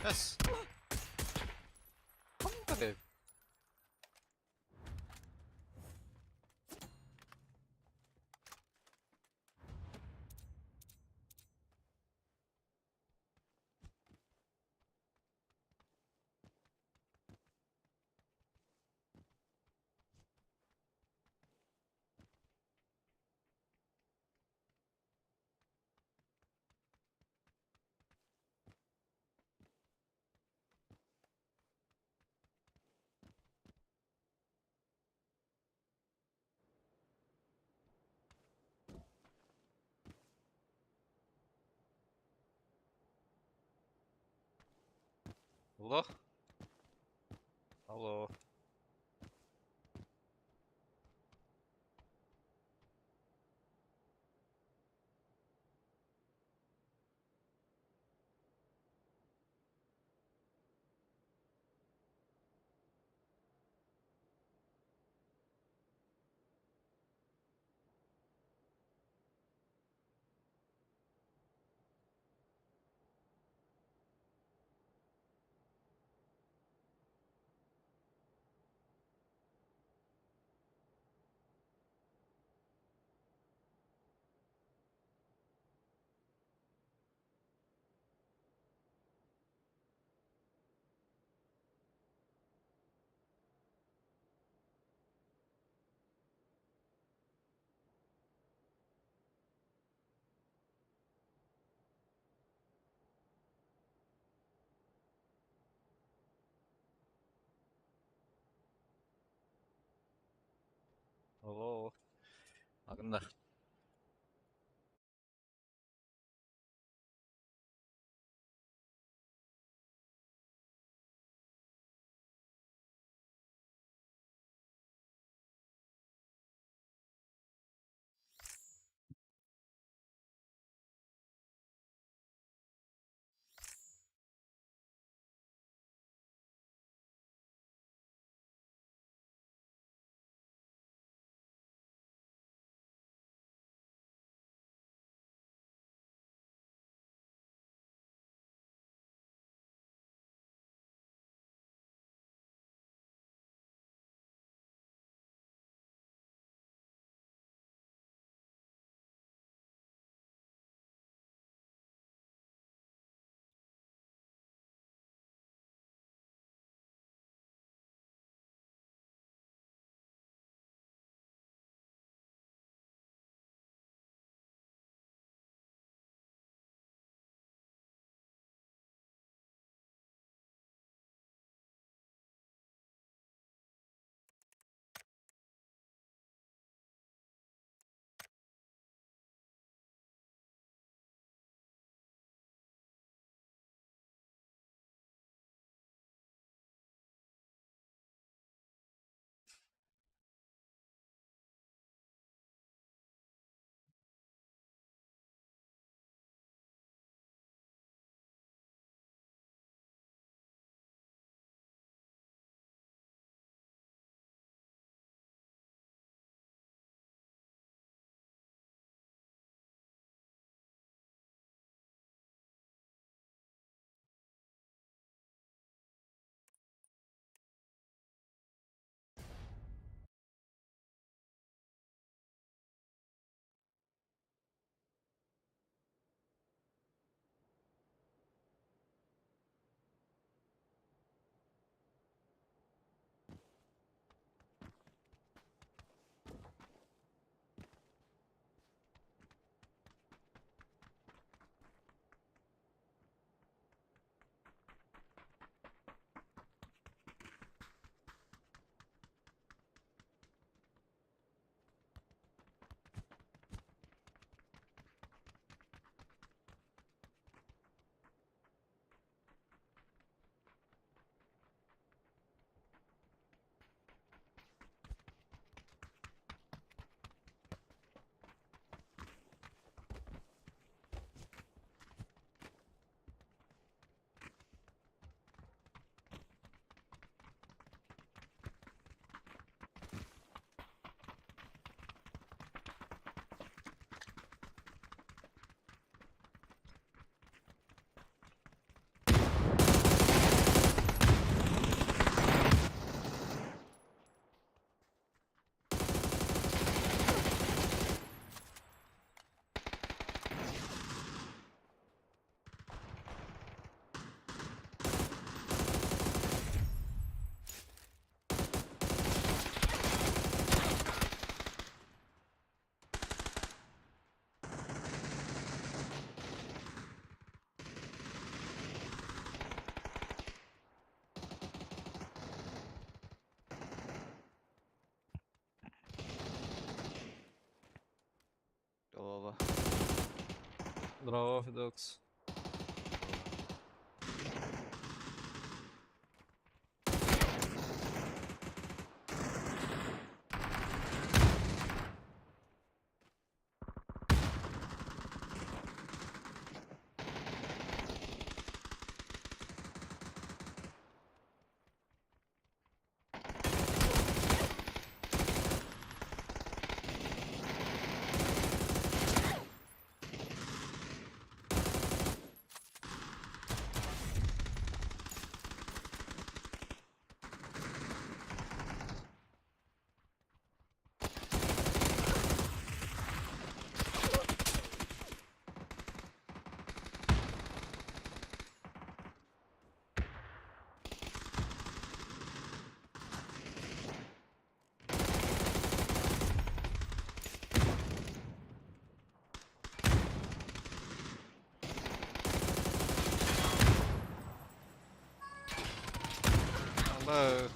됐어. 컴퓨터에 Алло? Алло. Алло. Ладно. Здорово, Фидокс. Allah.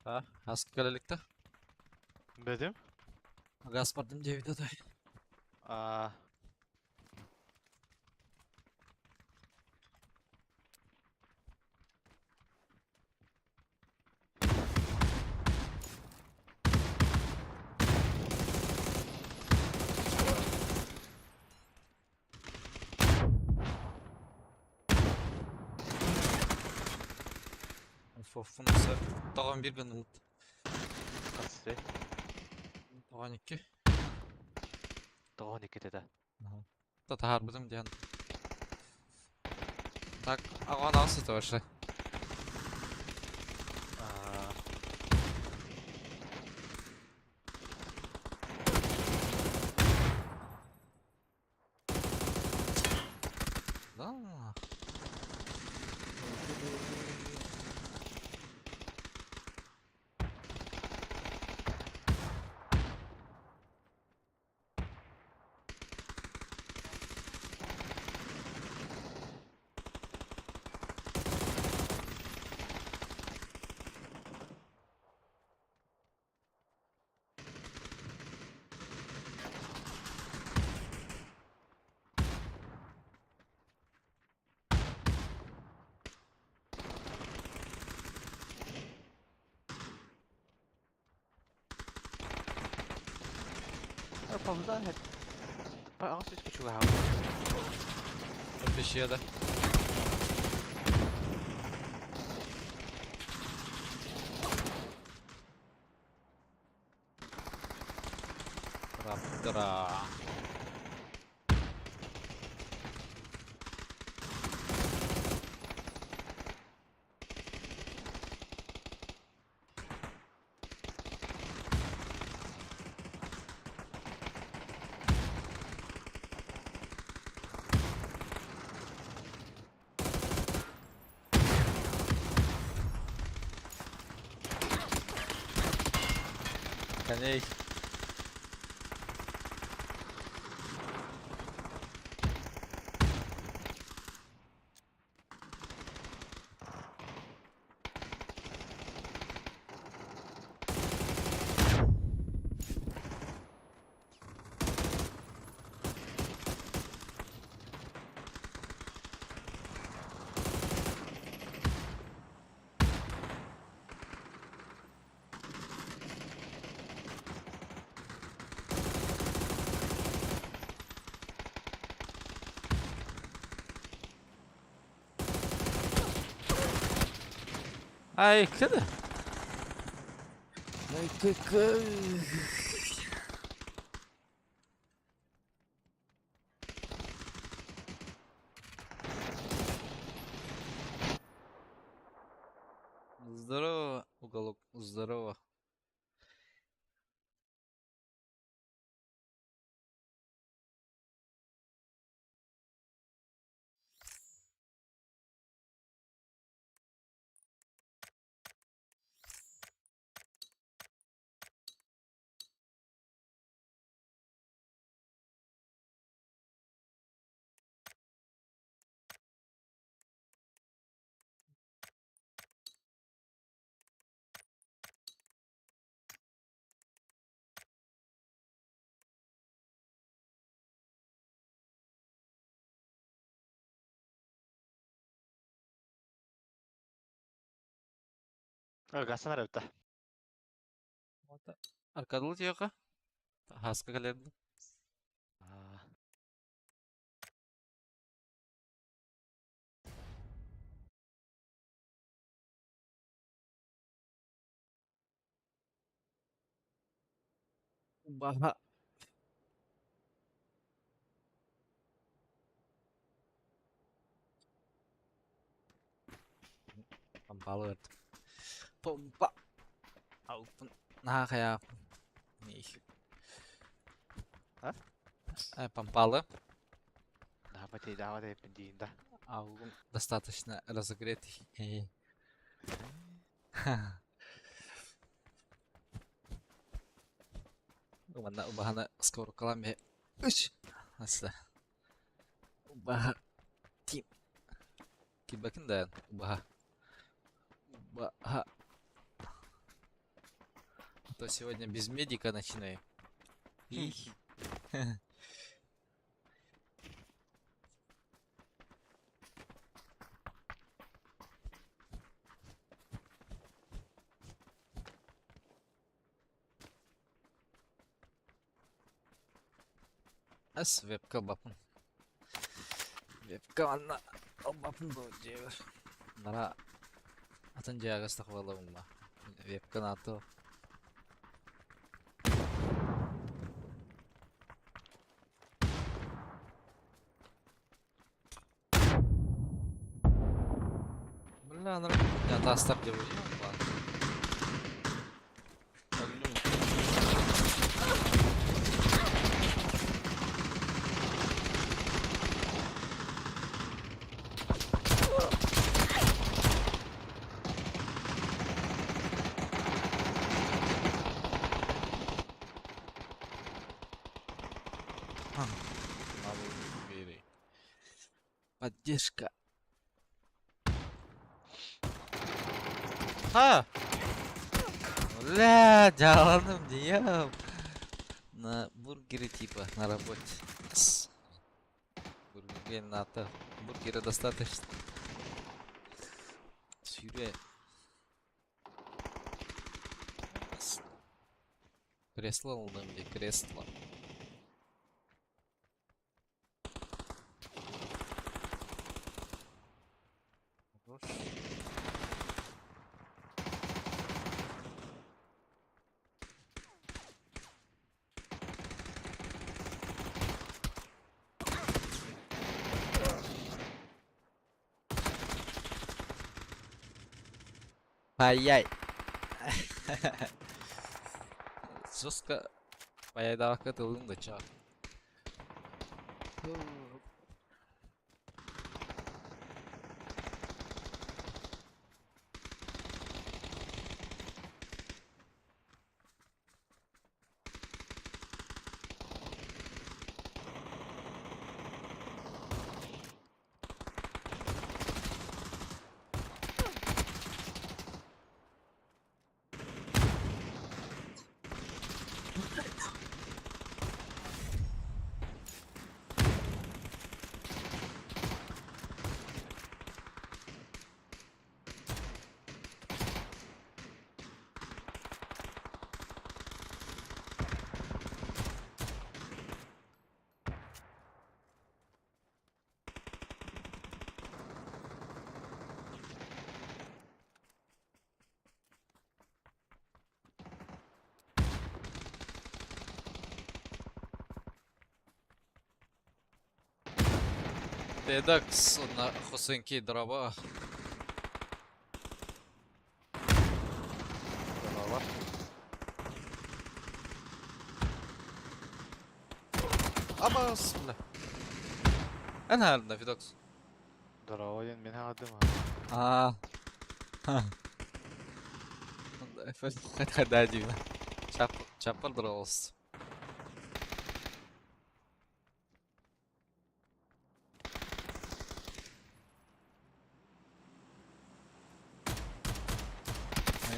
Ha, Haskalelikte. Dedim. Gaspardim diye videoda. Aa, Фофунса. Тагын bir gün umut. катсы. Тагын iki. Тоон икетэдэ. Та тахар bizim diyen. Так, аган асы тоже. Аа, Да. Arkamızdan hep. Bak ağaç üstü şu ha. Bir şey de. Raptora. Kaney. Ay kıdı. Ay kıkı. Здорово, уголок, здорово. Gasana rövtä. Arkadalı diyor ka? Haska kalem. Baha. Pampalı. Pompa. Open. Nah kayak nih. Hah? Pampalı. Давайте бензин-да. Аугун достаточно разогретый. Mana ubahana skor kalam ya. Ush. Asla. Ubah tim. Bakın da ubah. Ubah. А то сегодня без медика начинаю. Их. As webka bapın. Webka anla. Bapın bu diyor. Nara. Atın jagas takvalı mı? Webka nato. Бля, нормально. Я то остап делаю. Ладно. Поддержка. Ha! Бля, jalanım diam. На бургеры типа на работе. Бургер НАТО. Бургера достаточно. Сюря. Кресло aldım diye кресло. Хорош. Ай-яй. Жестко bayağı katıldım da çağ. Dedax, ona Hosenki draba. Drava var. Ama bismillah. En halinde Fidox. Drava yen meni adım ha. Aa. Hadi hadi. Çapır dravos.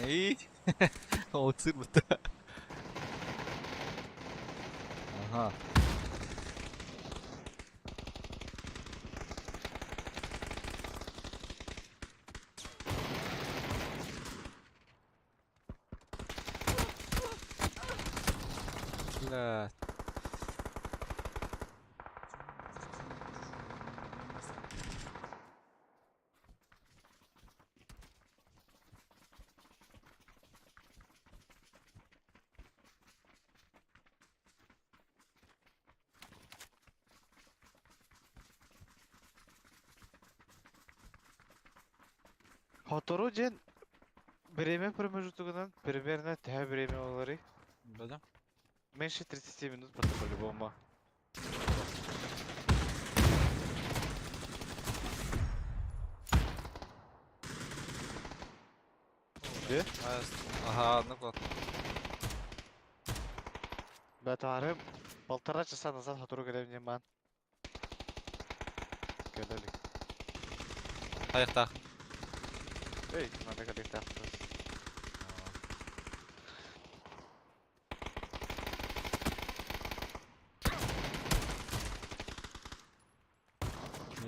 Ey. Otur burada. Aha. La. Hotoru jen Bremen промежутогунан примерно тя время олари. Böyle. Меньше 30 минут просто по-любому. Где? Aha, ne bu? Бәтары 1,5 часа назад Хотору келем ман. Келелик. Ayakta. Эй, надо келек тахтыз.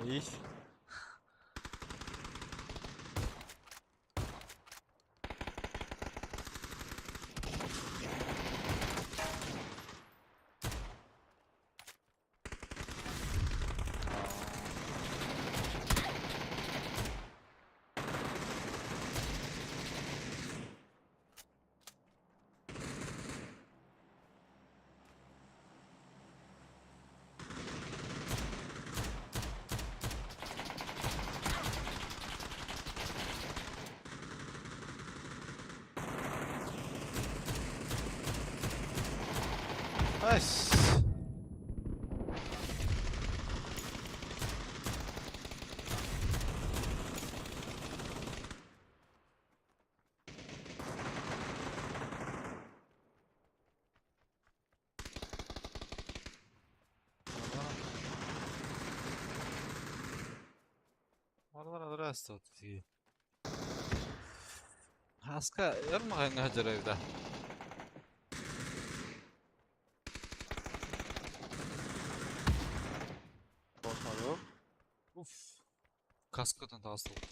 İyi. Ay. Oralar adres tuttu. Haska yarma hacer evde. Босмаду. Uf. Kaskodan da hasta oldu.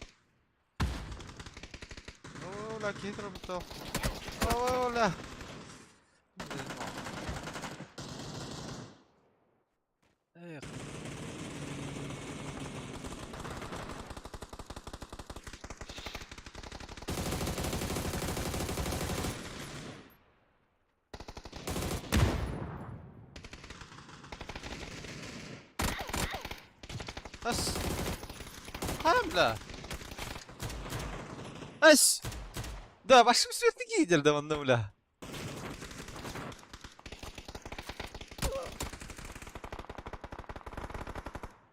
Ola kitro buto. Ola. Eh. As. Hamla. As. Da başım sürekli giydirdim anlamıyla.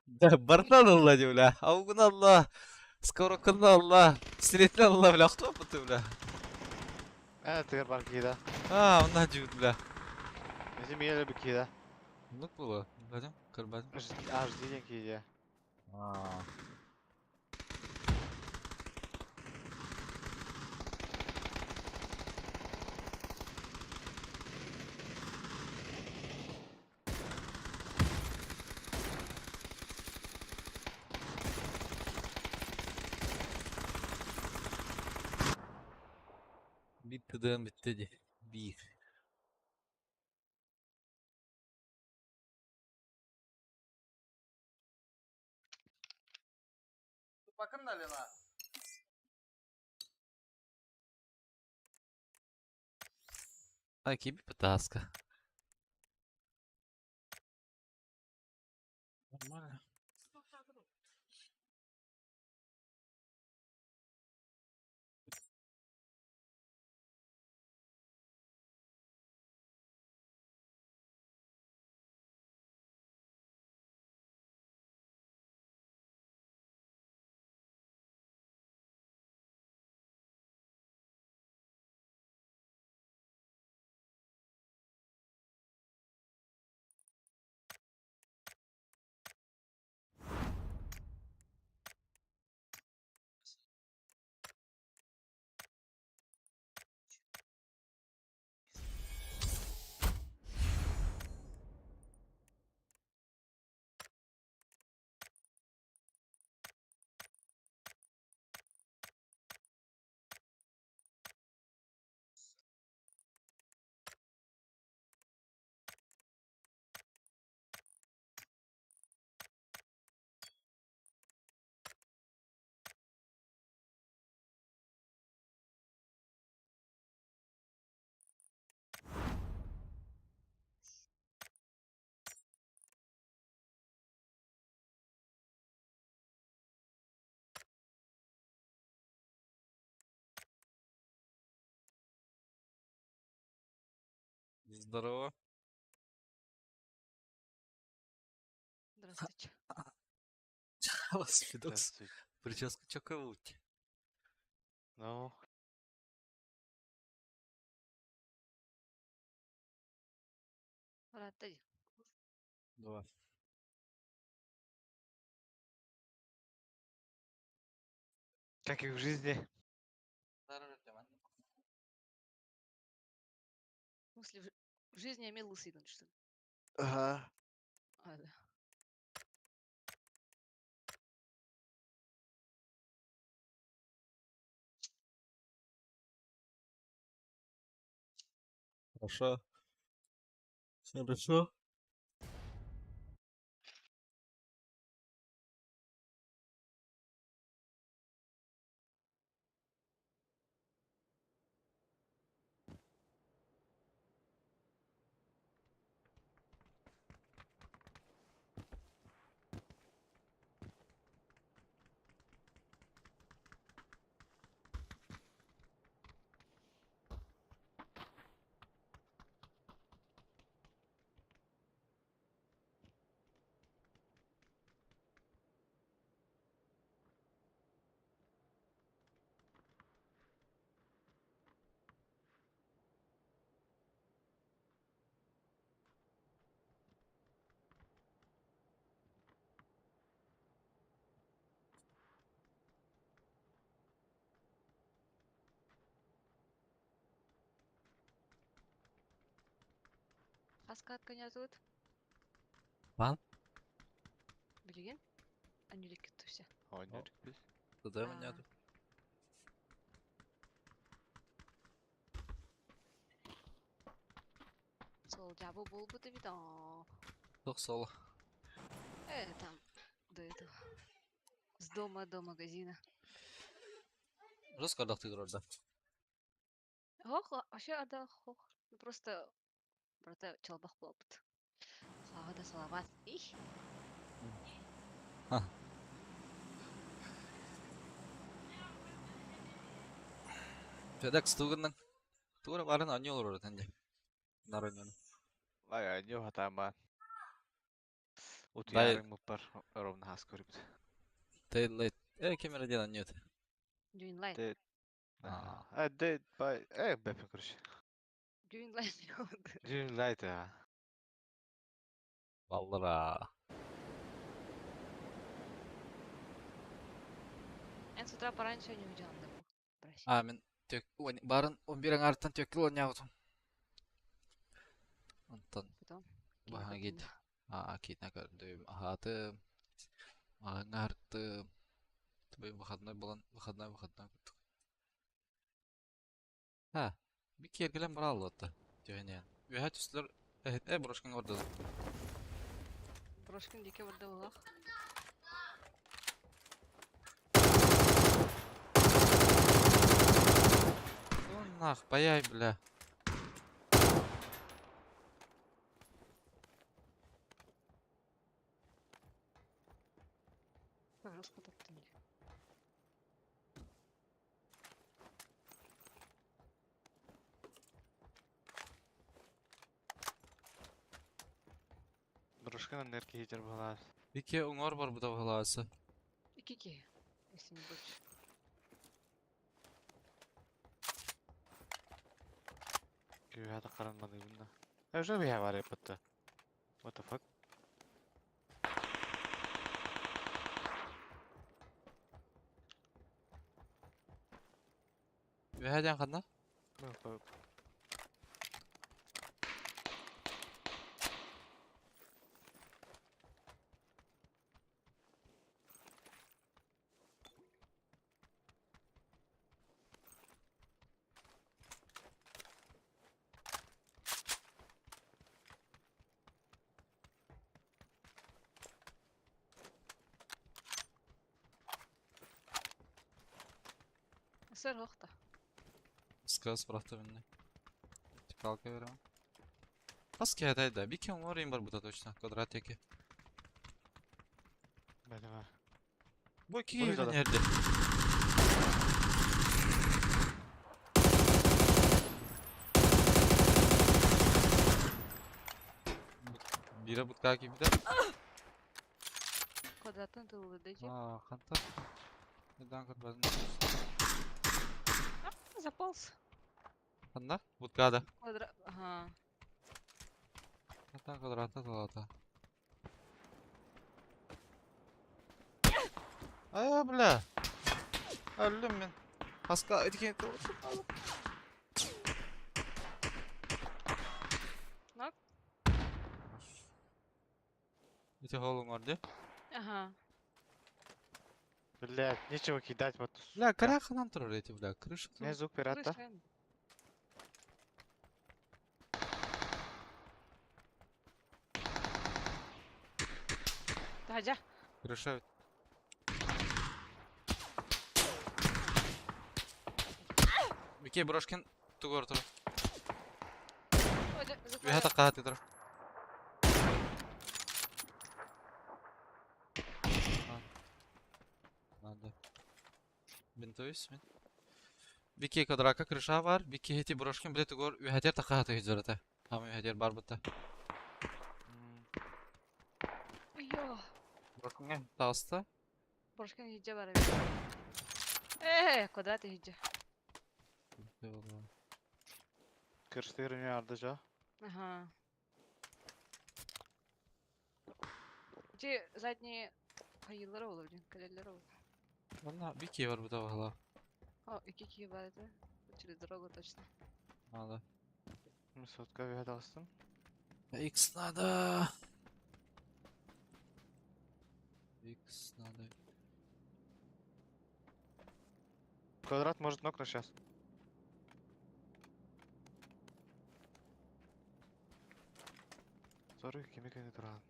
Da barına Allah diyorlar. Avgun Allah. Сковородканы Allah. Сиретini Allah бля. Кто это, бля? Тегер бар кида. Мына жігіт, бля. Несі мейлі бір кида. Nuk было. Көрбәдім, көрбәдім. Аж дейден кида. Bitti bitti. Bir. Bakın da Lena. Окей, пытаска. Нормально. Здорово. Здравствуйте. Вас, Фидокс. Здравствуйте. Прическа чоковуть. Ну, Рад ты. Два. как и в жизни. В смысле, в жизни я имел лысый, значит, что ли? Ага. А, да. Хорошо. Хорошо. Хаска от коня тут. Lan. Білеген? Анюлик кетті. Ойнадық біз. Туда А. меня тут. Сол жабы болбу дебит. Тох соло. Там до этого. С дома до магазина. Жестко отдох ты орда. Хох, вообще ада хох. Ну, просто брата чалбах болбут. Салават, салават. Их. Федекс тугундан. Тугура барын анья olur tende. Нараньяны. Ай, не хатама. Дай- Утярың мұппар ровно хас көріпті. Тейлайт. Кем ради анья ты. Doing light. Дед. А. Дед, бай. Бәпін көрші. Doing light. Дүйін лайты. Баллара. Я с утра пораньше не увидела на был. Мен барын 11 артынан төкіл ойнағытым. Онтан Потом. баға кет. Кетіне көрдім. Ағаты. Ағын арты. Тобой выходной болан. Выходной күттік. Bir кергілен бұра алды отты. Түйенен. Өйә түстілер. Бұрышқын орды. Брошкин дике варда улах. Нах, паяй, бля. Пожалуйста, топтың. Бұрышқын нәрке хитер болар. Бике оңор бар бұда ғаласы. Ики-ки, если не больше. Күйәді қаранмады бұнда. Уже бия бар епатты. What the fuck? Өйәден қанна? Сэр хохта. Сказ бұрақта бінде. Типалка берем. Паски әдәйді. Бике оңор ең бар бұда точно. Квадрат еке. Бәлі бар. Бой Бұны киген жада. ерде. Biri butka gibi de. Квадраттын тылында жеп. Kantar. Neden kırmadın? Заполз. Kanda? Butkada. Квадрат. Ага. Neden kvadrata talata? Ay bla. Öldüm ben. Haska etiket olsun. Нок. Эти холм орди. Ага. Блядь, нечего кидать вот. Бля, сука. караханан турар эти, бля. Крыша Не тут. звук пирата. Крышка. Тажа. Крыша. Бикей брошкин тугор тур. Виха тақаат тур. Надо. Бинтуис мен. Бикей квадрака крыша var. Бикей эти брошкин бле тугор вихатер тақаат хизарата. Хам вихатер бар бутта. Айо. Брошкинге тағыста. Брошкан хиджа бар. Квадрат хиджа. Кырштыр не арды жа. Ага. Те задние хайылары olur ден, кәлелері olur. Вона бикей бар бутта вахла. О, iki kişi vardı. Через дорогу точно. Надо. Сотка виха дагыстым. Икс надо. Икс надо. Квадрат может нокнуть сейчас. Сори, кемеке не туран.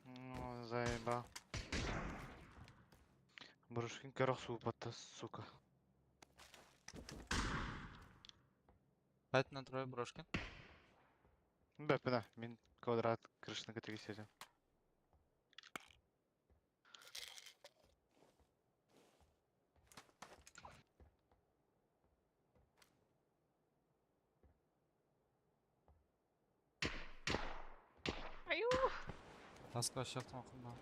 Ну, заеба. Брушкин керох супата, сука. Қайт на трой брошкин. Да, пена, мен квадрат крышына кетеге седем. Аю! Haska aşağıdan okuma.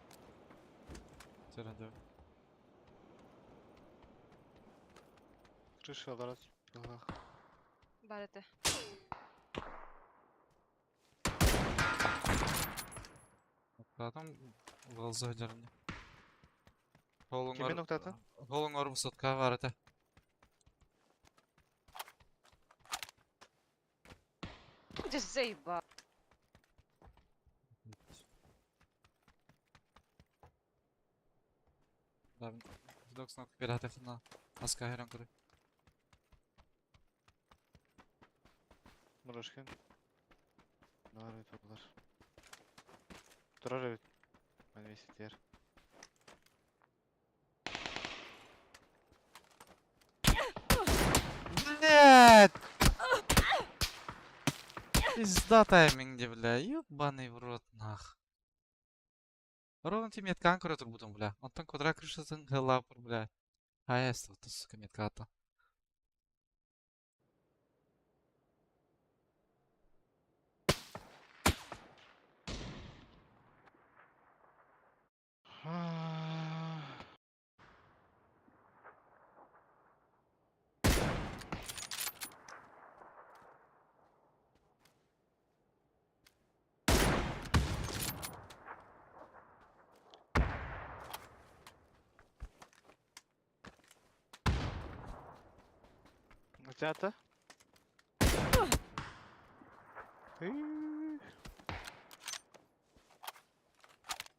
Terende. Крыша ларас. Бар это. Adam vazı öderini. Kimin noktada? Holun or vысотка var ete. Где заеба? Да, вдох снок пиратов на Haska her an kırı. Брушкин. Нар бит булар. Турар бит. Мен виситер. Блядь! Пизда тайминги, бля, ёбаный в рот, нах. Ровно тебе меткан куротур бутун, бля. Онтан квадрат крышасын хеллапур, бля. Аяс, вот сука, метката. Взято.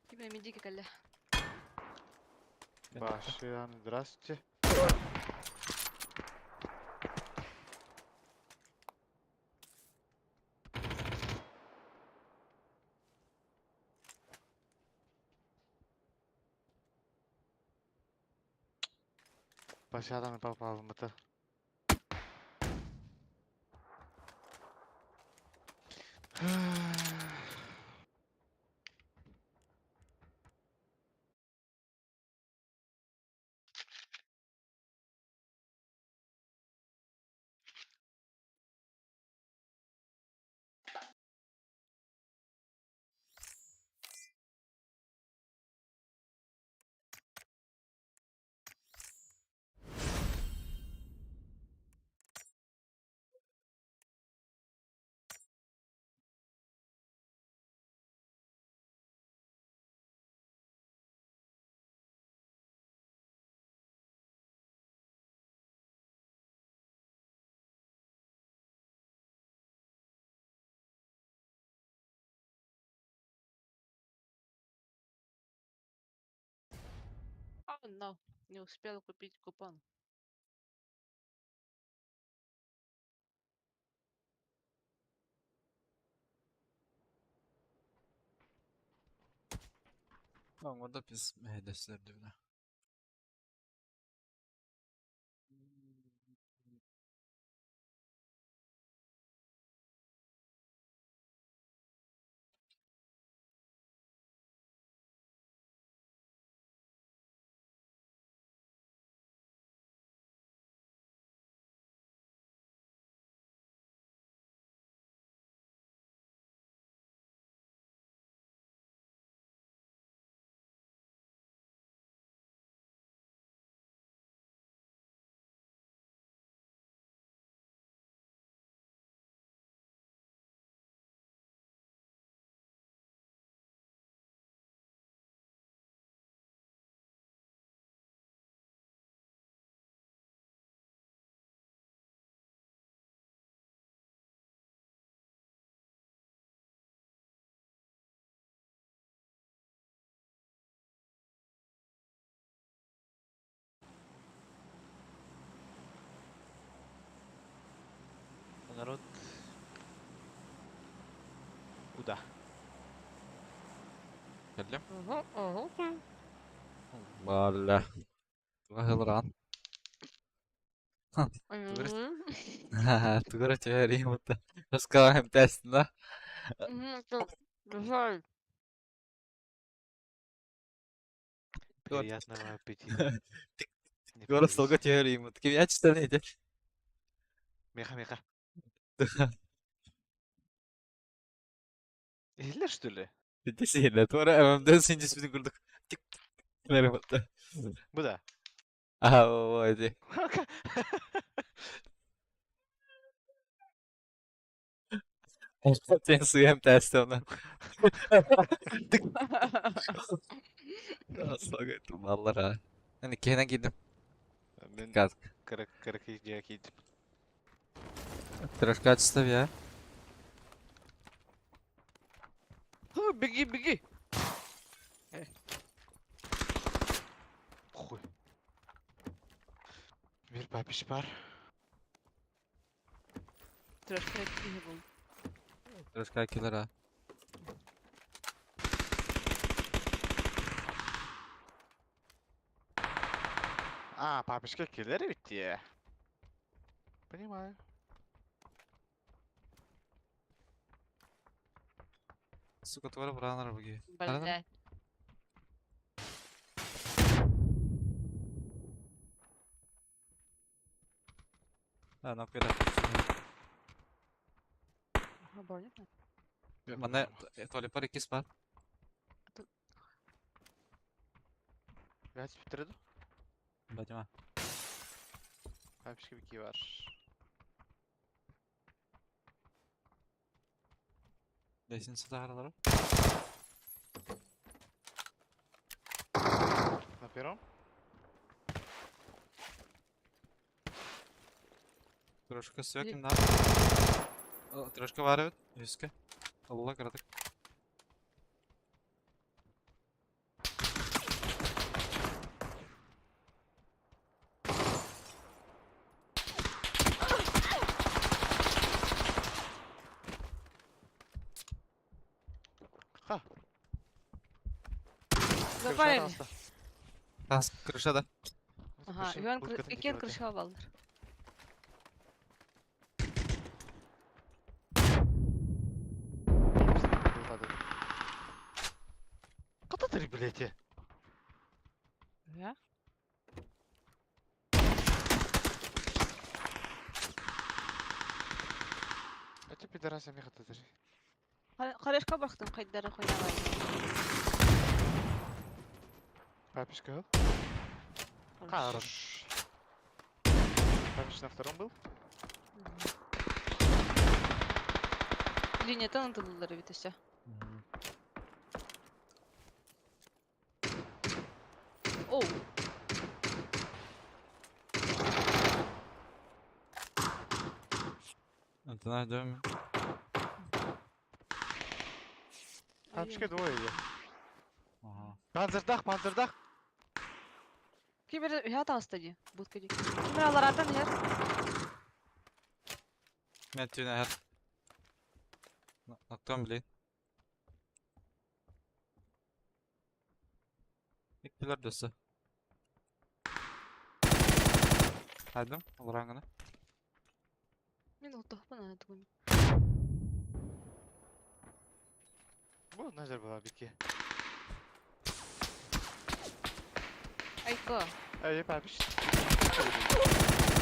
Тебе медики калле. Башиян, здравствуйте. Башиядан попал в мыты. No, не успела купить купон. Tamam orada biz hedeflerdi bile. Народ. Куда? Geldim. Ага. Valla. Вагелран. Тугрет. Тугрет верим вот. Раскалаем тест, да? Жаль. Приятного аппетита. Не Скоро подавись. солгать верим. Вот kim yaçta neydi? Меха, меха. Izle что ли? Sihirle. Sonra evimden sincisini kurduk. Tık tık. Merhaba. Bu da. Aha o hadi. Sen suyu hem tersi ona. Tık. Asla götüm vallahi ha. Hani kene gidip Ben gaz. kırık yiyecek yedim. Трошка отставь, я. Беги, беги. Хуй. Bir papiş var. Трошка кигибул. Трошка киллера. А, папочка киллер bitti ya. Понимаю. Сука, твора бранер бги. Блядь. Ha, nok yere. Оборник. Mana toilet var ikisi var. Kaç bitirdi? Bacıma. Папочка bir var. Beşinci silahları. На первом? Трошка yok Ye- kimde? Tрошка var evet. Yüzke. Allah kırdık. Ha. Давай. Tas kırışa da. Ага, Иван Крышева балдар. Куда ты, блядь? Я? Это пидораса меха ты. Қарашқа бақтым қайдары қойнағай. Папочка. Хорош. Папич на втором был? Линия танытı buldular evet işte. Oh. Антонай дövme. Папочка двое. Aha. Panzerdах, panzerdах. Кибер я тастади. Будка ди. Кибер аларатын her. Мен түйін әр. Ноктан білейін. Икпілер дөсі. Хайдым, олараңыны. Мен ұлттықпын ана түгін. Bu nazar bula bitki. Айко. Öyle papiş.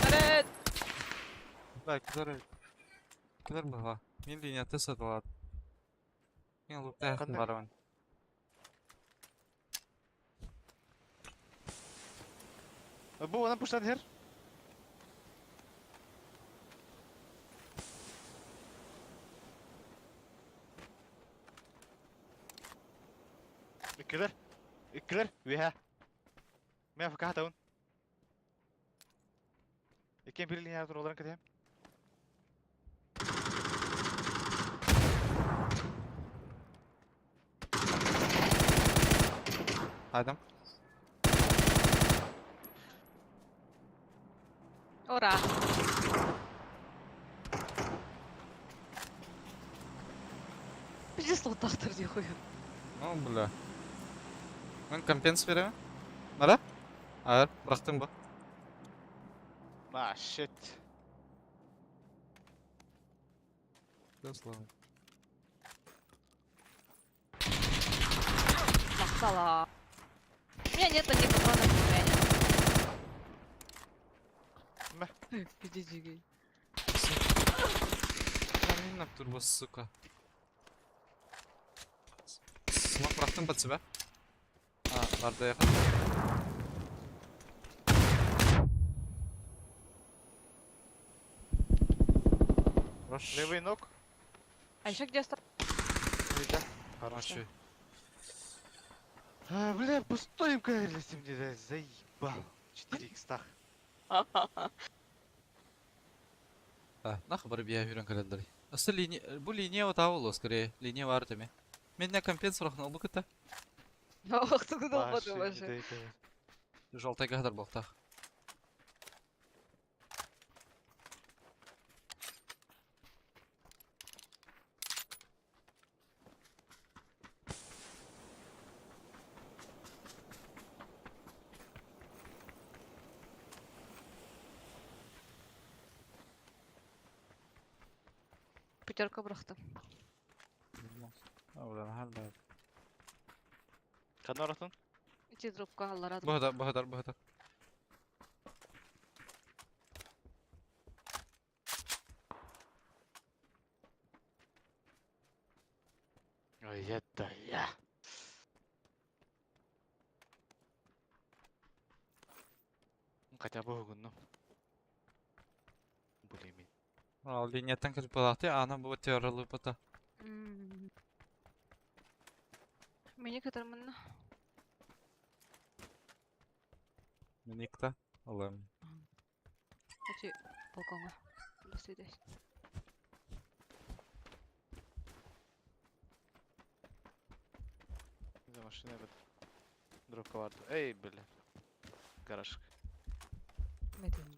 Әрет! Бай, кілер бұға. Мен линияты сатылады. Мен лұқта әқін Қандай? барамын. Bu ona puştan her. İkiler. İkiler. Viha. Men fakah taun. İkin bir linyer dur olarak kadayım. Хайдым. Ора. Пиздец ұлттақтыр дей қойын. Ну, бля. Мен компенс беремін. Нара? Айыр, бұрақтың ба? Ah shit. Махсала. У меня нету ни патронов, ни меня. Мә. Пиздец. Мен турбо, сука. Смок бұрақтың ба тебе? Барды яқын. Рош. Левый ног. А еще где осталось? Вида. Хороший. Бля, пустой МК-11 мне да, заебал. 4х тах. Нахы бір бия үйрен кірелдір. Осы бұл линия ота ол, скорее. Линия бар теме. Мен не компенс бұрақтың ол бұл күтті. Ох, ты долбоды уже. Жолтай қағдар болқтақ. Пятерка бұрақтым. Олан халда. Kadın oratın. Ити дропка алар адым. Бұғыдар. Ой, это я. Хотя бы угодно. Блин. Ал линияттан кіріп болақты, ана бұл теорилы бұта. Мені катермін. Мен икта. Олам. Ити балконға. До свидания. За машиной вот. Дропка vardı. Ey bля. Гаражка. Медленно.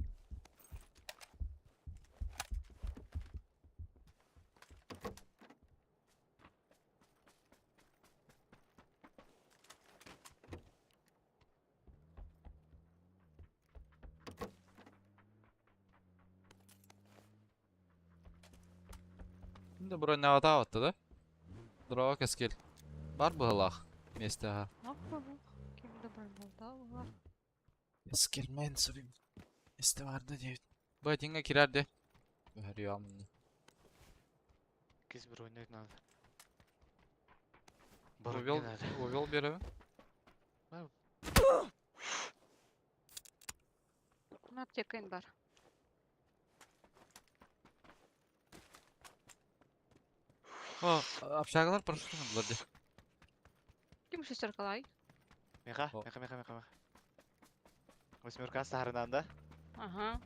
Şimdi buraya ne hata attı da? Drova keskil. Бар бұғылақ. Месте аға. Кемді бір болда. Keskil мен сұрым. Месте барды дейбіт. Бұл әтенге керерді. Бәрі ямынды. Кез bir oynayın abi. Увел беремін. Аптекайн бар. О, общагалар парашютын бұларды. Кім шестеркалай? Меха. Восьмерка сахарынан да. Ага.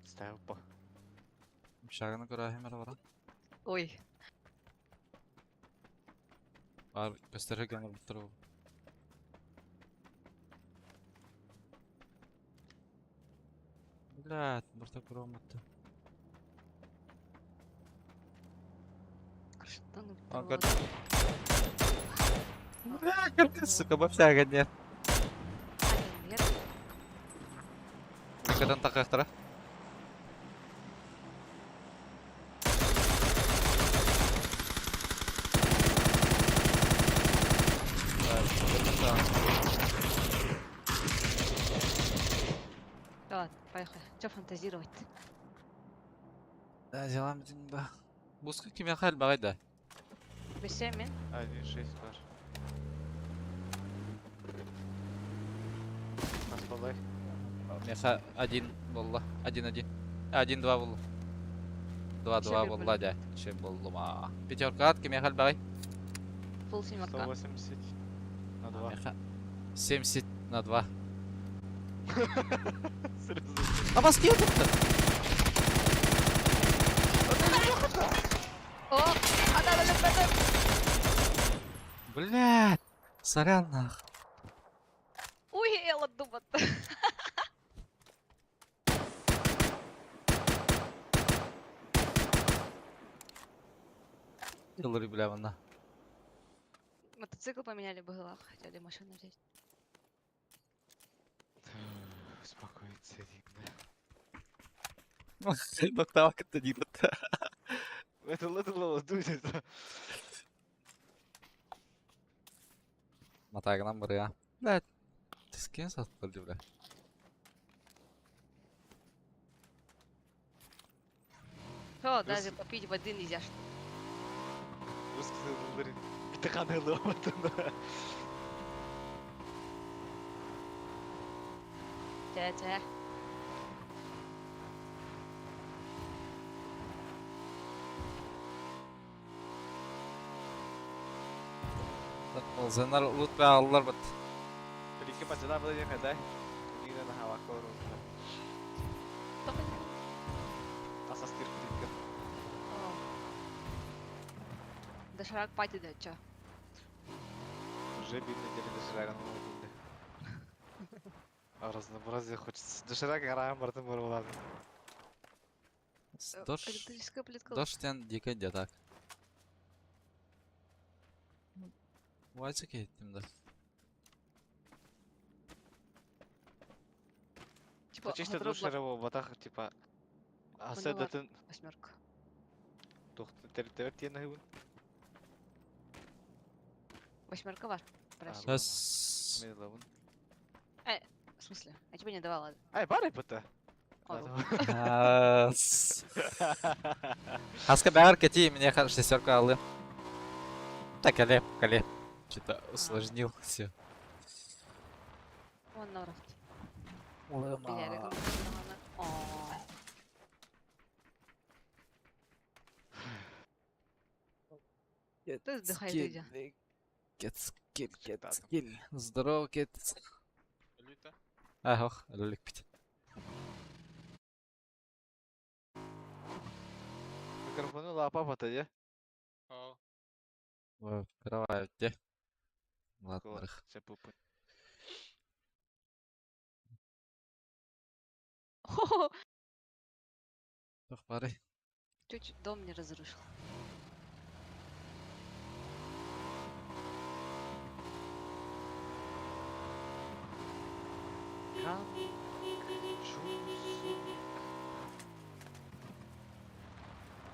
Ставил по. Общаганы көрі әмір бара. Ой. Бар, көстері кәңір бұттыры бұл. Блядь, борта кураматты. Крыштан Ага. ультра. Блядь, ты, сука, бобсяга нет. Нет. Ülkeden takaktıra. Ладно, поехали. Че фантазировать? Да, devam edin be. Buzkı kim yakar bagayda? Бесе мен. 1.6 var. Нас полай. Меха 1 болла. 1-1. 1-2 болла. 2-2 Еще болла да. Şey болду ма. Пятерка at kim yakar bagay? Фул семерка. 180 на 2. Меха 70 на 2. Серьезно. А баски yapıttı. О! Ada ada. Блядь. Сорян нах. Уй, ела думат. Yılları bile bana. Мотоцикл поменяли было, хотели машину взять. Успокоиться, Дигна. Nokta vakit değil. Это ладно, дуй это. Matayından buraya. Блядь. Тискин sattırdı bile. Что, даже попить воды нельзя, что ли? Русский говорит. Битаханы ломатына. Тя-тя. Zenler loot ve aldılar bak. Перейти по цена было ехать, да? Дигна на хава кору. Только не- А со стиркой Дигна. О. Доширак пати да, чё? Уже видно, где доширага на улице. А разнообразие хочется. Доширага гараем бартын бары болады. Doş. Электрическая плитка. Doşten dikkat так. Vaysa kettim de. Типа, Чисто гардероб доширага батах, типа... Аседатын... восьмерка. Тухты теритер тиен хывын. Восьмерка var. Прости. Да. Söz. Медловын. В смысле? Я тебе не давала. Ай, бары пыта. О, Хаска бәгір кетейін, мне шестерка алды. Так, кале. Что-то усложнил все. Вон на уровне. Биляриком бұрынғаны. О. Ты вздыхай, Дидя. Кетскил. Здорово, кет. Ох, лолик пить. Микрофону лапа пыта, я? Кровать, где? Ладно, рых. Хо-хо. Toch, pare. Чуть дом не разрушил.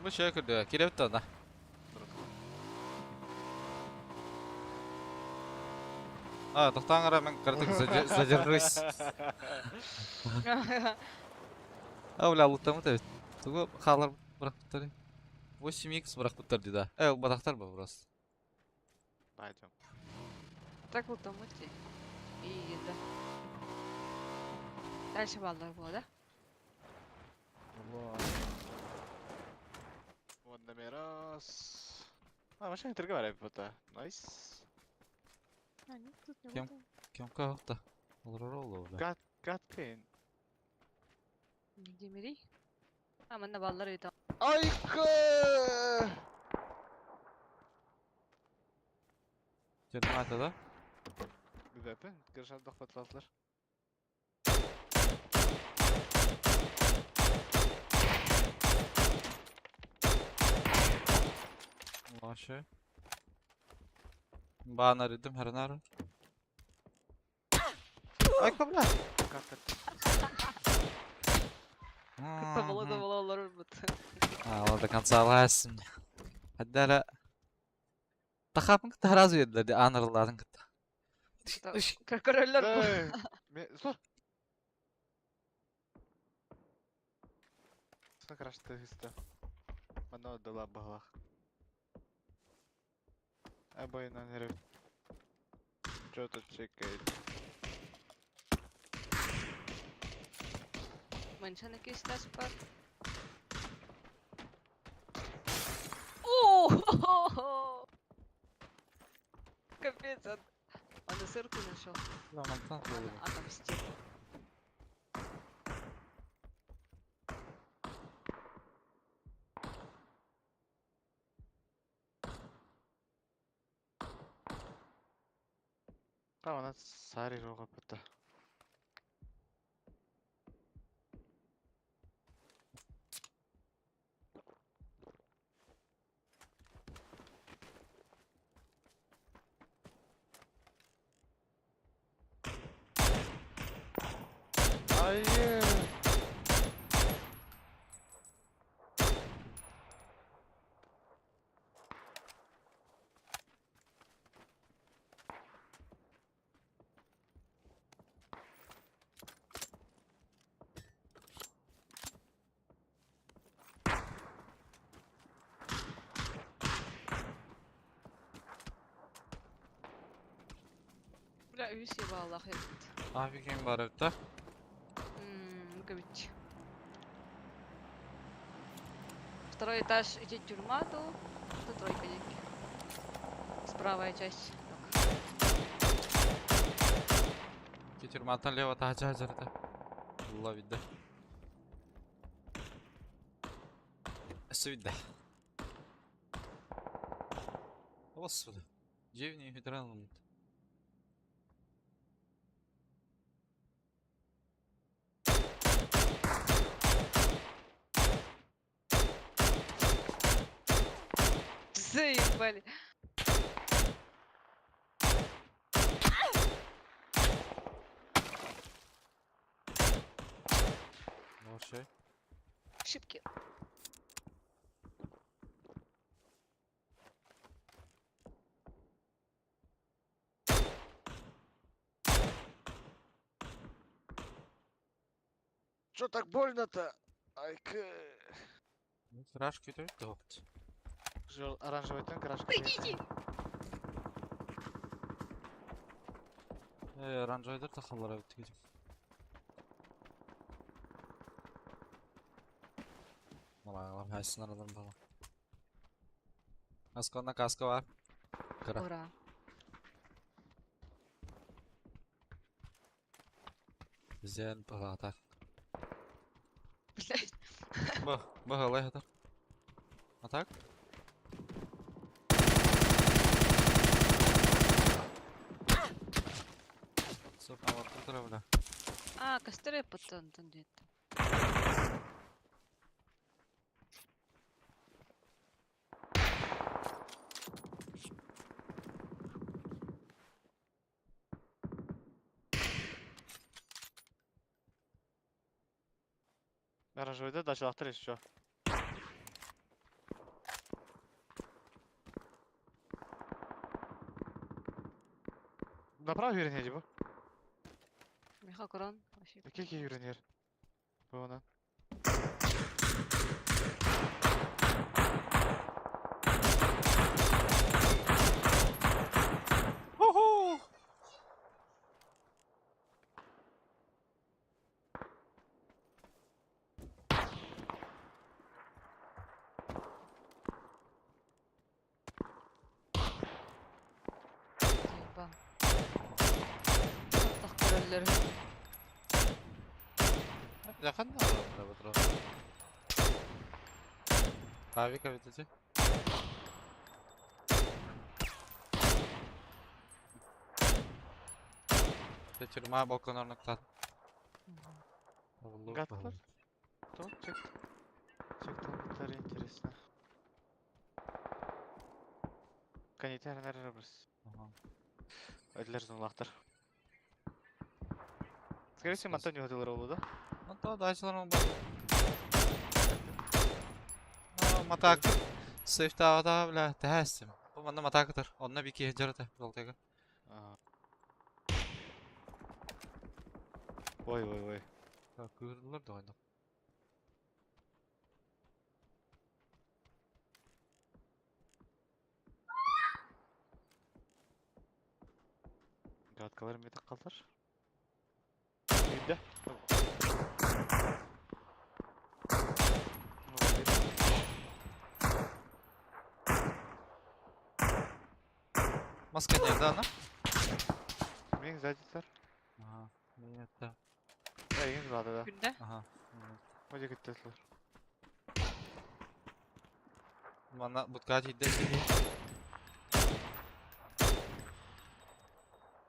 Bu şey kırdı. Kirevit da. А, тоқтаңыра мен кірдік, задержусь. А, бля, лутамы да. Тугу қалар бірақ бұттар. 8х бірақ бұттар дейді. Ол батақтар ба просто. Пойдем. Так вот там эти. И еда. Дальше балдар было, да? Вот номерос. А, машина торговали пыта. Найс. А, нет, тут не Кем? было. Кем қалықты? Олар олы, бля. Гад пейн. Нигде мирей. А, мына балдар үйді. Айка! Термата, да? Где ты? Гершат дох патлатлар. Вообще. Баннер идем, Хернар. Ай, кобля! Как это? Tavalla tavalla olur mutta. والله до конца ласим. هدالا تخاف انك تهراز يد لدي انا رلادن كنت Krokodiller bu. Sor. Как раз ты исто. Оно дала балах. Обои на нерв. Чё тут чекает? Mensen een keer stat. О! Капец, он на сырку нашел. لا ملطان Надо отомстить. А, у нас сари рога пыта. Ае! Бля, üs еба Аллах ебет. Abi kim var evde? Мукович. Второй этаж идет тюрьма, то тут тройка деньги. Справая часть. Getir matan leva taca hacarda. Allah billah. Свида. Господи. Дивний гидрант. Заебали. Ну şey. Ошибки. Чё так больно-то? Ай-ка. Кыраш көтөрүп тоопт. Оранжевый тен крашка. Идите. Ранжайдыр тахаллар өттү кетип. Малайлар хайсын арадан бала. Каскона каска var. Кыра. Ура. Зен пагата. Блять. Багалай хата. А так? Сопа вот тут бля. А, костры потом там где-то. Оранжевый дачалактыр еще. Направо үйренеді bu. Меха Коран. Вообще. Какие үйренер? Bu ona. Ху-ху! Заебал. Allah korolları. Yakın da var bu taraf. Abi kaviteci. Тюрьма балкон орнатат. Готов? То, чек. Чек там интересно. Канитер нәрі бірс. Ага. Өділер зұнлақтыр. Скорее всего, Антонио өтілер олу да? Ну то дайсыларың бар. Матак. Сейфта ада, бля, тәстім. Бұл манда матакытыр. Онна бике жарыты, жолтайга. Ой. Көрділер да ойдық. Qatkalarim yedik qaldır. Үйді. Маска nerede ana? Мен задитер. Aha. Niyette. Егін бады да. Günde. Aha. Öyle gittediler. Bana budka ciddi.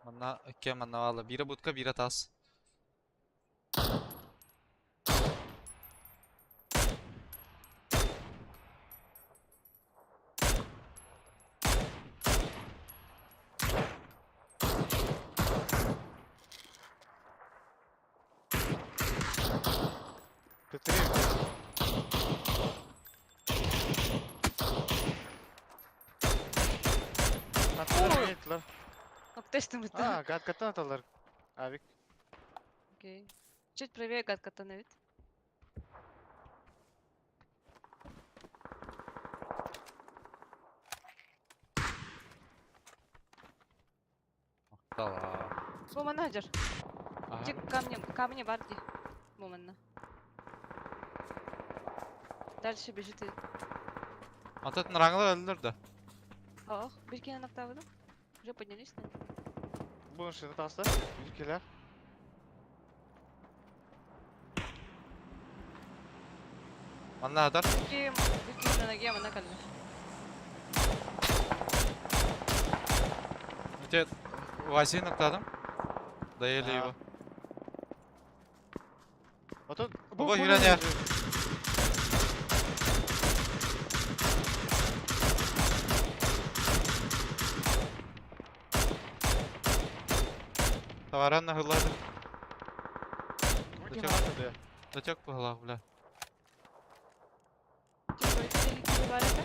Bana iki manna valla. Biri budka, biri tas. Götüreyim. Attılar gittiler. Аптечный мы Aa, gatkatan atalar. Abi. Окей. Чуть правее гадката на вид. Tala. Момана Хаджар. Aha. Тик камни барди. Момана. Дальше бежит и... Atın ranglar öldürdü. Ох, Биркина нактавыды. Уже поднялись, наверное. Bunun şimdi tasla. Ülkeler. Manna atar. Биркина на ноге, мана калли. Öte Vasi'yi noktadım. Dayılı Aha. bu. Otur. Baba, yürü ne? Товаран на глади. Kim atıldı? Дотек по голову, бля. Типа, или барака?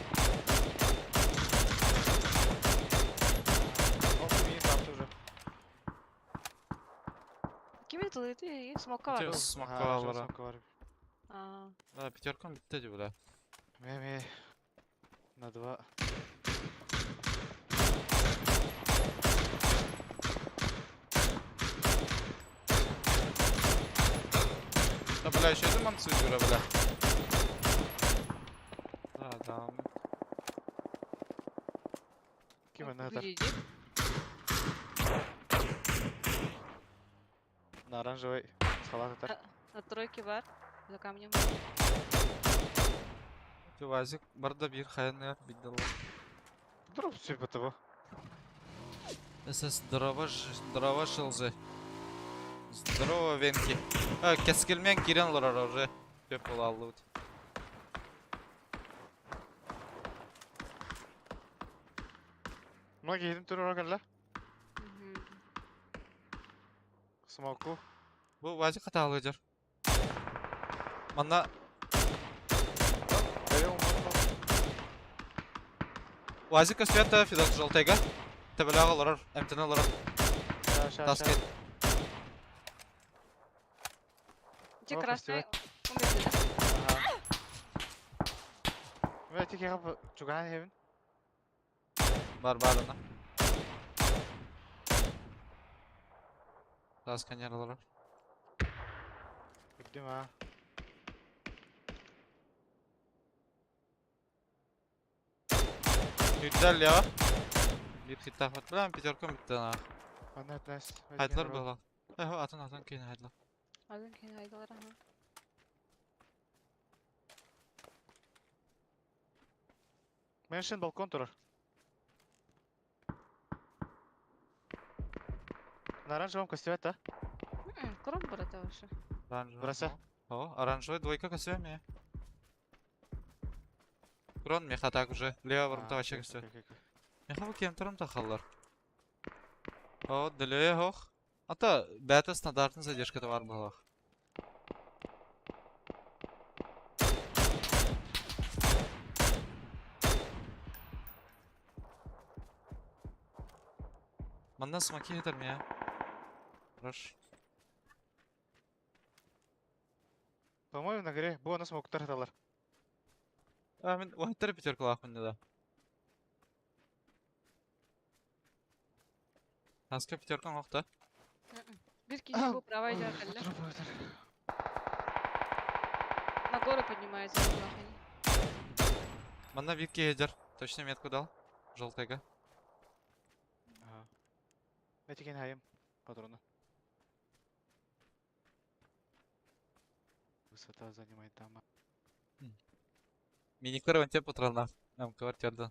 O kimi kaptı уже. Кими тылыты и смока Тек бар. смоковалара. var. Да, пятерком биттеди, бля. Меми. На 2. Да, бля, еще один манцы дура, бля. Да, да. Kim ne atar? Иди. На оранжевый. Салат atar. На тройке бар. За камнем. Вазик, барда бир хаянер биддала. Dur все по того. СС здорово шылзы. Здорово венки. Кескелмен кирен лорар уже. Пеп бола алды. Ноги едим түрі орагalla. Мгм. Смоку. Bu vazик хата алыжар. Манна вазик өстөтө фидот жолтайга. Тебелага лорар, эмтене лорар. Таскет. Те О, красный. фестиваль. Умеете, да? Ve tiki kapı çugan evin. Барбарына. Тасканер лорар. Gittim ha. Güzel ya. Bir hit tafat bilen pятерком bitti ana. Bana etmez. Haydılar была. Атын кейін haydılar. Азан кейін айдалар, ага. Мен үшін балкон тұрыр. На оранжевом костюме, да? Кром брата вообще. Оранжевый. Burası. О, оранжевый двойка косвями. Крон меха так уже. Лево ворот вообще костюм. Яха бу кемтерим тахаллар. О, деле хох. Ата, бәті стандартын задержката бар балақ. Манна смоки хитер меня. Хорош. По-моему, на горе бонус смоктар хаталар. А, мен уайттар пятеркалақ менде да. Аска пятеркан хоқта. Bir kişi bu правайда калле. На гору поднимается. Манна витки хедер. Точно метку дал. Желтайга. Ага. Я тільки хаєм патроны. Высота занимает там. Миникор вон те патронах. Нам квартирдан.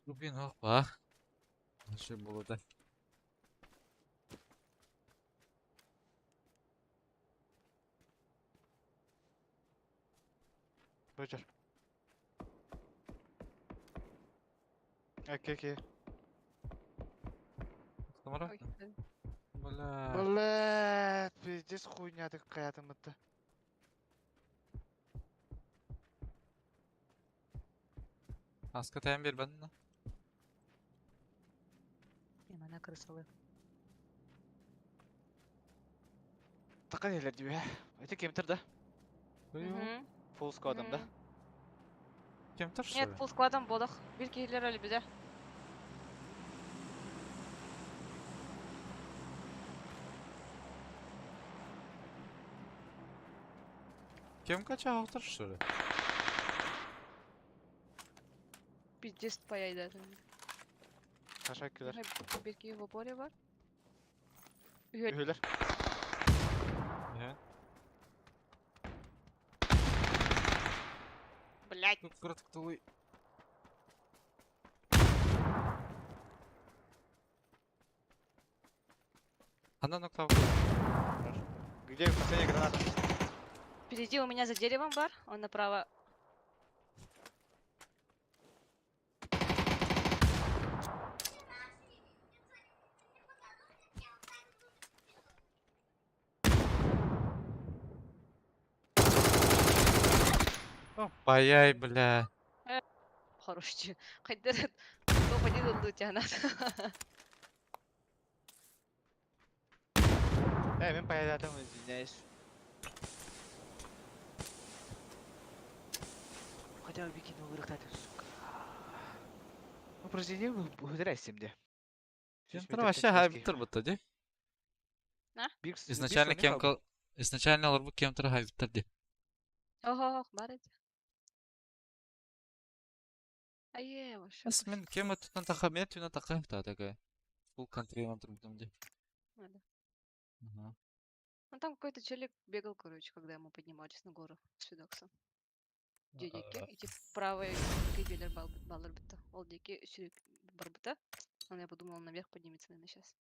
Блин, ох, ба. Что было да? Роджер. Окей. Камара? Бля. Блядь, пиздец хуйня ты какая-то это. Аска тайм бер бәнна. Mana крысалы. Такая нелер дибе. Это кемтер да? Фулл складом да? Кемтер что Нет, ли? full складом бодох. Bir kişiler öyle bize. Кем кача хоқтар что ли? Пиздец паяйда. Teşekkürler. Bir kişi bu polе var. Ühüler. Я. Блять. Тут коротко тулы. Она нокнул. Где последняя граната? Впереди у меня за деревом бар. Он направо. Паяй, бля. Хороший. Хайдер. Топ-1 oldu Canat. Ben paylaştım извиняюсь. Хотя бы кинул рыхтать, сука. Ну, произведи, ударайся мне. Кемтер вообще хайбиттер бутта ди. Изначально кем изначально алар бу кемтер хайбиттер ди. Ого, бар эти. Ае, вообще. Бас мен кем өттен тахамет юна тахам та такая. Фул контроль будем ди. Надо. Ага. Ну там какой-то челик бегал, короче, когда мы поднимались на гору с Фидоксом. Дедеке, и типа правый гибелер баллар бита. Ол деке сюрик бар бита. Но я подумал, он наверх поднимется, наверное, сейчас.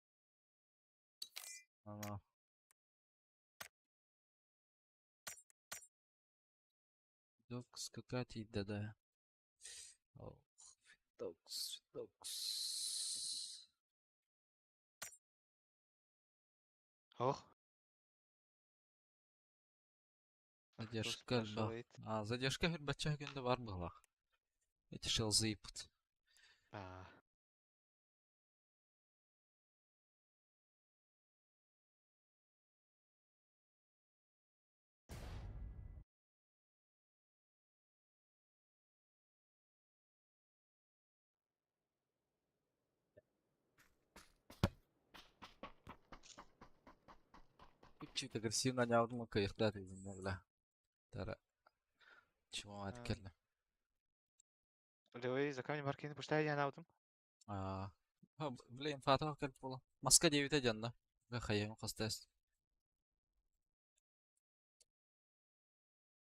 Ага. Докс какая-то еда, да. Докс. Ох. Задержка ба. спрашивает? Задержка хер бача генде бар балах. Эти шел заипут. А. Чуть агрессивно не аудма кайықта дедім бля. Тара. Чего откелі. Левый за камень маркины, пуштай я наудым. Блин, фатова келіп бола. Маска 9 еден да. Хайем қастайыз.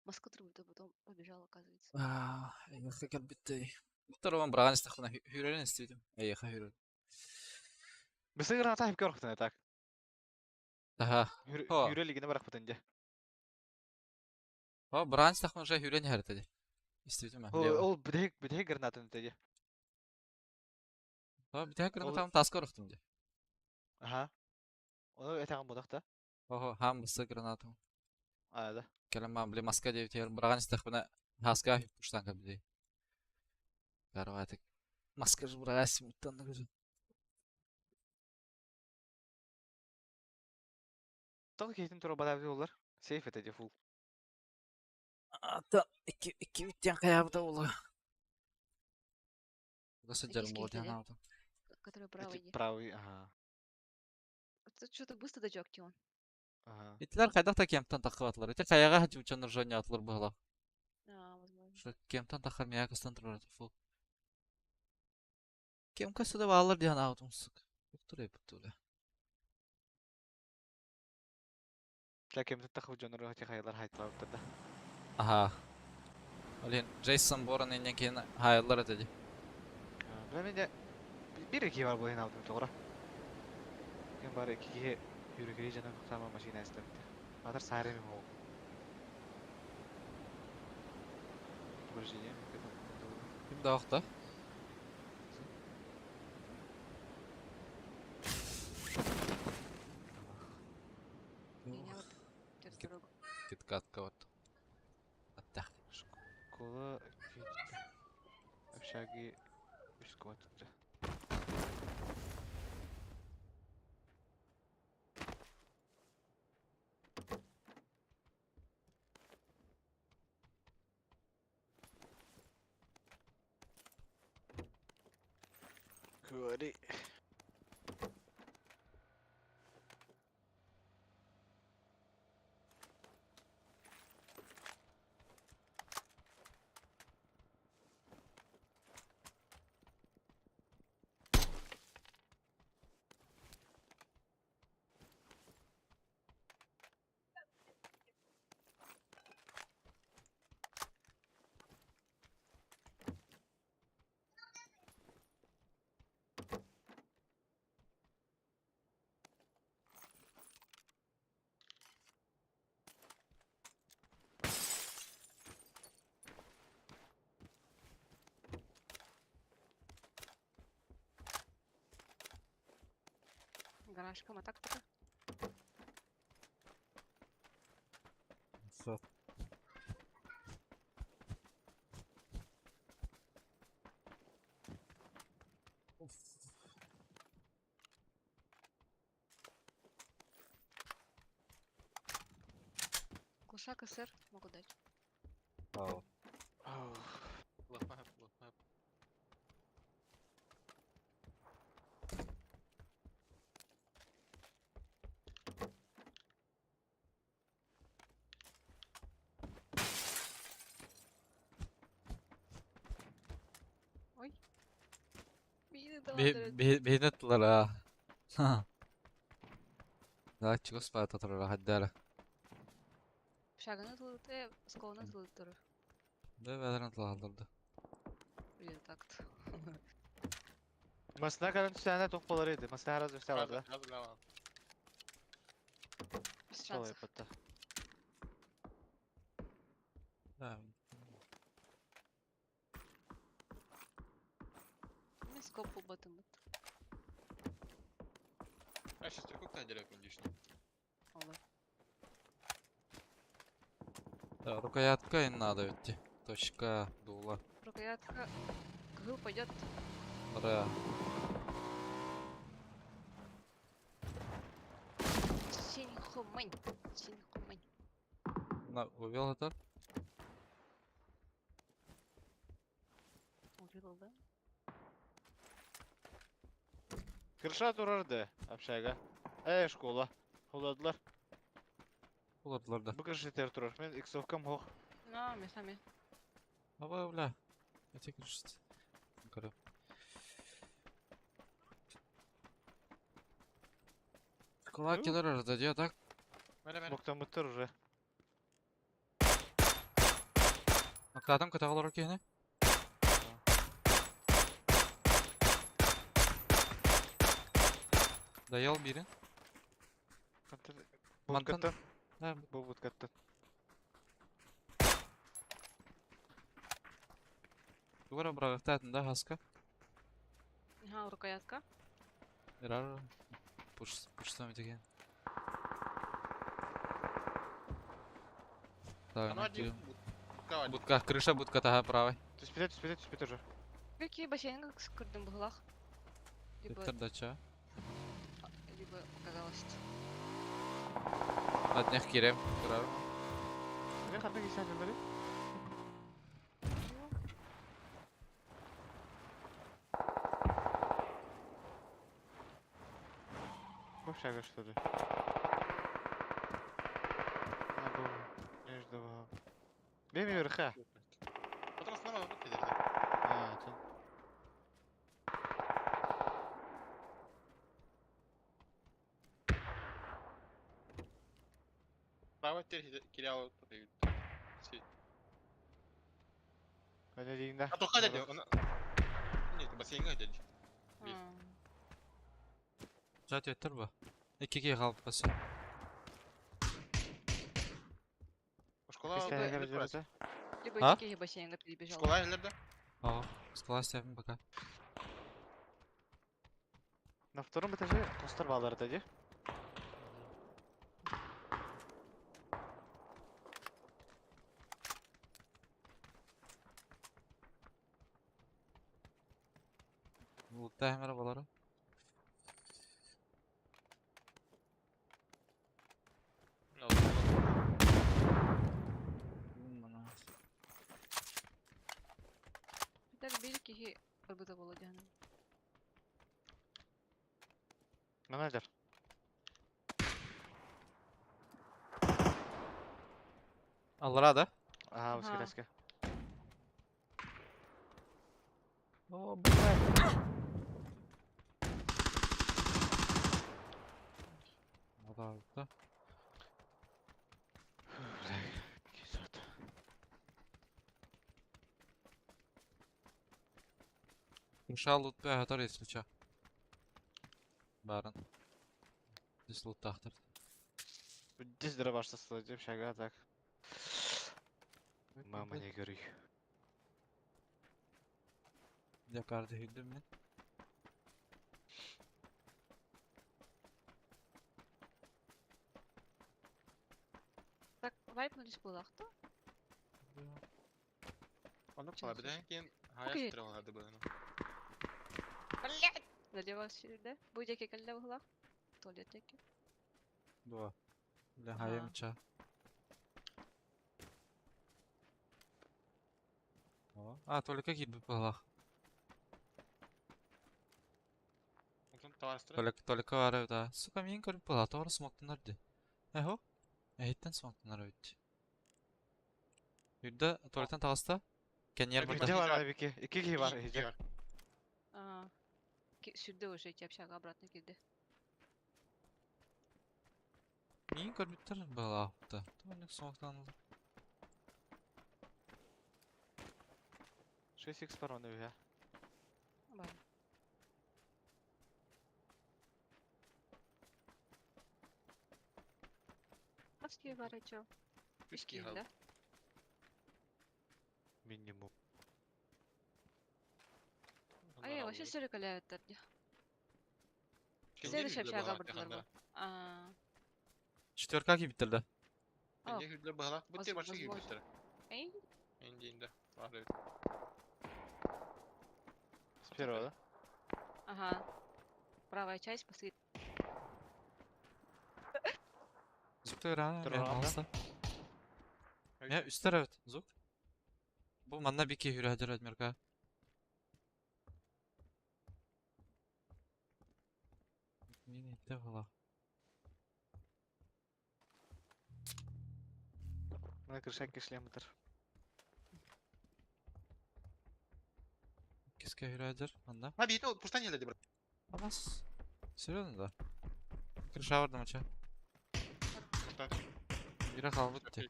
Москва трубы, потом побежал, оказывается. Ехай келіп бітті. Второго браған істіқына хюрерін істейдім. Ехай хюрер. Бысы граната хипке орықтан так. Ага. Hürel ligine bırak batınca. Браған істіқына жа хюрерін әртеді. İsteydim mi? Ol bir de granatın öteci. Tamam bir tek kırma Ol tamam taska rıhtım diye. aha. Onu etağın budak da. Oho hamısı granatım. Ayda. Kelem ben bile maska diye bitiyorum. Bırakan istekbine haska puştan kabili. Garavatik. Maska bırakan simitten de güzel. Tağı keytin turu badavdi olur. Safe eteci full. Ata iki bitten kıyabıda olur. Burası Такие canım ortayan скейтили, aldım. которые Эти правые. правый, ага. Это что-то быстро дожёг он. Ага. İtler kaydak da kemten takı atılır. İti kayağa hacı uçan rjanya atılır bu hala. Возможно. Şu kemten takar miyak ıslandırır atı full. Kem kası da bağlar diye aldım sık. Yoktur ya bu öyle. Lakin bir takı jonları hati hayırlar haytlar da. Aha. Olin Jason Bourne'ın en keyin hayırlar atacı. Bilemeyin de bir iki var bu yine aldım doğru. Ben bari iki yürüyüşü canım tamam maşine istedim. Kadar sare mi o? Bu şey mi? Kim de okta? Меня вот через дорогу. Киткатка вот. Attah. Школа общаги üst kuvvetli. Kuvveti. Гаражка, так пока. Sat. Глушак СР могу дать. Bravo. Ой. Beni dolandırın. Beni attılar ha. Daha çıkı spayat atırır haddara. Шаганы тылыты, сколаны тылыттыр. Ve veren atılırdı. Блин, так-то. Masına kadar tüsende tokpalarıydı. Masına razı üstte vardı. Без Sol шансов. yapıttı. Ha. Мен скоп батым. А сейчас ты как деревья лишний? Олар. Да, рукоятка и надо идти. Точка дула. Рукоятка. КГ пойдет. Oraya. Синьхумэнь. Синьхумэнь. Увел это? Увидел, да? Kırşat durardı apşaga. Şkola. Holadılar. Bulurdular da. Bu kırşatlar durur. Men iksovkam hoq. А, местами. Hava bля. Эти крышат. Короче. Kulak gelir arada diyor tak. Boktan bıttır уже. Накладам каталог руки не? Dayal biri. Mantan. Budkattan. Ha, Bu budkattan. Duvara bıraktaydın da haska. Ага, рукоятка. Yarar. Puşsam öteki. Оно Так, один. Будка один. будка, крыша, будка тага правой. Түспейді уже. Какие бассейны скрытым в углах? Либо, Биттер дача. либо показалось. От них кирем. Кырар. Ne kadar geçen yılları? Boş ver gösterdi. Ha bu. Nerede bu? Bilmiyorum ha. Потом снова вот теперь. Ha tamam. Справа теперь кирял. Ben ne diyeyim de. А то ходили, Нет, бассейн ходили. Бил. А, Жат өттір бі. Екеге қалып басын. Школа Biz kendine elde göreceğiz kurası. ha. Либо А? Икея бассейна перебежал. Школа elde. Aa, скала степін бака. На втором этаже тостар bağları dedi. Bulutta hem arabaları. Bana. Так били кихи арбыта Володяна. Ne nedir? Alırada. Aha Aha. bu skeleske. О, блядь. Надо да. Güzel. Крыша лут бе хатар если чё. Барын. Здесь лут тахтар. Diz lira başlasın şaka tak. Mama ne görüyor? Yakardı hüddüm ben. Так, вайпнулись в углах, то? Onu Çok kalabilen keyin Okey. hayat tırmalardı böyle. Блять! Налево сюда. Будете когда в углах? Туалетики. Дуа. Бля, Ага. хаем ча. О, а, только гид была. Ondan tavastırı. Только var да. Сука, мен көріп была, тоғыр смоктанар де. Эхо? Эйттен смоктанар өйт. Юрда, туалеттен тағыста. Кенер Abi, бұрда. Bir de var var. abi iki. İki kişi var. İki Hiç. var. А, сюда уже идти общага обратно киды. Мен көрбіттер была апта. Туалек смоктанылды. 6x var onda bir ya. Бар. Австрия бар, чё? Üç Пешки, kihal. да? Minimum. А я вообще сырыкаляют от них. Kendi Следующая hüdle общага bağlak обратно yakında. бар. А, Четверка гибіттерді. Kendi hüdle bağlak. Bu te başka gibi возможно. bitir. эй, Indiğinde. Var evet. С первого, да? ага. Правая часть, посмотри. Зүктер а, Тұр мен анда. алыста. Я үстер әвет, зүк. Бұл манна бике хүрәдер әдмерка. Мен етті бала. Bana kırşak geçleyen biter. Кеске хүрәдер, манна. Ha bir de puştan geldi bırak. Алас. Серьезно, да? Крыша варды мача. Puştan. Бира қалып өтті.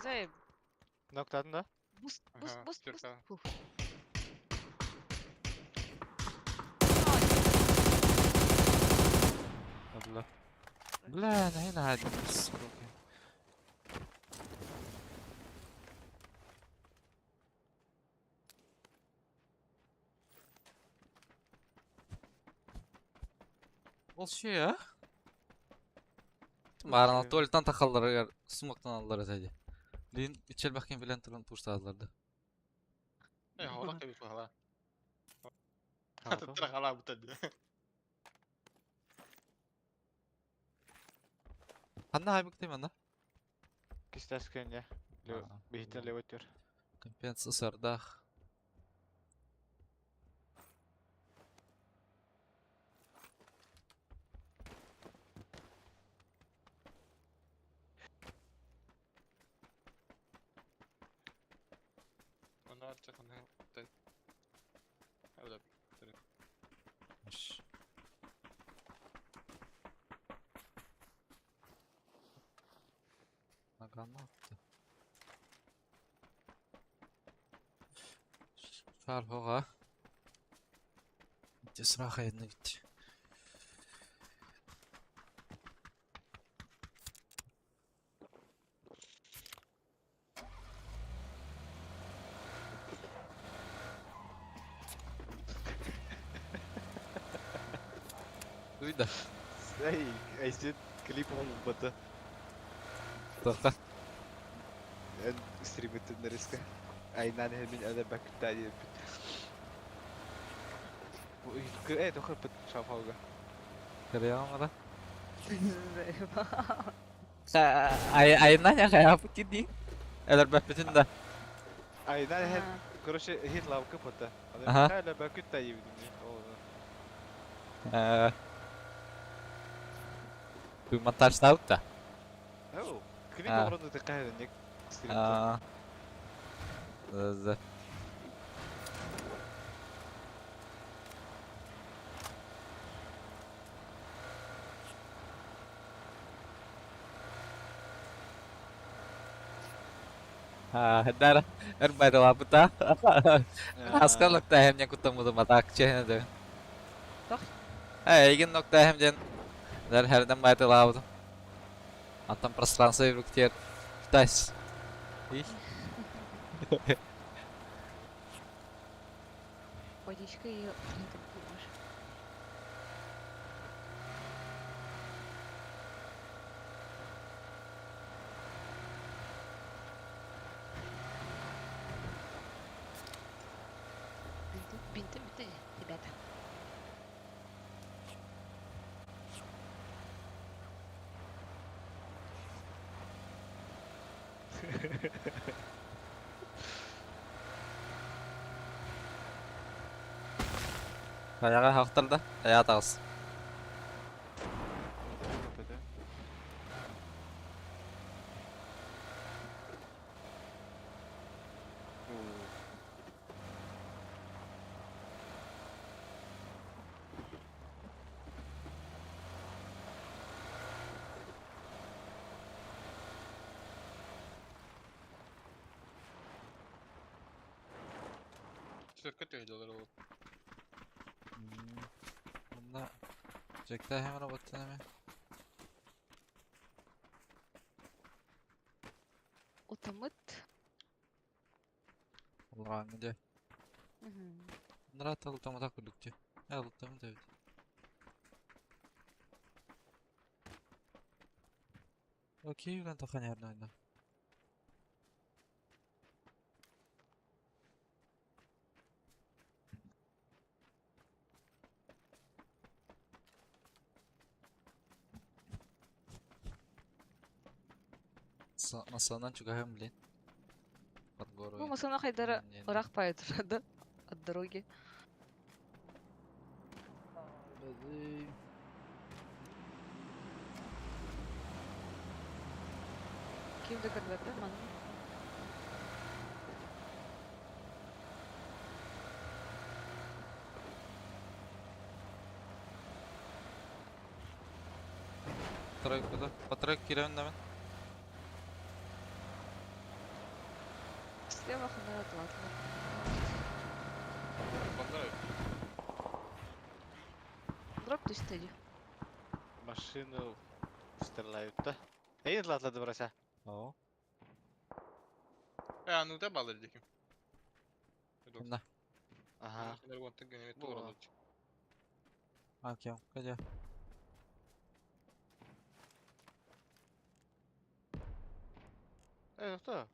Заеб. Noktadın da. Буст, Ага, буст, буст, буст. четверка. Фух. Бля. Бля, да هنا عادي بس. şey ya. Barana şey. tuvalitten takallar eğer sumaktan aldılar eteydi. Din içel bakayım bilen turun tuştadılardı. هو رقم يكون هلا Kaldı. ترى هلا بتدي Handa haybık değil mi anda? Kişiler ya. Bihten levatıyor. Компенс ысырдах. انا عرفت انها ابدا Ş. Nagan ne yaptı? Farhoğa. Gitti sıra kayadına gitti. Duydu. Ay sen klip olmuş batı. Taka. En stream ettin riske. Aynen hemen ada bak tadi. Bu ilk doktor pet şafalga. Kerja ama da. Ayın nanya kayak apa kini? Eler bepetin de. Aynen her Ага. короче hit lav kapata. Aha. Hala bak tadi. Bu montaj tahu da. Oh, klip Ha. oranı da kahredin. Stream. Aa. Zı. Dar, baru apa ta? Askar लगता है हमने कुत्तों तो मजाक चेहरे दे. Toch? Igen nokta hem jen. Dar herden bayta lavdu. Antam пространство и руктер. Тайс. И Водичка и это понимаешь. Бинты, ребята. Kayaga haktırdı. Kaya tağız. شركته يدور Bunda Jack'ta hemen abattın hemen. Утомыт. Allah'ın gide. Bunlara atalı tam atak kurdukça. Ya tam da evet. Okey ben takan yerine oyna. Masadan juga hem блин. Под горой. Ну, Масана Хайдара Не, не. рах поэт, да? От дороги. Kimde когда-то, ман. Трек куда? По трек киремен да мен. Слева хана атлатла. والله Дроп ты стади. Машину стреляют, да? Эй, ладно, добраться. Oo. يعني ده بعض الديكم Bunda. Ага. خلينا نقول تلقى Во. طور Hakem. Kaja. Yoksa.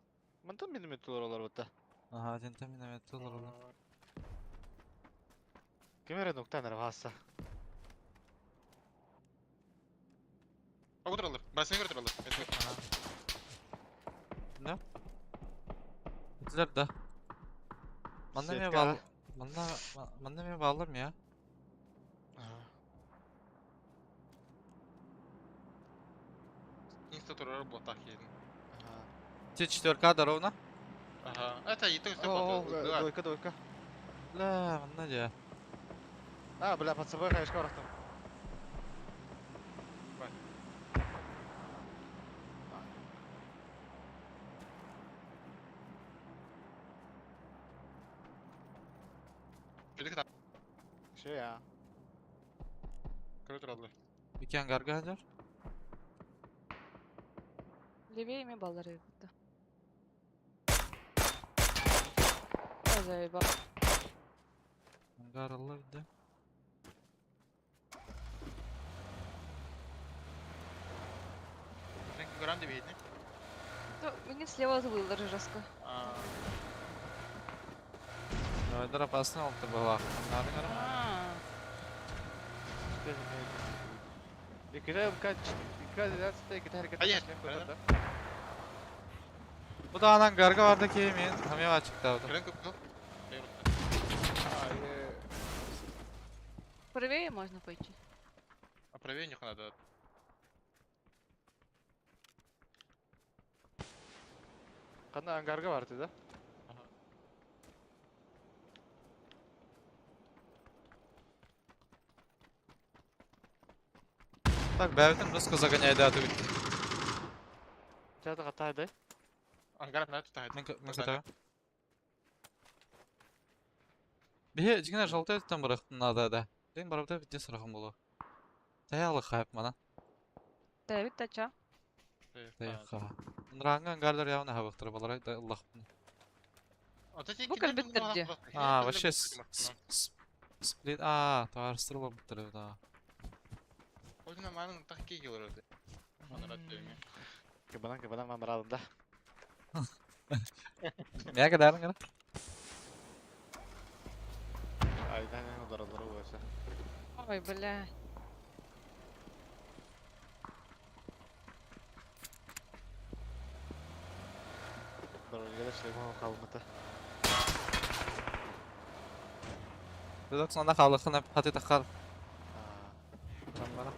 Mantan benim ettiler olar batta. Aha, tenta minameti olur oğlum. Kemere nokta nere hassa. Aku terlalu. Bahasanya gue terlalu. Aha. Ne? Gittiler de. Bana niye Setka. bağlı? Bana niye bağlar mı ya? Инстатуры вот так едем. Те 4K ровно? Ага. Это и то, что О, было. дойка. لا bana diye. Бля, под собой хаешка барахтым. Çocuk da Şey ya. kırı terlalu. Bir kere garga eder. Левее ми баллар ебітті. Заебал. Garıllı bir de. Sen görem de beğendin. Мені слева звило жорстко. Давай опасно oldu bu laf. Bunların arama. İkide dikkat ederse iki hareket Hayır, yapacağım, öyle. Bu da anan garga vardı ki yemin. Hamya açıkta oldu. Kırın kıpkı. Правее можно пойти. А правее них надо. Kanka angarga vardı da. Так, бәвітін рысқы загоняйды аты бит. Çatı kataydı. Ангар на это Мен катаю. Бе, жигіне жалтай тұттан бұрақтың нада да. Ден барабда бітте сұрағым болу. Таялы қайып мана. Давид тача. Таяққа. Нұраңға аңғарлар явына хабықтыры болар айды Аллах бұны. Bu kalbettirdi. А, вообще сплит. А, туарыстырылы бұттыры да. Oyunun amanın takki gelir öyle. Onu raddeyim. Kebalan ben bıradım da. Neye kadar ngara? Aydan en odarları olursa. Ой, бля. Дорогая, что ему kalmadı. Dedik sonra xalqın hep hati taqqar. Bana.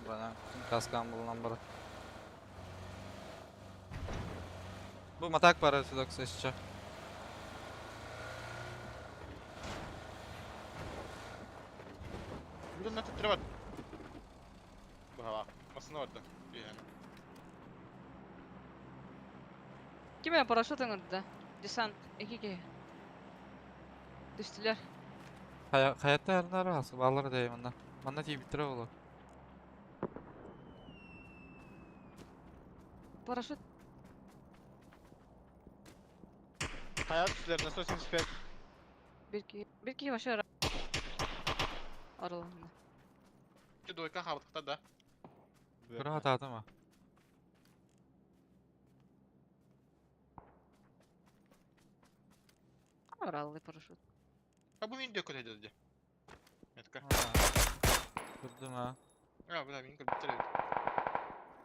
Bana kaskan bulunan biri. Bu matak var Ortodoks işte. Buradan ne tutturuyor? Bu hava. Masını orada. Yani. Kime парашютың ұрды? Десант. Екеге. Düştüler. Hayatta yarınlar alsın. Bağları deyim ondan. Bana diye bitire olur. Парашют. Hayat üstlerine sosyal spek. Bir kişi başı aralarında. Şu doyka havalıkta da. Bir hata değil mi? Aralı парашют. Ha bu video kötü dedi. Metka. Kırdım ha. Ya bu da benim bitirdi.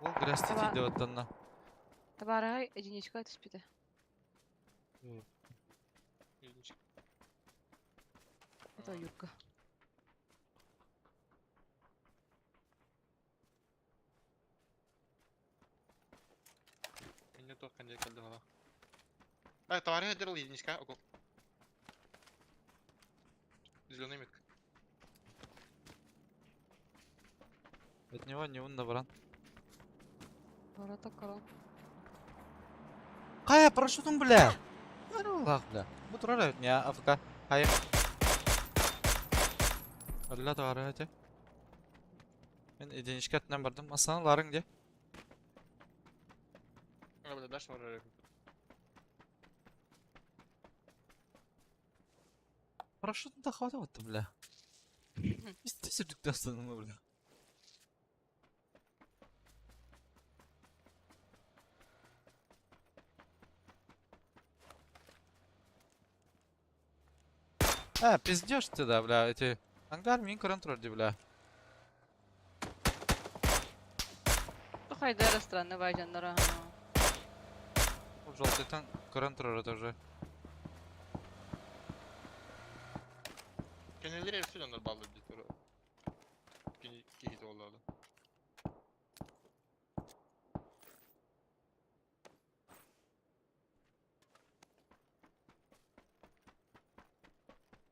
Ол грастити de оттанна. Табарай единичка түспеді. Это юбка. Мен не то қандай келді ғала. Товары дерл единичка, окол. Зеленый метка. От него не унда бран. Барата корон. Қая парашютың бля? Аллах бля. Bu durar evet ya Afrika. Hayır. Allah da var hadi. Ben ediniş katından bardım. Aslanı ların diye. Arabada daş var öyle. Парашютun da havada battı bля. Biz de sürdükten sonra mı bля? Пиздешь ты, да, бля, эти... Ангар мин контроль, бля. Хайдара странный байжандар. ага. Желтый танк контроль это уже. Kendileri hepsi onlar bağlı bir İki hit oldu.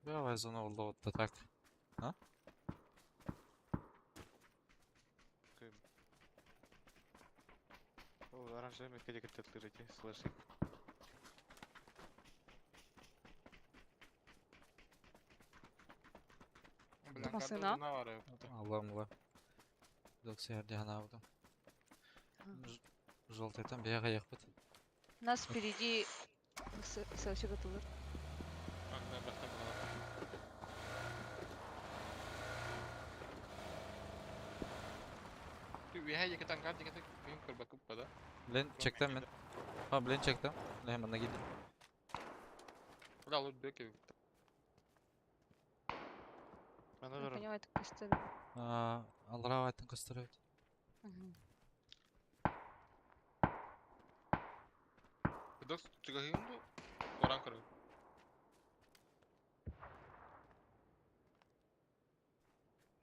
Давай зона oldu вот так. Ол оранжевый метке жекет төтлөр эти, слэшик. Тумасына? Ne var ya? Allah'ım Allah. Yoksa yerde hana vurdum. Желтый там бияга yakpıt. Нас впереди сообщи готовы. Ben baştan buna. Bir her yakıtan kart yakıtan benim kır bakıp bana. Bilen çektim ben. Ha bilen çektim. Ne hemen de gidin. Bu da olur diyor ki. Аны Не жорон. понимаю, так что... Алрава айтын кыстырып. Kıdak çıkayım da oran kırıyor.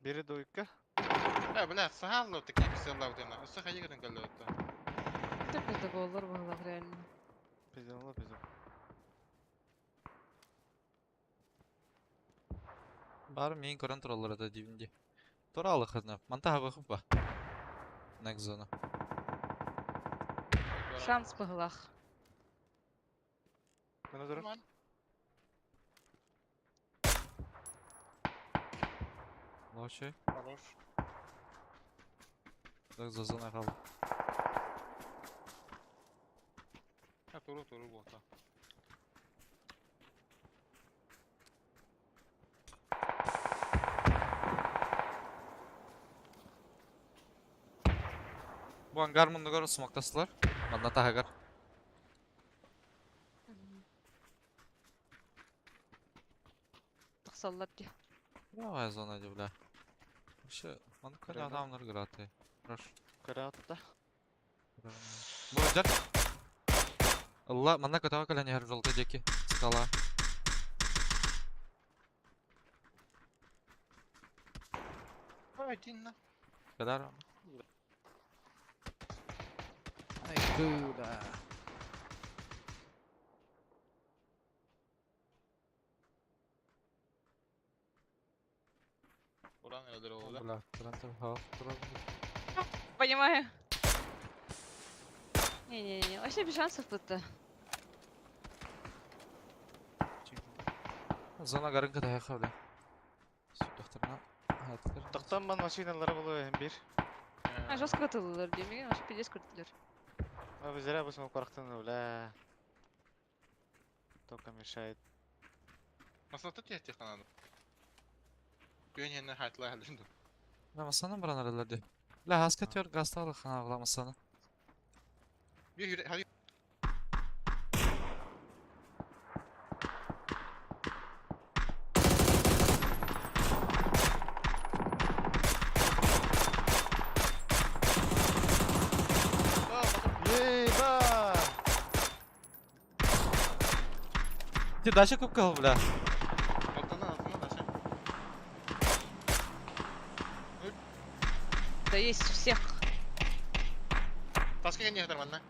Бери дойка. Бля, сахал вот такие писала вот она. Сахал yakıtan kaldı hatta. Так это болар бағалақ реально. Пиздел, пиздел. Бары мен контроллары да дивинде. Туралы хызна. Манта bakıp ба. Next zona. Шанс бағалақ. Аны жорон. Tamam. Лоши. Хорош. Так за зона kaldı. Ha doğru bu hata. Bu hangar mında gör smoke'tasılar. Manda tahagar. Тақсаллар де. Давай зона де бля. Вообще, мanda кали Прямо. adamlar грати. Хорошо. Караатта. Bu öncel. Allah manda katawa kali her жолта деки. Скала. Hadi lan. Kadar mı? Ay kula. Oran neler oldu? Bля, Трантор хал. Понимаю. Не-не-не, вообще без шансов это. Зона гарынка таяққа бля. Доктарына хаттыр. Тактан бан машиналары болу бир. А, жестко готовылар демеген, вообще пиздец көрділер. А біз зря босым корктан, бля. Только мешает. Nasıl tutuyor tehkananı? Yönyenler hayatlar halinde. Бля, масаны бұран араларды. Бля, аска төр гасталы хана бля масаны. Bir yürü hadi. Ейба! Ти дальше көп кал бля. Altından aşağı. Да есть у всех. Başka yeni kadar bana.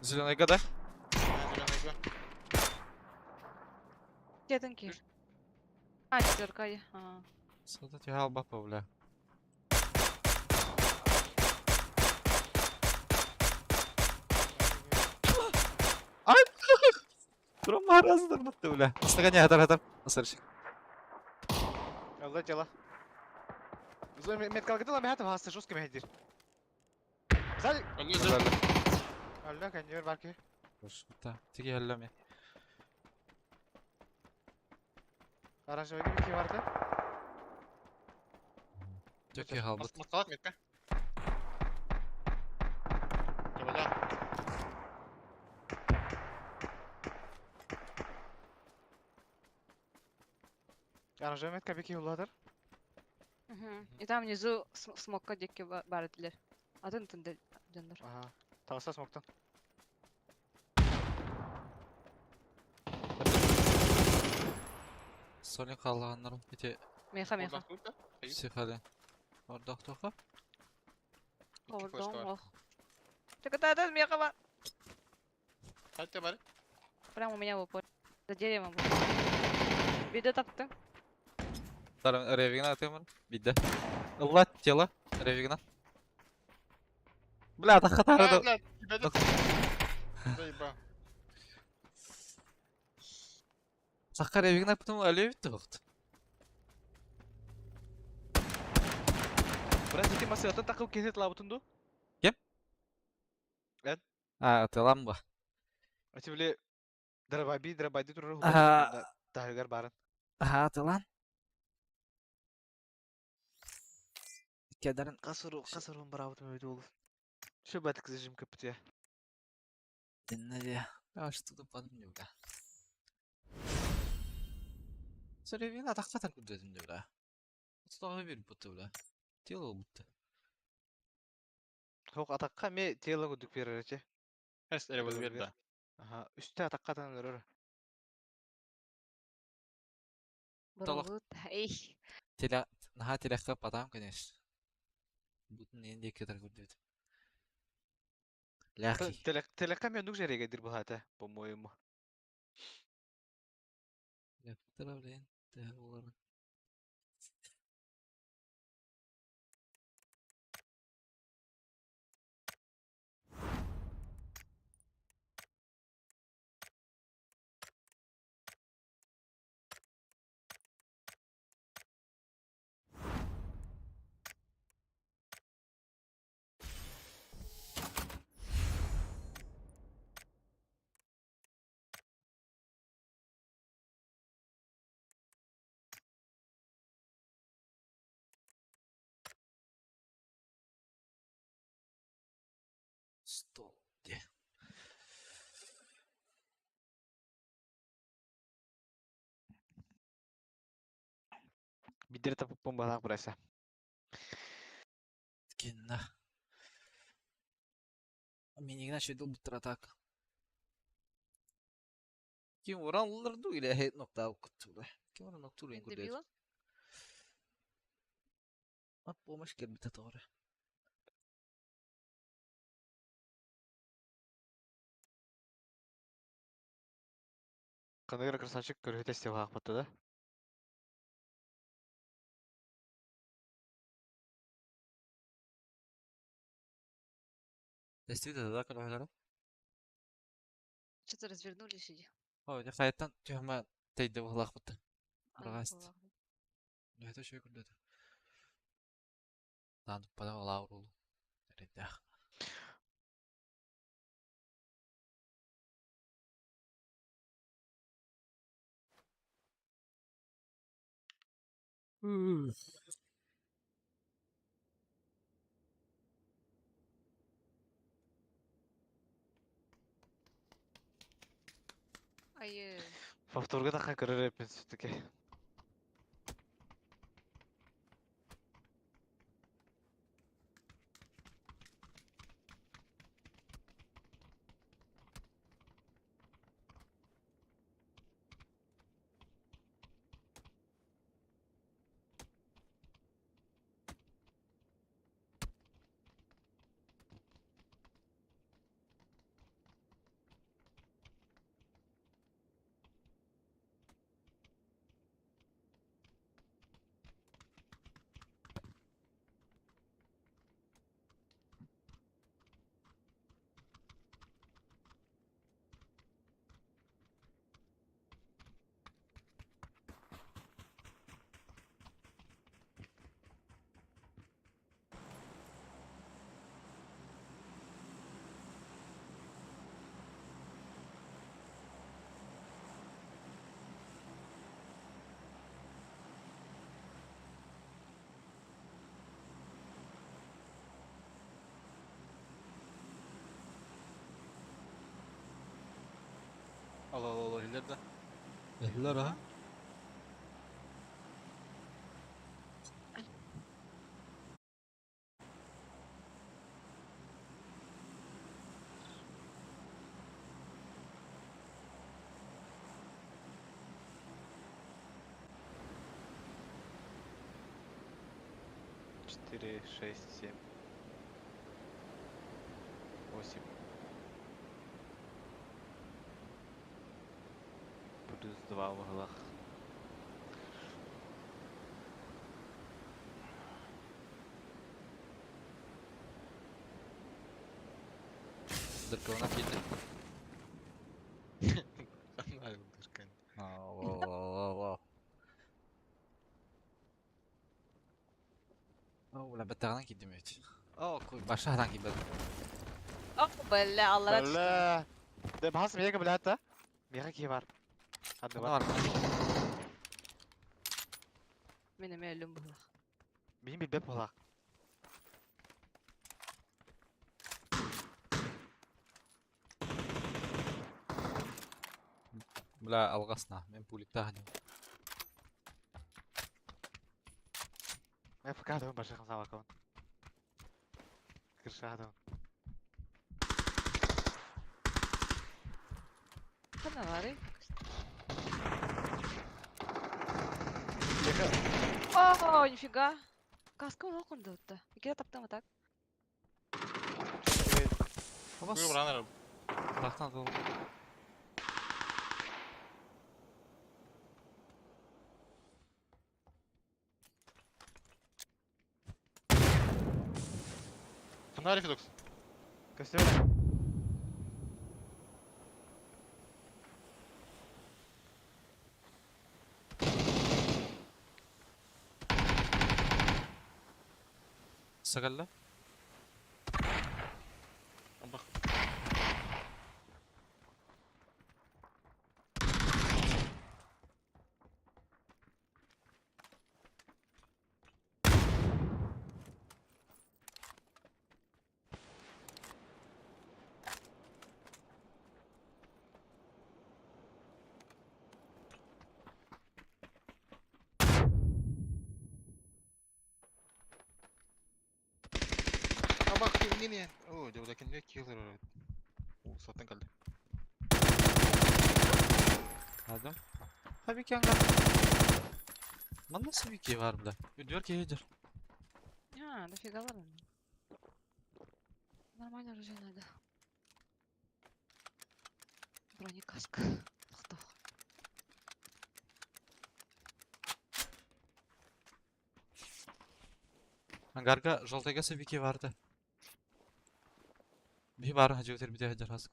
Зеленый года. Где танки? А, четверка. А. Сада ти хал бапа бля. Durma arazıdır mutlu bля. Остагания хатар. Асаршик. Алла тела. Зой меткал гыдыла мехатов хасты жестко мехадир. Сзади. Öldü. Алла кондер барки. Хорошо. Да, тиги хәлләме. Оранжевый гибки барды. Төки халбыт. Maskalat metka. Coba. Оранжевый метка беки улладыр. И там внизу смокка декке бардылар. Атын тынды жандар. Ага. Тағыса смоктан. Соник қалғанларым ете Меха. Oradan kur da. Hayır. психали. Ордақ тоқа. İki Ордон koşta var. ох. Чекатадас меха бар. Hadi bari. Прямо у меня в упор. За деревом. Вида таптың. Тарам ревигна атымыр. Бидді. Ылла тело. Ревигна. Бля, таққа тарады. Блядь, тебя тут. Заебал. Саққа ревигна потом әлеу бітті қоқты. Біраз екен масыгатын тақып кетет лабытынды. Атылам ба. Ати біле драбайди тұрыр Ага. тағығар барын. Атылам. Кедерін. Қасырын бір абытын өйді олып. Шо бәтік зежім көпті я. Дінне де. Я что-то подумал, бля. Це ревигна таққа тар күддедім де, бля. Отстағы бір бұтты, бля. Тело бұтты. Хоқ атаққа ме телі күдік берер әче. Her ele bunu ver da. Ага. Үсті атаққа танылыр. Бұрылы. Эй. Наха телеққа падам, конечно. Бұтын енді кедер күддедім. Ляхи. Телекқа мен нүк жереге дир бұл хаты, по-моему. Ляхтыра, блин. Тәгі оларын. Стол. Де. Бидер тапып бомбалақ бұрайса. Кенна. Мен иначе дал бутра атака. Ким оранларду или хейт нокта куттула. Ким оран ноктуру ин кудет. Дебила? Ап помощь кербита тора. Қандайыр красавчик көргет estеп ақ батты да. Действительно, да, когда Что-то развернулись иди. Ой, я хайттан тюрьма тейді бұғылақ бұтты. А, Рагаст. была. Это что күлдеді. Танып пада лаурулу. Редях. Ай, Повторға таққа көрер еппен сүттіке. Allah Allah Allah ileride. Ehler ha. 4, 6, 7, 8. Плюс 2 в углах. Дырка вона піде. Нормально, дырка. Вау. О, бля, беттағынан кейдім өте. О, кой, башағынан кейбеді. О, бля, Аллара түшті. Бля. Да бас мега блядь, да? Мега ки бар. Адны Оны бар. бар. Менің мәлім бұл. Мин бит беп болак. Бля, алғасына. Мен пуликтағын. Мен фкадым башы хам сабакон. Кыршадым. Қана бар, ей? О, нифига. Каска он оқынды өтті. Екеде таптама так. Абас. Вы бранер. Бақтан дол. Фонарик Фидокс. Костюм. Сағалла. Бах. Бах, не. О, де лаkin ne killer. O satın kaldı. Adam. Tabii ki hangi? Lan nasıl bir key var burada? Diyor ki iyidir. А, дофига ладно. Нормально оружие надо. Бронекаска. Лохтов. Ангарга жолтайга сабики vardı. Bir var hacı öter bir de hacı has.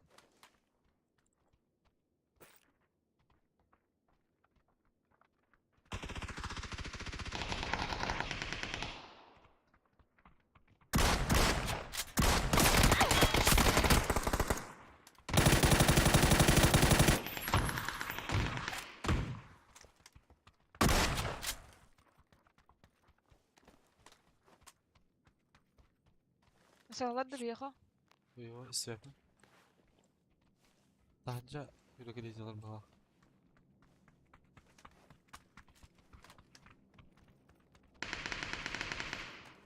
Mesela duruyor. Yo, istiyorum. Daha önce böyle gidiyorlar bana.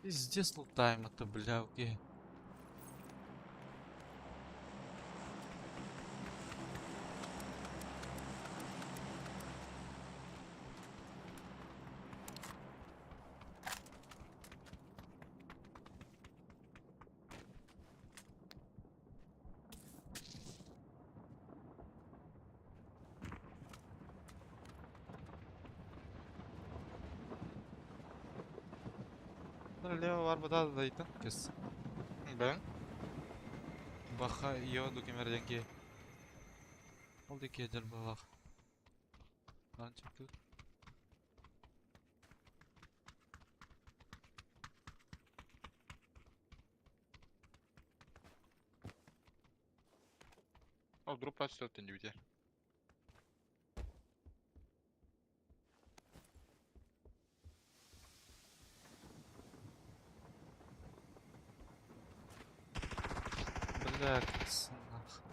Пиздец лутаем это, бля, окей. Лево var bu da dayıtın kız. Ben? Baxa iyo dokümerden ki. Oldu ki eder balak. Lan çıktı. O drop kaç dörtten biter. Bля, кısınах.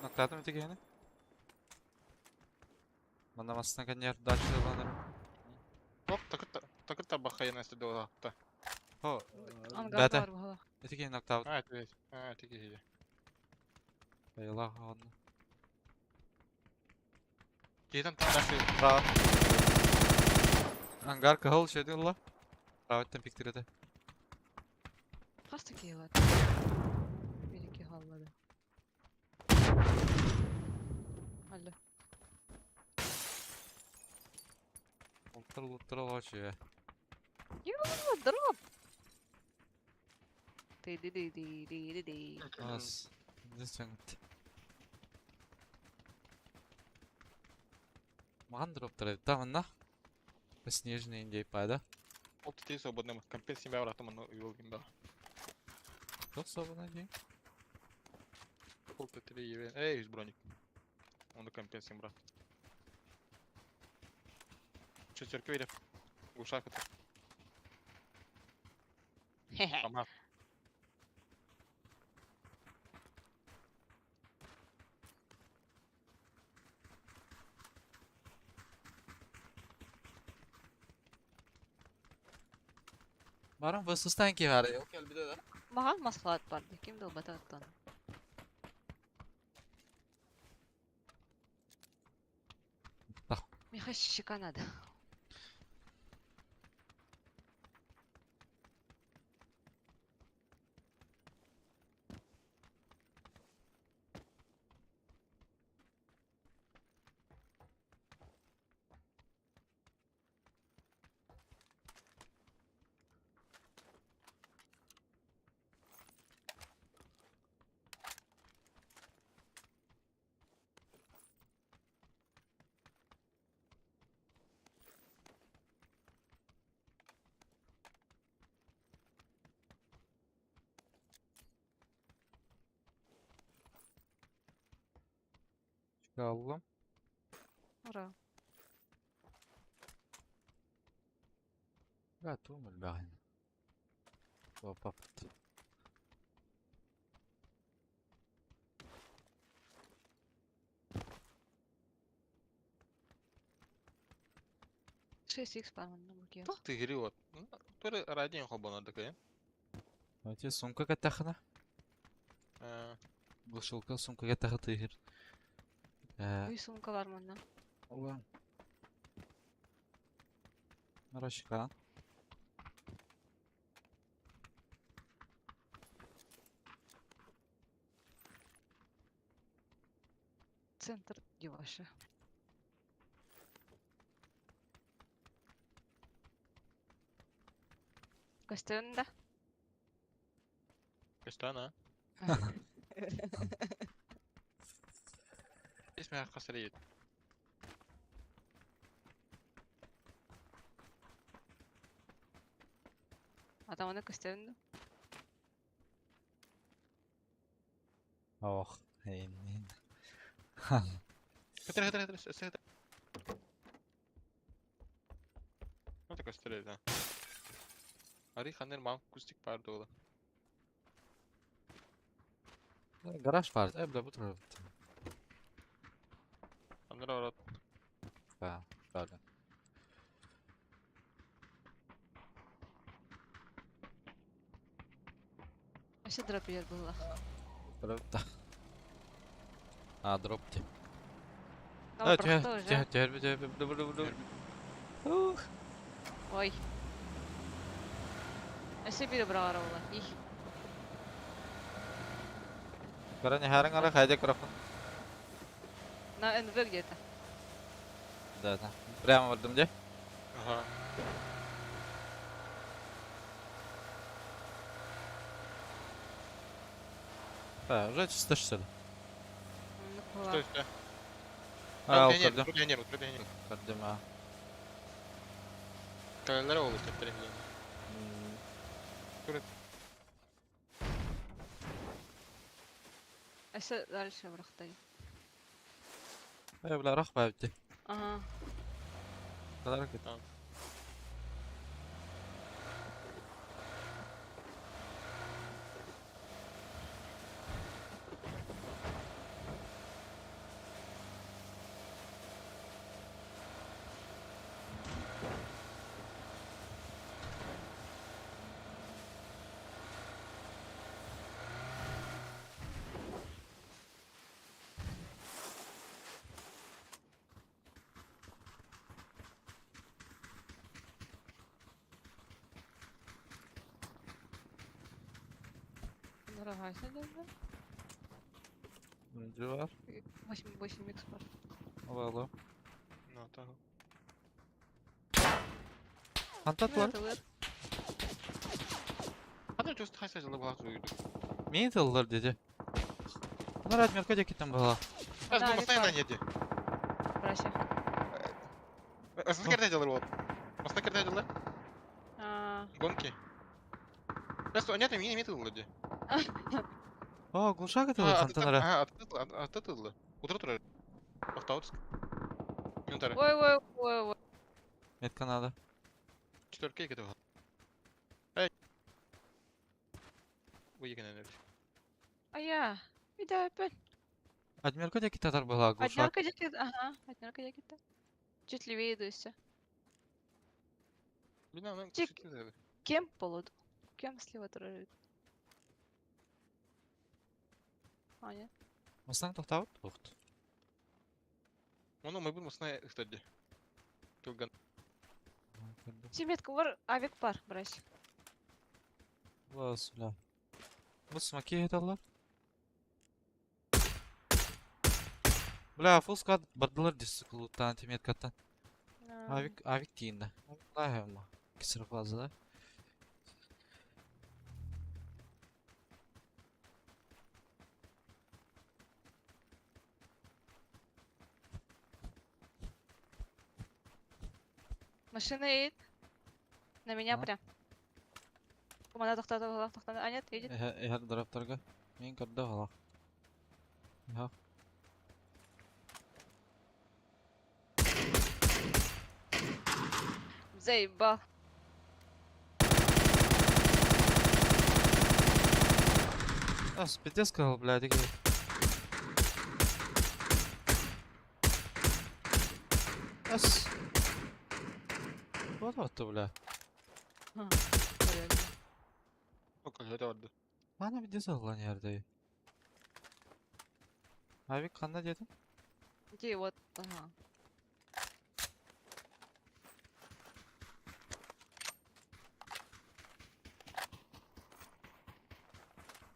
Nokladım öteki yani. Mandamasına kan yer dodge yollanırım. Hop takır da bakaya nasıl doğru hatta. О, Ангарда бәті. бар бала. Эти кейін ноктаут. А, это есть. А, это гиди. Байла ғанны. Кейтан там даши. Право. Ангар кығыл шеді ұлла. Праваттан пиктіреді. Қасты кейлад. Береке қаллады. Алло. Ұлттыр лочы. О, дроп! Ты-ды-ды-ды-ды-ды-ды. Аз. Здесь чаңыт. Маған дроптар еді. Тамынна. Снежный индей пайда. Вот ты свободным. Компенс себя вратом, но и волгин, да. Жоқ собына дейін. Вот ты 3 евен. Эй, есть броник. Он до компенс им брат. Четверки верев. Глушак это. Хе-хе. Ама. Барым высыстан ки бары. Yok el bir de da. Маған маслат барды. Ким долбата аттан. Так. Миха щека надо. Çıkalım. Ура. Готов الباغي. وبابت. 6х бар мында бүке. Так ты гри вот. Тоже ради хобона такая. Давайте сумка катахна. Бушылка сумка катахы тыгыр. Үй сумка бар мында. Ола. Рашка. Центр деваша. Костюмда? Кастана. Здесь меня хасреет. Атаманы костюмда? Ох, хейн. Хатр. Ну так стреляет, да. Ари ханер мам кустик парду ола. Гараж var. Bля bu tarafta. Ханер орат. Ha, böyle. Ася дроп yer было. Tarafta. Ha, drop diye. Ну, Evet, просто уже. Derbi. Ой. Ася бири брагара була. Их. Karani herhangi ara kayda krafın. На НВ где-то. Да. Прямо в где? Ага. Да, уже чисто что ли. Ну, Что кулак. это? Al Нет, kırdım. пробегай. Kırdım ha. Календары олы тептерем. Ася дальше брахтай. Bля, rah päeviti. Ага. Kadar hareket. Нравится, да? Birinci var. 8 икс бар. Alalım. No, так. Kantatlar. Тылыр. Hadi just haysa жылы балақ жойды. Мені тылдар dedi. Bunlar atмерка декеттен бала. Аз Да, бұл постоянно Виктор. неде. Браще. Асын керде жылы болды. Осына керде жылы. Гонки. Просто нет, мені тылды де. Aa, gulşak atılır kantanlara. Атты тылды. Утыр тұрар. Тоқтауыз. Минутары. Ой. Met kanalı. 4К кетіп қалды. Эй. Bu екен enerji. Ая. Вида опять. Atмерка декет атар бала gulşak. Однерка декет. Ага. Однерка декет. Чуть левее иду все. Bilmem lan. Çık. Sütü de. Кем полуду? Кем слева тұрар? А, нет. Масаң тоқтауыт? Тоқт. Оны мы осына ықтады. Тылган. Семетка бар, авик бар, браще. Вас, бля. Bu смоки еталар. Бля, full squad бардылар десі кулуттан теметкаттан. Авик дейінді. Авик ama. Кісір fazla da. Машина едет. На меня А? прям. Команда тоқтады. А, нет, едет. Ehər daraftарға. Мен көрді қалақ. Ja. Заебал. As, пиздец сказал, блядь, иди. As. Вот attı, бля. Реально. Yok öyle vardı. Bana bir diz lan yerde. Abi kanna dedim. Где вот, ага.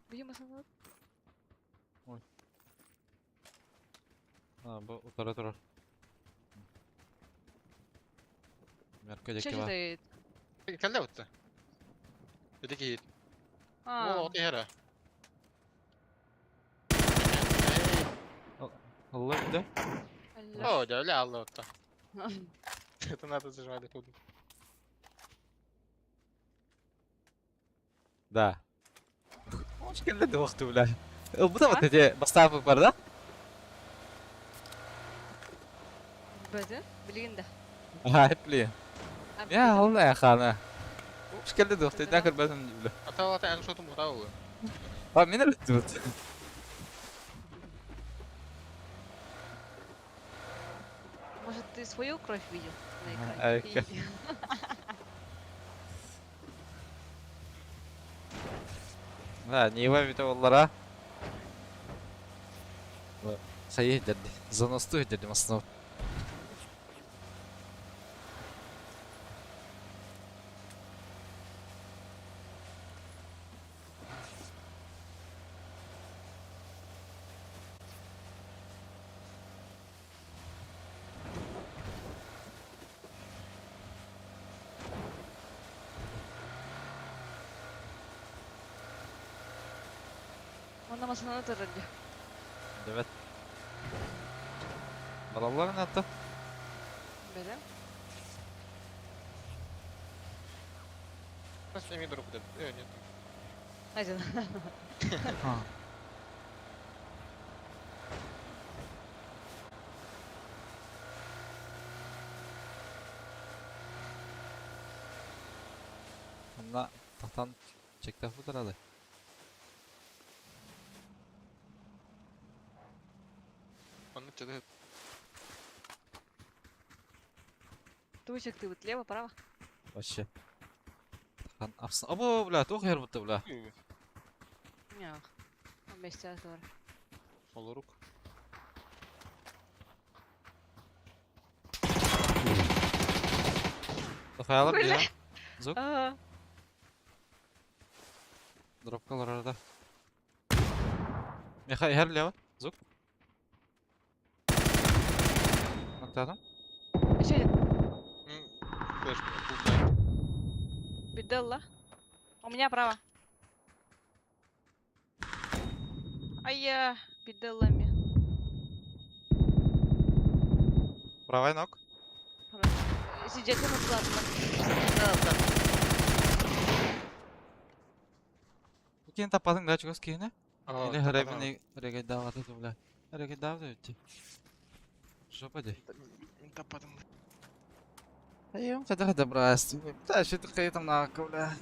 Где мы салат? Ha, bu operatör. Merkez Что eki var. стоит? Kelde attı. Dedi ki А, o hera. Allah bir de. аля. О, да, öyle Allah attı. Это надо зажали тут. Да. Hoş geldin de vakti bile. Bu da mı dedi? Бастапы бар да? Бәді? Білгенді. Ha, hep bileyim. Ya Allah ya khana. Hoş geldin de vakti. Ne kadar ben bile. Ата en şotum bu tavu. Ha, meni öldü. Может, ты свою кровь видел на Ага, экране? экран. И- Ha, niye var bir de onlara? Sayı dedi. Zanostу dedim aslında. Onda masanın tırırdı. Evet. Balalar ne yaptı? Böyle. Nasıl emin durup dedi. Evet. Hadi. Ha. Bunda tahtan çekti bu herhalde. Onun çadı. Тусик, ты вот лево, право? Вообще. Tahtan aslında. Abo bля, toch yer bitti bля. Не. Вместе тоже. Oluruk. Tıkayalım Bля. ya. Zuk. Ага. Drop kalır arada. Her leva. Zuk. Noktadım. Еще один. Флеш, пултай. Биделла. У меня право. Ай-я, биделлами. Правай ног. Сидеть на платно. Kiin tapadın daha çok kiine? Ага, Или тападан хребений регайдават это, бля. Регайдават эти. Жопа ди. Мен тападым. Айым, када добрасти. Та ще такая там нака, бля.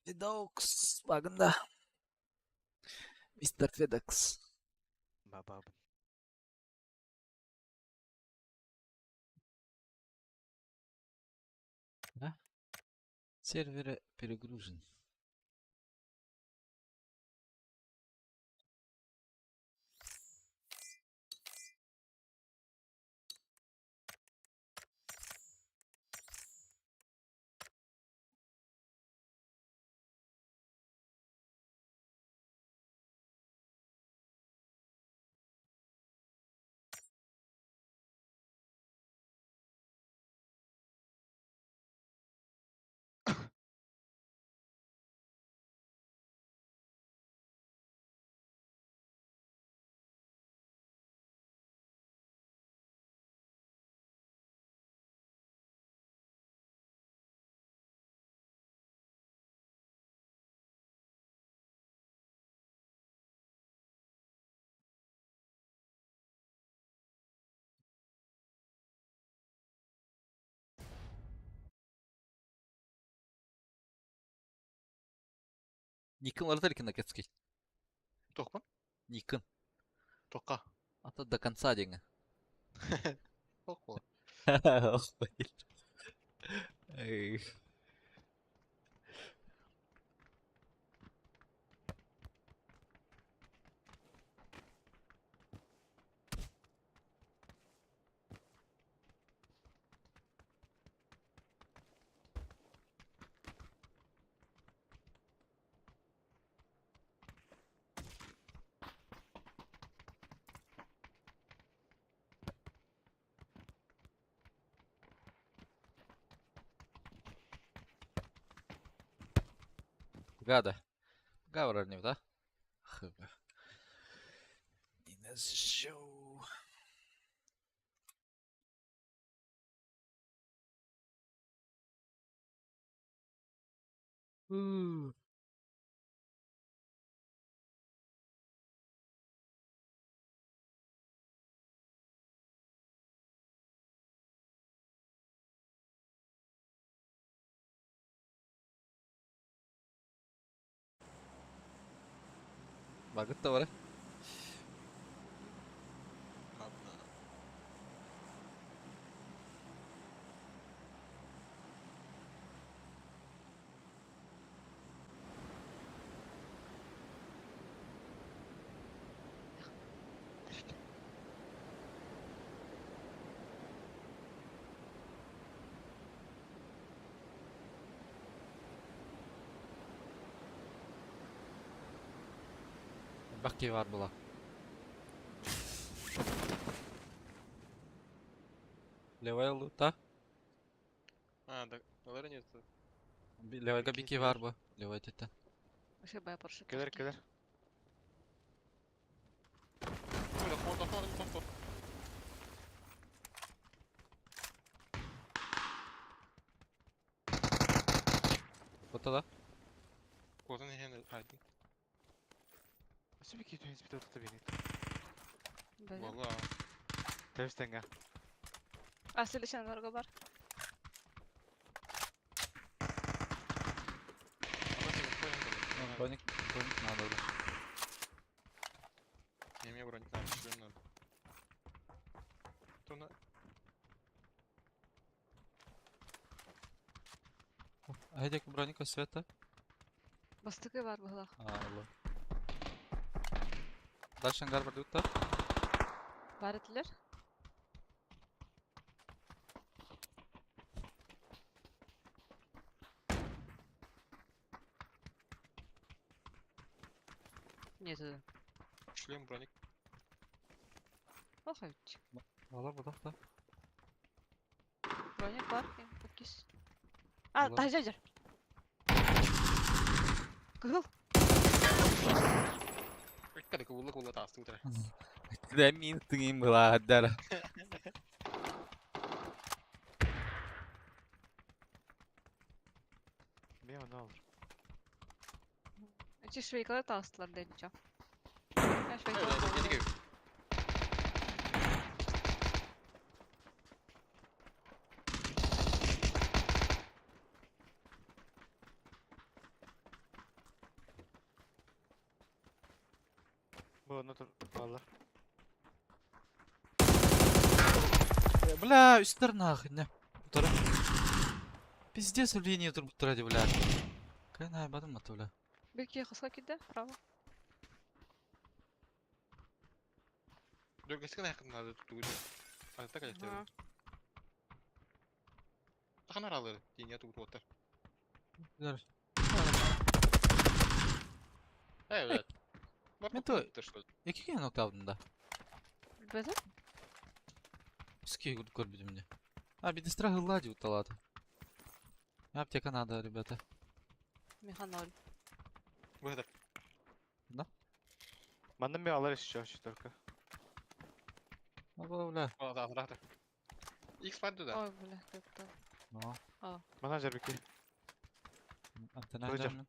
FedEx bagında. Mr. FedEx. Баба. Серверы перегружен. Никон лартелькин накетский. Тоқпын? Никон. Тоққа. А то до конца деньги. Тоқ бол. Эй. Гада. Гавра не да? Хб. Инес шоу. Багытта бар. Ладно. Баки var була. Левая лута. Да, олар нет. Левайга бики var bu. Левая тета. Вообще бая Порше. Келер, келер. Тоқ. Foto da. Козын еген айдың. Asi bir kito hiçbir ortada beni. Вала. Tevstenga. Асылышан горго бар. Броник надо уже. Мне броник надо, шлем надо. Туна. Айдек броника света. Бастыкы бар была. Allah. Дальше ангар бар да. Бар этилер. Нету. Шлем, броник. Ох, ать. Valla bu da. Броник бар. Покис. А, Ладно. тажажар. Кыл. Kada kulla taas tuutra. Kyllä min tingin beladar. Мен оны алыр. Эти швейкалар тастылар дедича. Evet, yeni köy. Бұл оны тұр, балар. Бля, üstler нахуй, не. Бутара. Пиздец в линии тут бутара, бля. Кайна ебаdım atı bля. Беки кыска киде, право. Dörgesi yakınlarda tuttuğuydu. Hatta kaçtı. Ага. Takan araları. Dünya tuttu otar. Bля. Evet. Mento, iki kere nokta aldın da. Безе? Ски гуд корбидим мне. А, бедестра глади уталата. Аптека надо, ребята. Механоль. Bu kadar. Мандан мен алар еще четверка. Ну, бля. Rahat rahat. X vardı da. Ой, бля, это. Ну, Мана жербеки. антенна Hocam. gelme.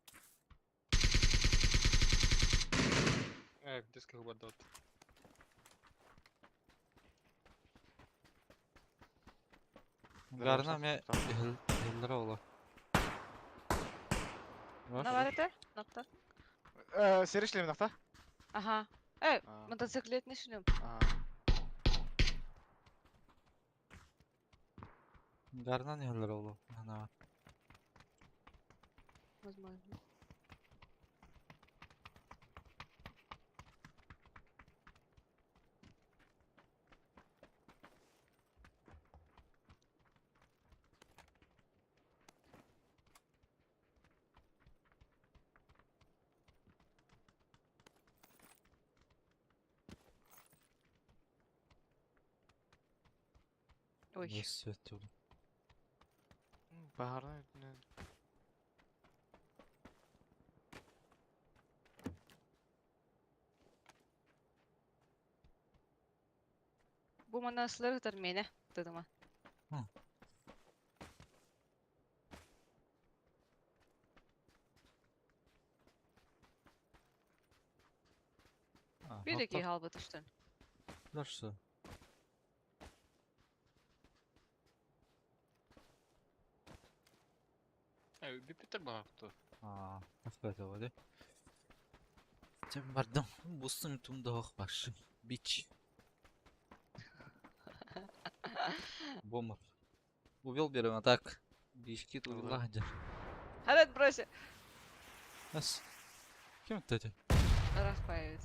Evet, disk vardı. Garna me hillere ola. На варите? Накта. Сері шлем нафта? Ага. Мотоциклетный шлем. Garna ne hillere ola. Ana. Возможно. Ой. Свет тюрі. Бағарна. Бу мана слыртыр мене, тыдыма. Bir de ki halbat işte. Дальше. Evet, bir bitir baktı. Aa, affet o hadi. Sen vardım. Bu sınıfımda hoş başım. Бич. Бомб. Увел берем, а так. Бички тут Ага. лагер. Hadi брось. Нас. Кем это эти? Распаивает.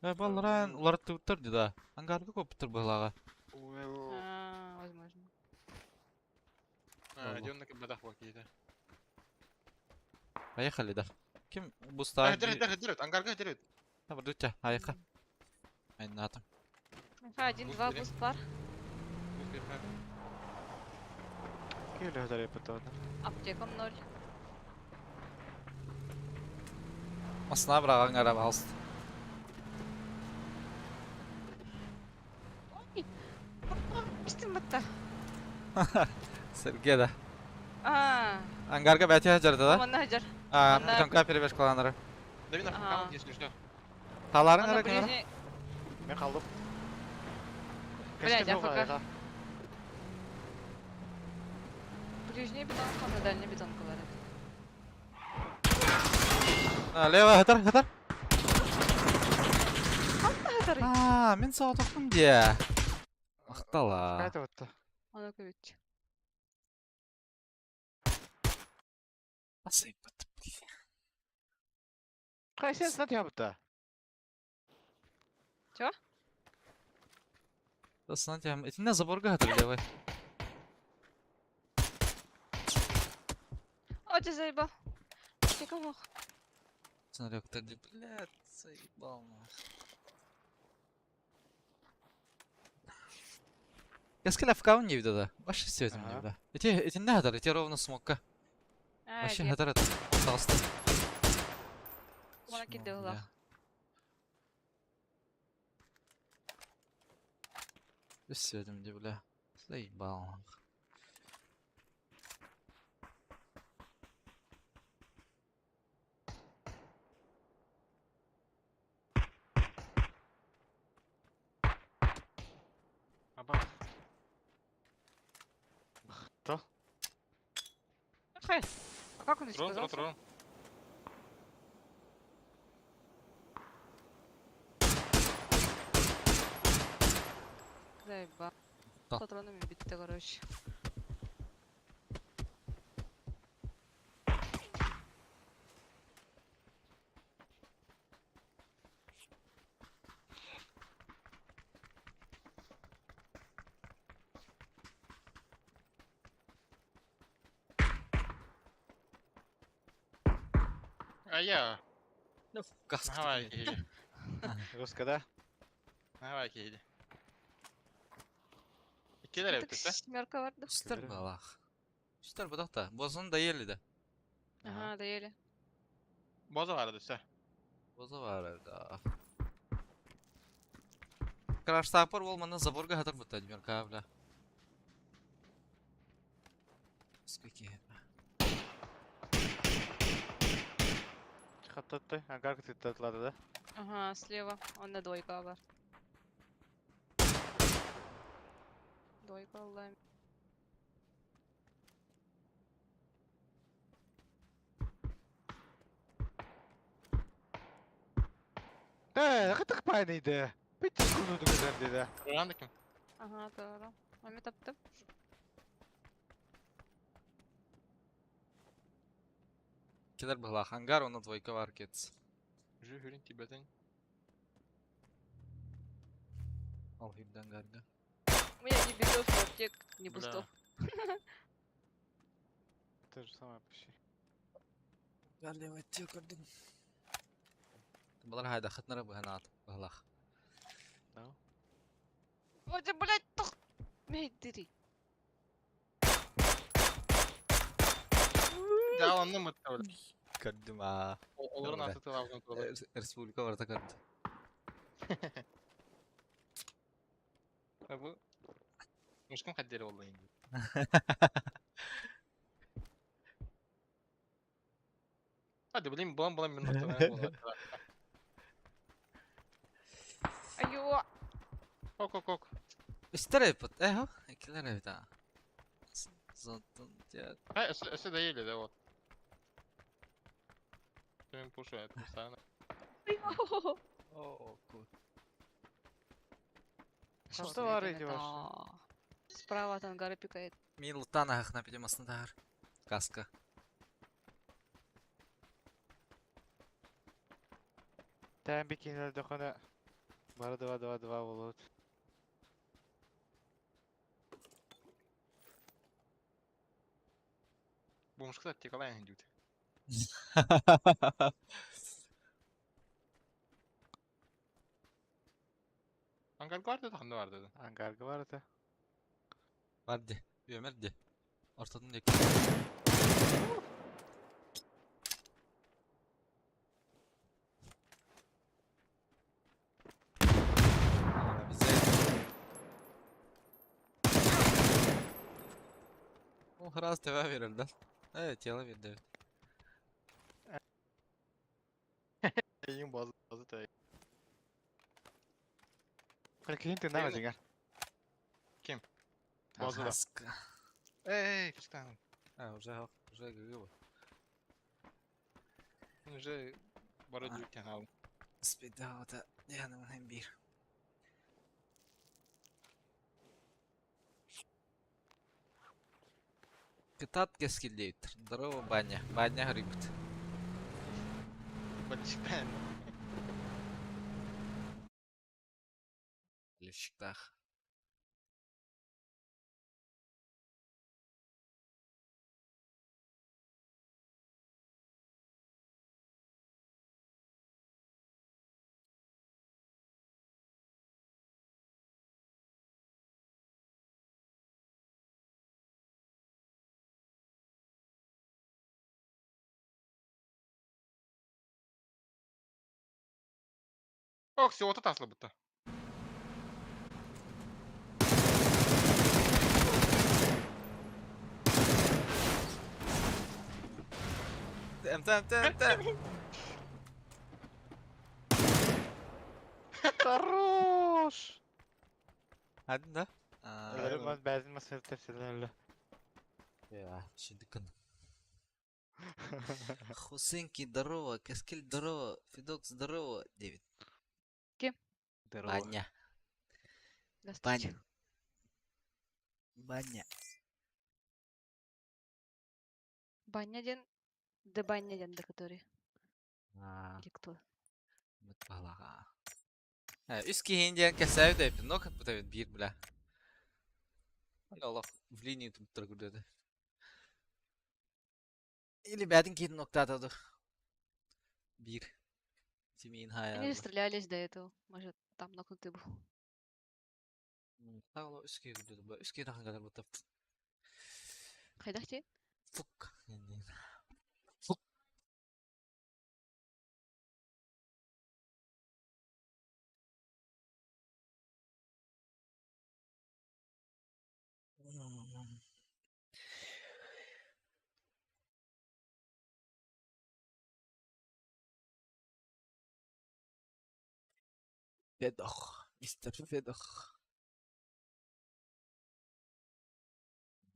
Балран, улар туттар да. Ангарга көптір балаға. Возможно. Идем на кабадах вакида. Поехали, да. Кем буста? Дерет, ангарга дерет. Добре, дутя, аяқа. Айнатым. Один-два буст бар. Келі өтер епітті. Аптекам 0. Масына біраған қарап алысты. Пистим бітті. Сірге да. Ангарга бәте жарды да? Мана жар. Тонка перебеш қаланыры. Давин Ага. арқам если что. Таларын Мана ара кемер? ближний. Мен қалдым. Блядь, АФК. Ближний бетонка, на дальний бетонка бар. Лева, хатар, хатар. Хатар. Мен сау тоқтым де. Ақтала. Қайта өтті. Ана көбет. Асай бітіп. Қай сен сынат ябытты? Тосынан тем. Итинне заборга хатыр давай. О, ты заебал. Ты кому? Смотри, кто где, блядь, заебал нах. Я скеля в кауне видела. Вообще все это мне, Ага. бля. Эти не хатыр, эти ровно смокка. Вообще Где? хатыр это. Толсто. Вон киде улах. Все это мне, бля. Заебал нах. Аба. Кто? Хай. А как он здесь Трон, трон, оказался? трон. Заебал. Да. Патронами битый, короче. А я. Ну, каска. Давай, иди. Русская, да? Давай, иди. İkiler Так evdesi. семерка vardı. Üstler balak. Üstler budak da. Bozun da yerli de. Ага, доели. Boza vardı işte. Boza var evde. Краш тапор болманы заборга хатыр бутта димерка, бля. Сколько? Хаттатты. Ангарка тыттатылады, да? Ага, слева. Он на двойка бар. Двойка лайм. Қытық пайнайды. Бүйтіп күнудің өзен деді. Öğrendi kim? Ага, doğru. Ahmet attım. Кедер была хангар, он на двойка варкетс. Жühürün Tibet'in. Ал хибдан гарга. У меня не бинтов, аптек, не Бля. бустов. То же самое почти. Галли вайти көрдүм. Балар хайда хатнара баханат балах. Да. Ой, да, блядь, тух! Мейдери. Devamlı mı öyle? Көрдүм а. Olurun Öyle. asıtı lazım olur. Республика барда көрдүм. Bu Muşkun kadderi oldu indi. Hadi bileyim bulan bir nokta. Айо! Kok. Üstler epot. Eho. Ekiler evde. Zaten ya. Ha öse değil de o. Benim puşu et bir saniye. Айо! О, кул. Что var idi var? Справа от ангара пикает. Мен лутан ахна пидемасындар. Каска. Тән бекенелер дөхөне. Бары два болот. Bu muşkun tek alayın hindi. Hangar vardı da handa vardı. Ангарга vardı. Vardı. Ömerdi. Ortadan dek. Bize. O hıraz teva verirdi. Evet yalan verdi. Yayın bazı tay. Көлкейін тыңдама жеңер. Kim? Bazı da. Хаска. Küçükten. Уже гыгы. Уже бара дürken aldım. Спидаута. Янымын bir. Кытат кескилдейт. Здорово, баня. Баня грибт. Бачыкtan. Лещиктах. Ох, всего-то таслы будто. Тем. Хорош! Hadi da. Ölüm ben benzin masası tepsilen öyle. Ya, şimdi Хусенки, здорово, Каскель, здорово, Федок, здорово, Дэвид. Здорово. Баня, Здравствуйте. баня. Баняден, да баняден, да который. А, Или кто? мытпалага. Üski hindyen kesev de yapın. No kapı tabii bir bile. Allah в линии тут торгует. Или бядин кит нокта да. Bir. Тимин Они же hayal. стрелялись до этого. Может, там нокнутый был. Allah üski gidiyordu. Üski ne kadar bu da. Хайдахте? Fuk. Федох. Мистер Федох.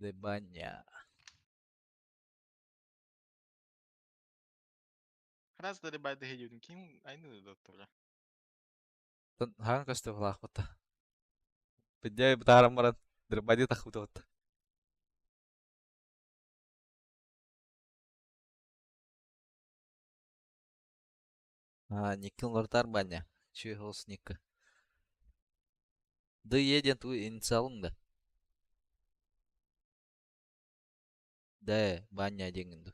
Де баня. Раз dari bayda hediyorum. Kim aynı doktorla. Хан касты влах вот. Бедяй бтарам марат. Драбади тахут вот. Никил лортар баня. Чүй холс ника. Да еден ту инициалың да. Да, баня дегенді.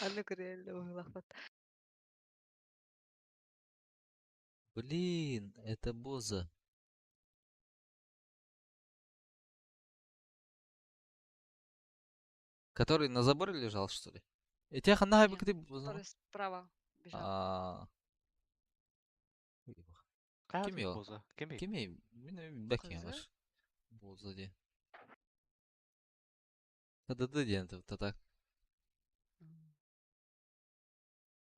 А ну-ка реально лохот. Блин, это Боза. Который на заборе лежал, что ли? И тех она бы Нет, ты Боза. который справа бежал. А. Kaç Kim o? boza? Kim? Kim ey? Benim bakayım Kızı. var. Боза diye. Да диyen tabi так.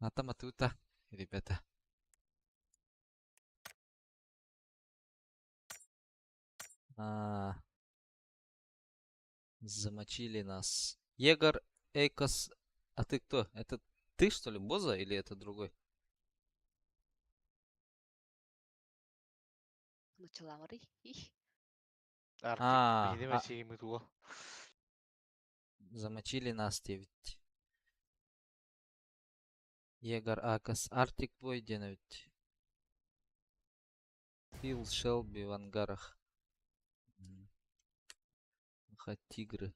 Атаматута, ребята. А, замочили нас. Егор Эйкос. А ты кто? Это ты, что ли, Боза, или это другой? Начала мори. Artık А, benim şeyimi tuğ. замочили нас 9. Егор Акас. Артик Бойден ведь. Фил Шелби в ангарах. Ха, тигры.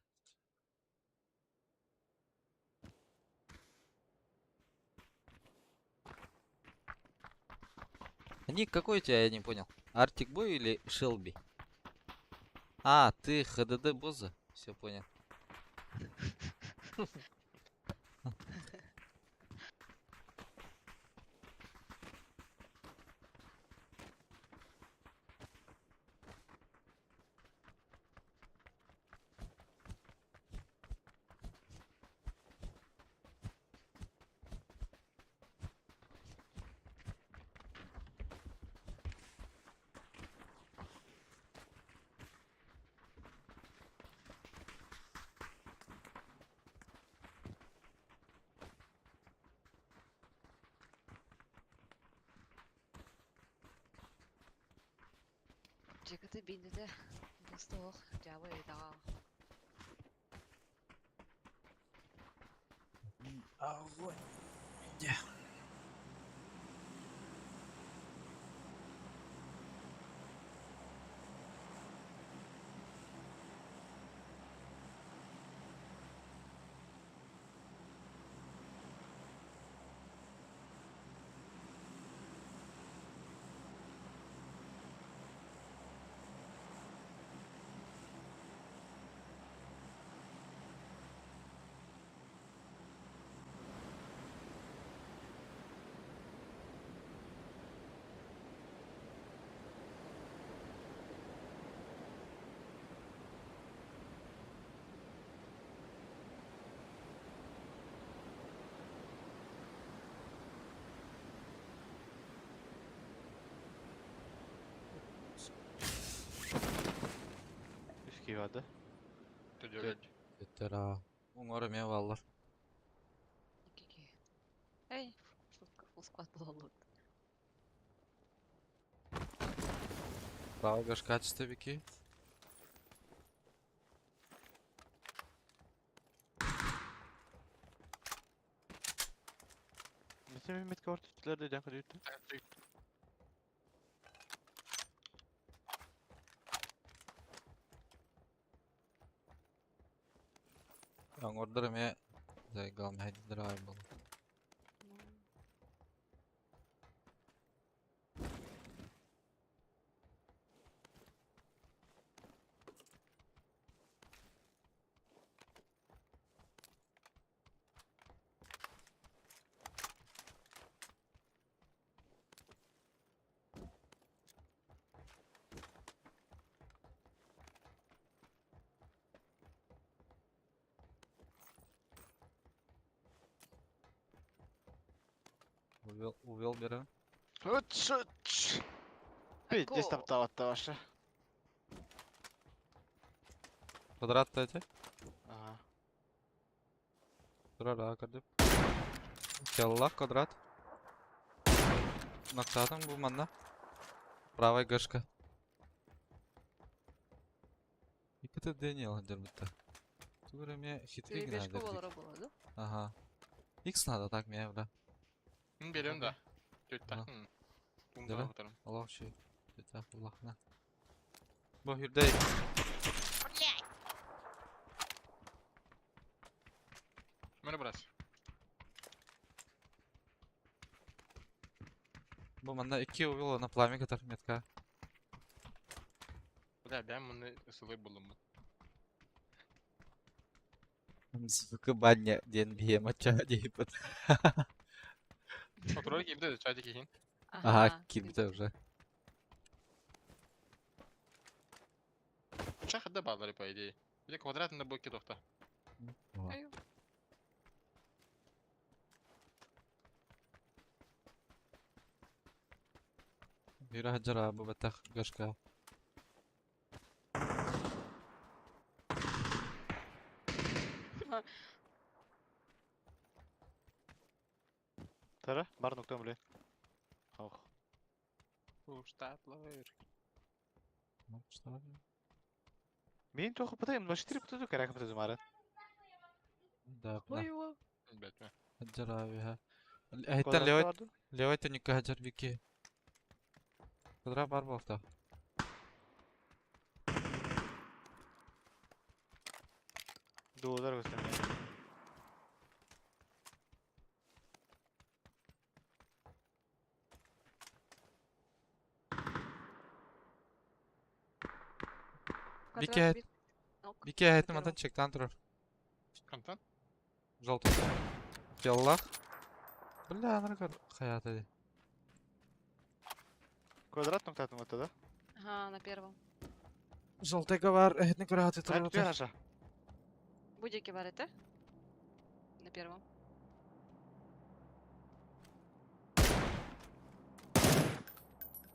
Ник какой у тебя, я не понял. Артик Бой или Шелби? А, ты ХДД Боза? Все понял. Жекеті бейді де. Бастық, жабы едаға. Огонь. vardı. Төдөгөд. Yeter ha. Umarım ya vallar. Ки-ки. Эй, full squad было. Prava göz kaç tabii ki. Mesela Mehmet Kortuçlar da can yuttu. Ben ordarım ya. Zay galma hediler abi bana. Uvel biri. Uç uç. Bir Ako. destap tavatta başla. Kvadrat da ece. Aha. Durar ha kardeşim. Yallah kvadrat. Naksadın bu manna. Правая гашка. İki de deneyelim bitti. Sonra мне хитрый Перебежка надо. была была, да? Ага. X надо так мне, бля. Берем да. Төттә. Ага. Тумда Дәле? утырым. Allah şey. Yeter Allah'ına. Bu hürdey. Менә брас. Bu manda iki uvel на пламя катар метка. Бля, ben моны ысылый булдым. Сука баня ден бие мача дейбит. Oturur gibi de çayda keyin. Ага, кирбите уже. Шахтада bağları по идее. Bir de kvadratında bu iki tokta. Ай, Бира хаджара bu betah gashka. Tara, bar nokta mı? Oh. Штатлар. Ну, что ли? Benim toku pıtayım, baştırıp tutuk karak pıtayım ara. Да, бля. Ой, Бетме. Хаджара abi ha. Haytan Kvadratta vardı. levayta nikah hajar biki. Kadra bar bolta. Doğular göstermiyor. Бики Biki hayatım Первый. adan çekten durur. Kantan? Желтый. Yallah. Bля, anarka hayat hadi. Kvadrat nokta attım ortada. Ага, на первом. Желтый var. Etnik rahat Hayır, tutuyor durur. aşağı. Будете варите? На первом.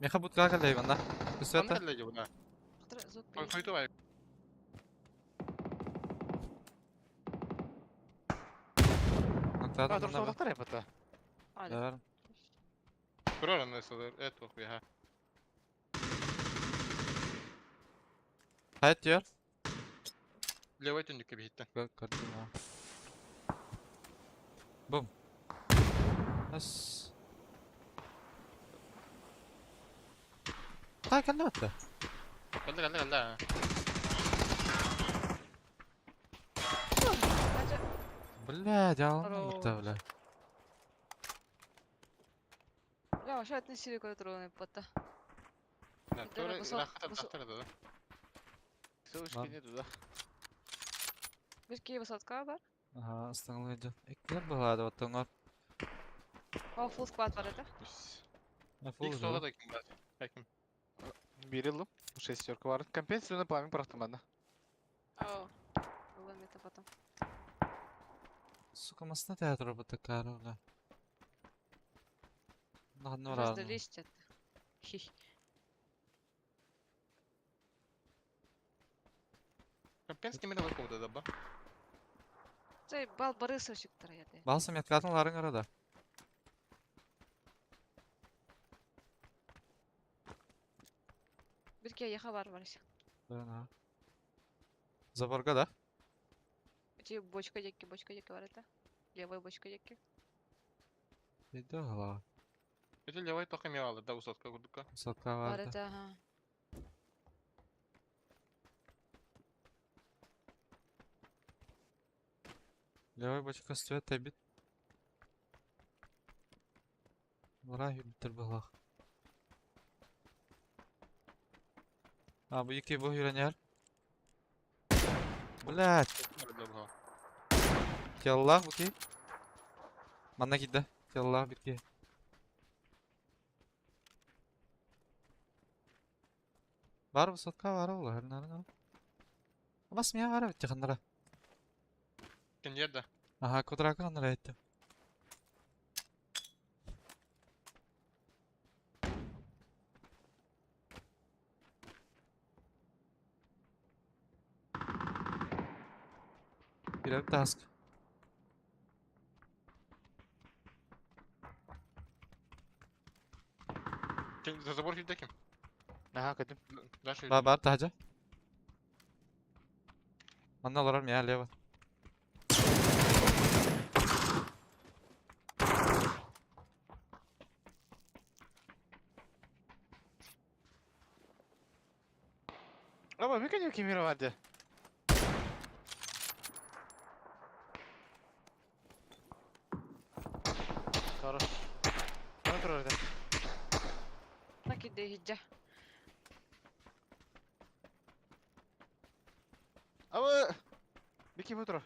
Meha butka kaldı banda. Anda Üsvete. helle gibi buna. Звук Koytu var. Noktada Ha, dur banda. sokaklar yap hatta. Али. Ver. Kurora nasıldır? Et okuyor ha. Hayat diyor. Levay tündük gibi hitten. Gördüm ha. Bum. As. Ha geldi hatta. Geldi ha. Bля, devam Хорош. etti bля. Бля, вообще относили куда-то пота. Ne, Bir de sonra bu rahat bu tahtar da. Sıvış Lan. ki ne duda. Bir key высотка var. Ага, остановили. Ekler bağladı vatanlar. О, full squad var это. İlk sola da kim var? Hakim. Bir yılım. Bu şestorka var. Компенсированный пламя bıraktım ben de. О, было это потом. Сука, масна театр робота кара, бля. На одну разу. Раздались это. Хи. принципе, мені виходить, да, ба? Цей бал Борисов çıktı яды. Балсам яткатынларың арада. Бирке яха бар барыш. Ага. Заборга да? Эти бочка жекки бар это. Левая бочка жекки. Иди ала. Эти левой только миалы, да, высотка кудука. Сотка Бар vardı. это, ага. Levay bочка стоит табит. Враг битер балах. А, bu iki bu yüreniyor. Блять, Добро. теллах bu ki. Mana gitti. Tellah bir ki. Var mı sotka var oğlum her nerede? Basmaya var evet yakınlara. Кин жерде? Aha kudraka kanlara etti. Bir task. Кин за забор килде ким? Aha kedim. Дальше. Bar taca. Mandalar ya leva. Ama bir kere kim vardı? Doğru. Ne dur orada? Так иди hicce. Ama bir kim otur?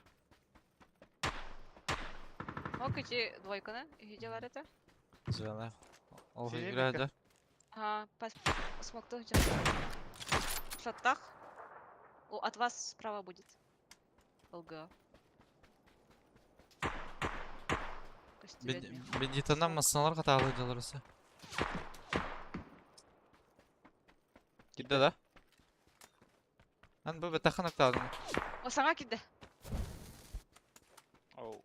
Ок эти двойканы. Hicce var это. Güzel. Ol Сидим hücrede. Ага, смокту hicce. В шаттах. От вас справа будет. ЛГ. Bendita'dan masalar hatalı olursa. Gitti da. Ben bu betaxan aktardım. О, саңа киді. Оу.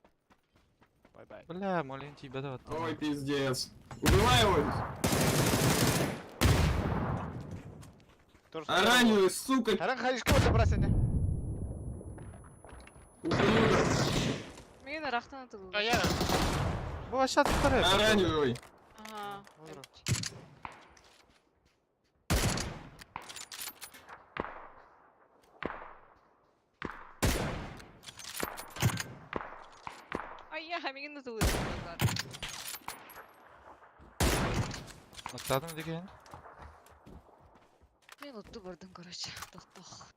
Бай-бай. Бля, молин тебя да. Ой, пиздец. Убивай его! Dur. Оранжевый, сука! Herhangi hayışkı oldu burası sende. Ублюдок! Мені рахтан атылды. А я. Bu aşağı tutarı. Оранжевый! Ага. Olur. Ай я, мені атылды. Aktardım degen. Мен ұтты бардым, короче. Тох-тох.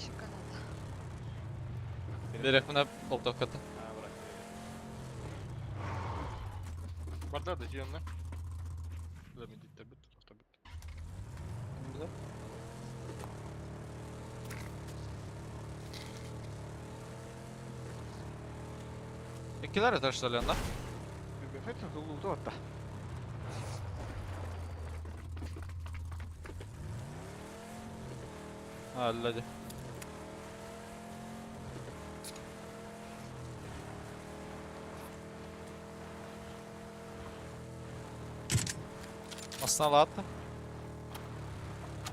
Чеканада. Direkt buna oldu katı. Ha bırak. Барда да жиённа. Да ми дитте бит, тоста бит. İkiler atar işte lan. Fethin hızlı orta. Halledi. Aslında attı.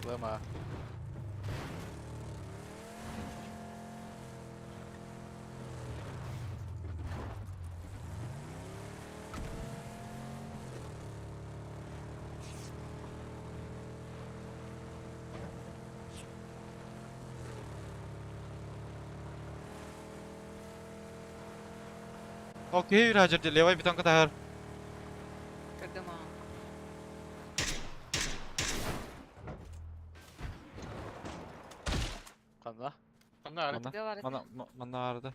Lama. Okey, Roger, levay bir tane kadar. Когда ма. Anla. Tamam abi. Mana, Говорит. mana vardı.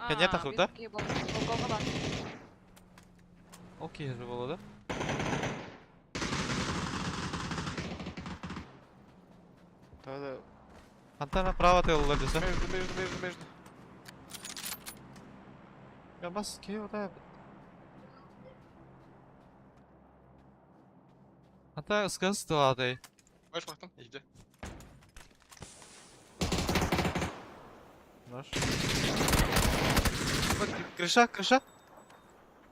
Kenya takıldı. Bizimki balkonga bak. Okey, болады. Тогда Антон направо тыгылды десе. между. Я бас кеу да. Ата ıskası tılады. Baş baktım. İyice. Наш. Крыша.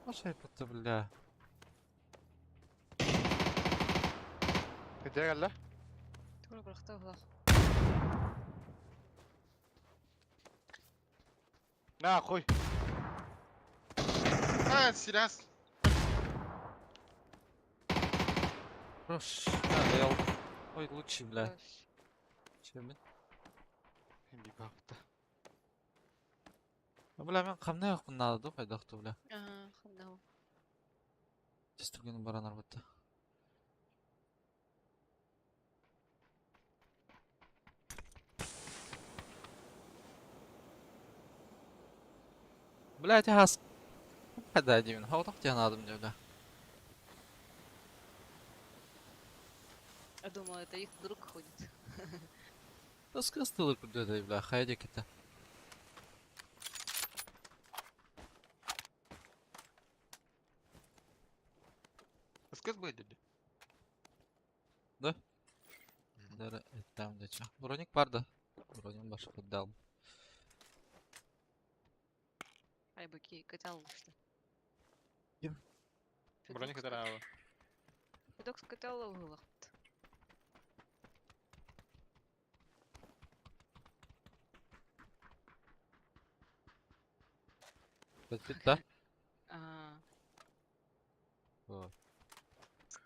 Ошай путты, бля. Где geldi? Тура бұрақта бұлақ. Na koy. Ha silah. Рош. Я алdım. Ой, лучший, бля. Чем мен? Şimdi baktı. Бля, мен қамдай ақпын надо, қайдақты, бля. Қамдау. Тестіргенім баран арбатты. Блядь, я газ. Когда один? Хаутах тебе надо мне, бля. Я думал, это их друг ходит. Да скастылы куда-то, бля, хайдик это. Сказ бы dedi. Дары, там где чё. Броник парда. Бронин башка поддал. Ай, быки, катал что. Ким? Броник kadar abi. Федокс катал бұлақ. Подпит, да? Вот.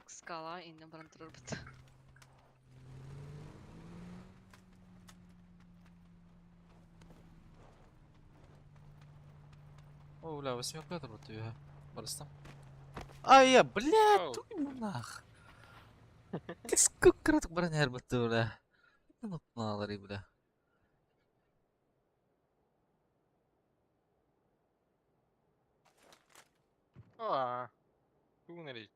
Скала и набран тұрбыт. О, бля, 8 вот тебе. Барыстам. Ай, я, бля, Оу. туй нах. Сколько раз броня бітті, бля. Ну, налари, бля. Aa. Bu nereye?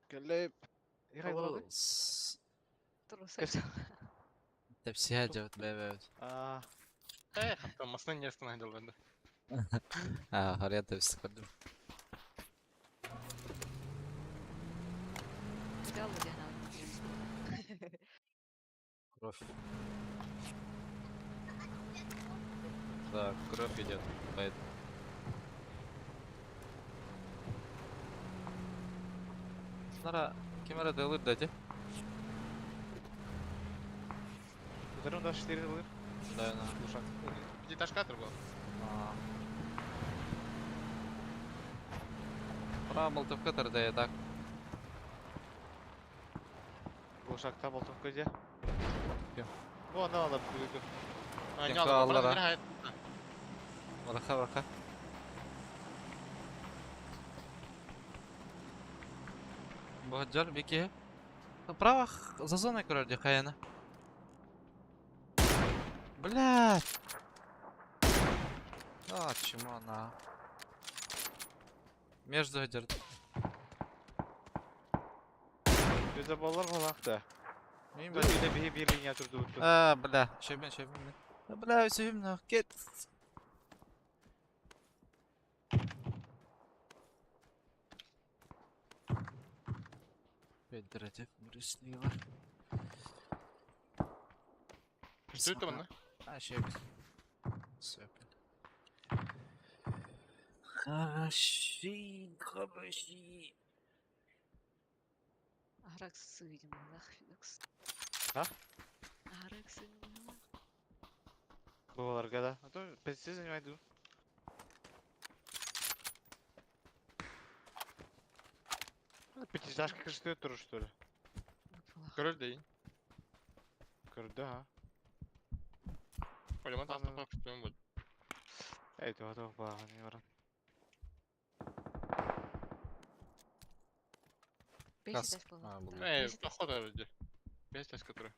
Geldi. İğay buladı. Тұрыс Кэс. Тепси хаджават, бля. Hatta masanın yarısını haydalı bende. А, харя тепси кардым. Катал где надо. Кровь. Так, кровь идет. Поэтому. Нара, кемера дылыр дәде. Udarım da şişleri alır. Да, на. Uşak. Пятиэтажка был. Пора мылтывка тырды, так. Uşakta boltum koyca. Kim? Bu ondan alır. Büyüdü. Ha, Kim ne aldı? kaldılar Bana ha? bir hayat. Браха. Бахаджар, беки. Направо, за зоной, короче, хаяна. Блядь! А, чему она? Между одер. Gözde bollar balakta. Мимо. Dur bir de bir linya durdu. А, бля, шебен. Бля, все именно, кет. Опять дратик, брюснила. Что это бana? А, шебен. Все, Хороши. Араксы, видимо, лах, Федокс. Ha? Араксы, лах. Babalar gada. A to pesiz nie majdu. Пятиэтажка крышты туру что ли? Бұлақ. Görür değil. Gördü ha. Kocaman Anladım. tasma bakıştığım bu. Ey to to bağını yoran. Бесит Кас. эскалатор. А, был. Походу вроде. Есть тест, который.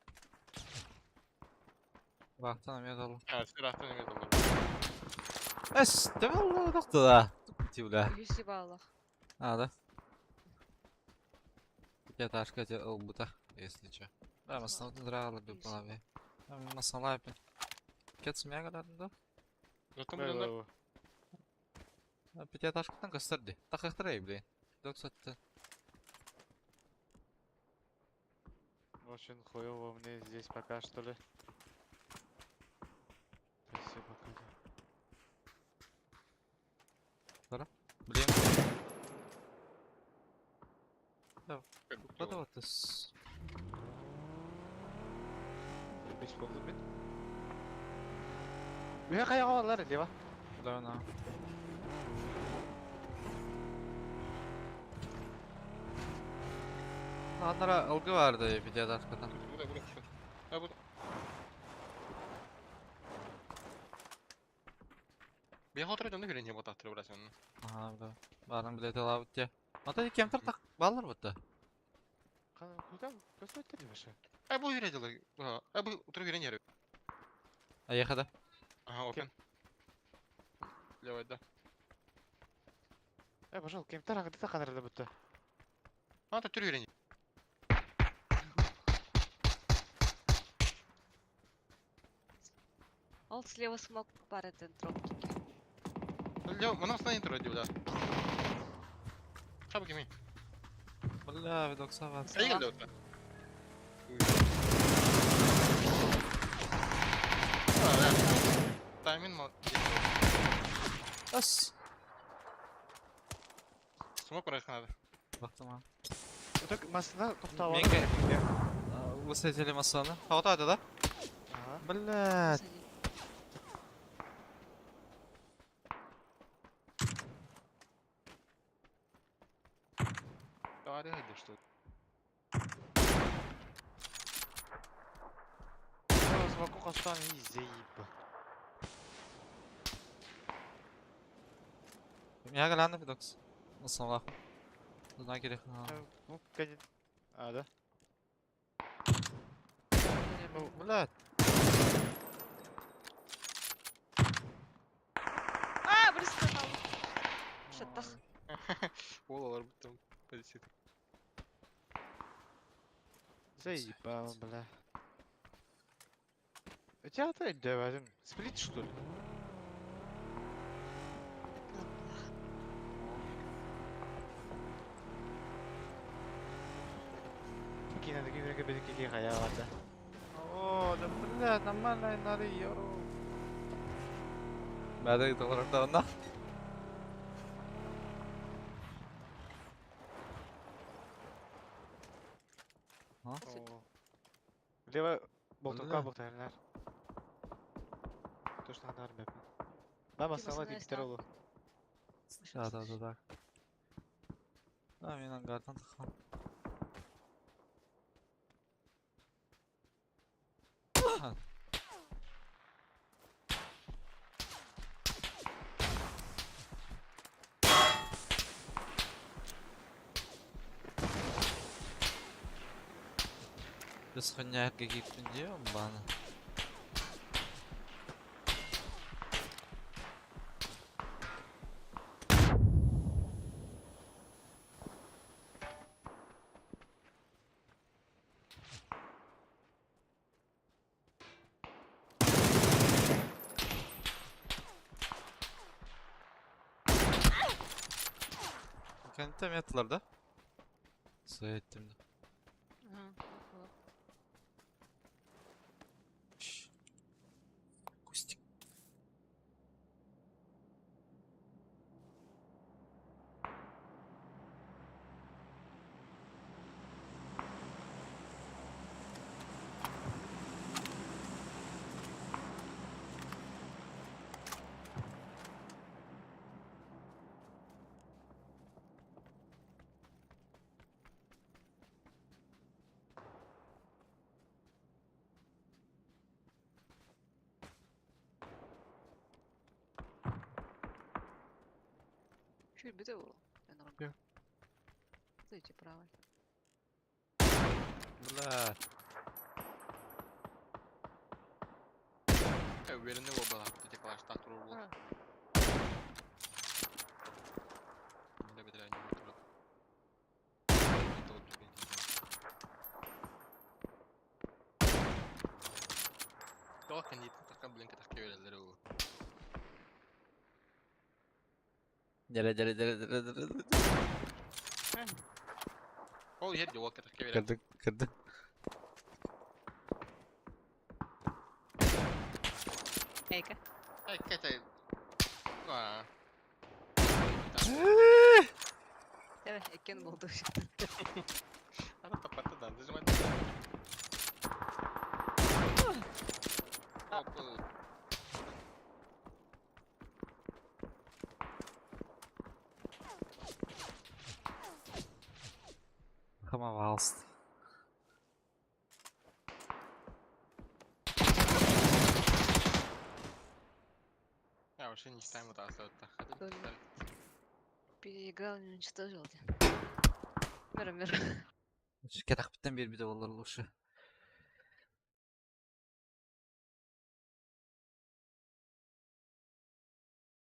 Вақтан медал. Сирахтан емес олар. Эс, демел доқты да. Типа, бля. Юси баллах. А, да? Пятиэтажка тебе лбута, если чё. Да, массал драла бы Если. плаве. Массала пен. Кет смяга да? Зато Бай, бұландар. бай, бай. Пятиэтажкадан кастырды. Тахахтырай, блин. Доксатты. Очень хуёво мне здесь пока что ли. Спасибо, Катя. Блин. Куда вот с... Беш болды мен. Мен қаяға балар, Лева? Да, на. Анlara ılgı vardı pятиэтажкадан. Burada. Ha burada. Ben hatırlıyorum da görünce bot attırı burası onun. Ага, да. Барын билет алабыт те. Ата кемтер так баллар бутта. Куда? Көз өтті демеші. Bu yürüdüler. Bu oturup yürüyen yeri. Аехада. Aha open. Levada. Пожалуй, кемтар ағыды қанырды бұтты. Ha da türü yürüyen. Ол слева смог бар етін тропки. Лев, mana stanın türü diyor da. Çabuk yemeği. Бля, видокса var. Sayı geldi orada. Таймин мал. Ас. Смог бұрайсың ады. Бақтыма. Өтік масына тоқтап Менге- Высветили массаны. Хаватайды, да? Ага. Блядь. Давай hadi что. Смоку қостан и заеб. Я гляну видокс. Массалах. Знаю керек. Ну, конечно. А, да? Блядь. А, бірісі қалды. Шаттақ. Олалар там позиция. Заебал, бля. У тебя это один сплит, что ли? Надо кинуть какие хаявата. О, да блядь, нормально и надо ёру. Бәді долларда. Лево болтунка Бля. болтайлар. Точно надо армия. Мама Типа сама сценарий диптеролу. Да. Да, мен ангардан тыққан. Біз хүннәрге кеткенде баны. Кәнттем етілер да? Сөйттім де. Кустик. Чуть беда было. Я норм. Я. Стойте правой. бля. Уверенный оба, эти класс так рулил. Бля, бедра не вытрут. Это вот тут Toch kan niet, toch kan blinken, toch kan je wel erover. Jelek. Oh, je hebt je wakker, toch kan je wel. Kırdık kırdık. Eyke. Hey, kijk hij. Ah. Evet, ekken oldu. Ada tepat dan, itu cuma. Apa? Ama valst. Ja, вообще не читаем вот это. Тоже. Переиграл, не уничтожил. Мир. Şirket akbitten bir de olur лучше.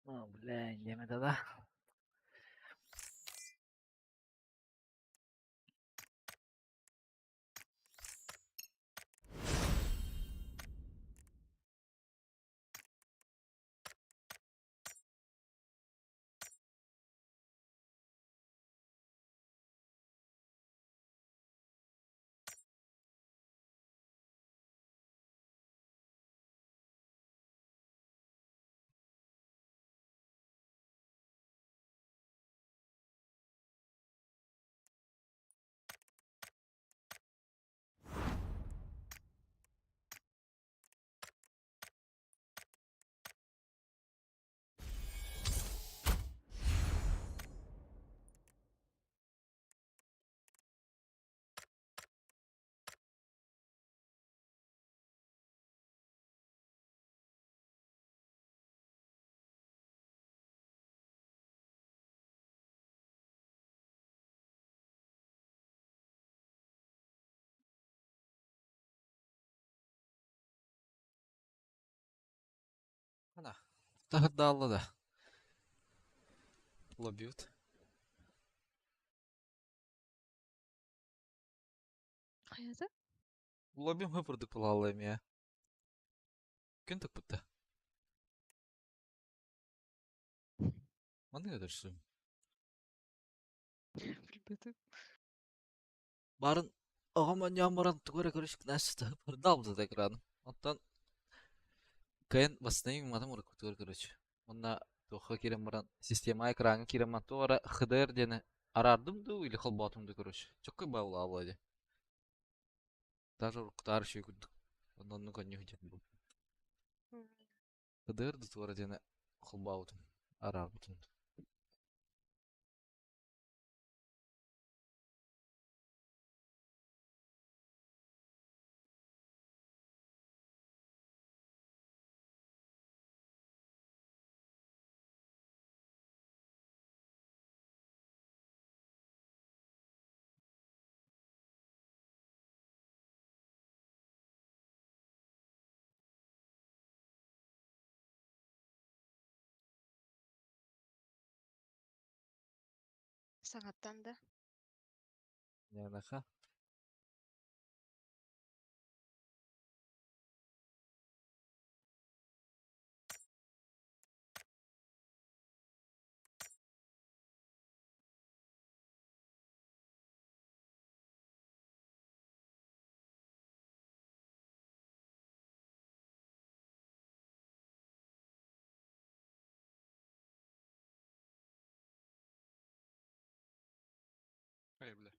О, бля, yemedi da. Ana. Daha dağlı da. Лобют. Hayatı? Лобим hıpırdık bulalım ya. Gün tık bıttı. Manda götürsün. Bilmedim. Барын оғаман ямаран тугара көрішік нәрсісті hıpırdı aldı da ekranım. Ondan кайын бастайын матам ұры көтігір көріш. Онна тоққа керем баран система экраны керем манту ара хыдыр дені арардым ду или хылбатымды көріш. Чоккай баула алады. Даже ұрықтар шүй күрдік. Ondan nu kanyo hücet bu. Hıdır da tuara deni хылбаутым. Ararbutum. Sanattan da. Yanaka. Ой, бля.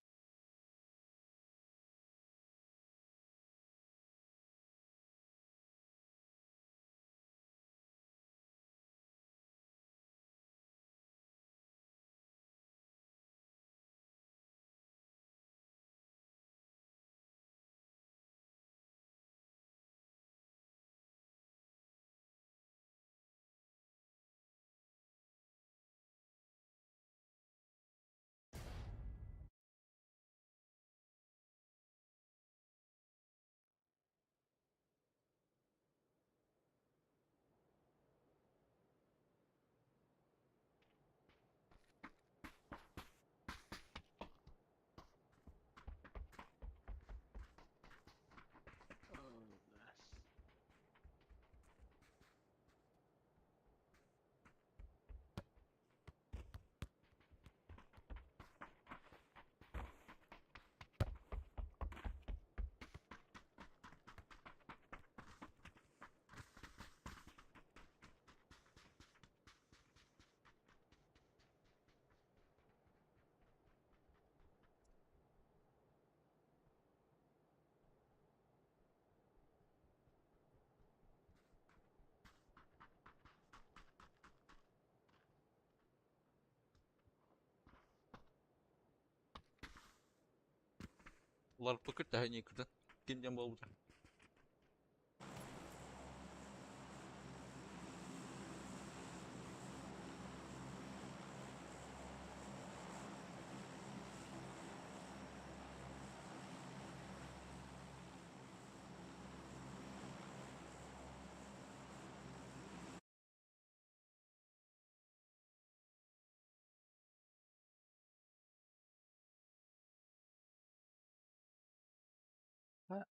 Ular pıkırt da hani yıkıdı. Kimden bol budur.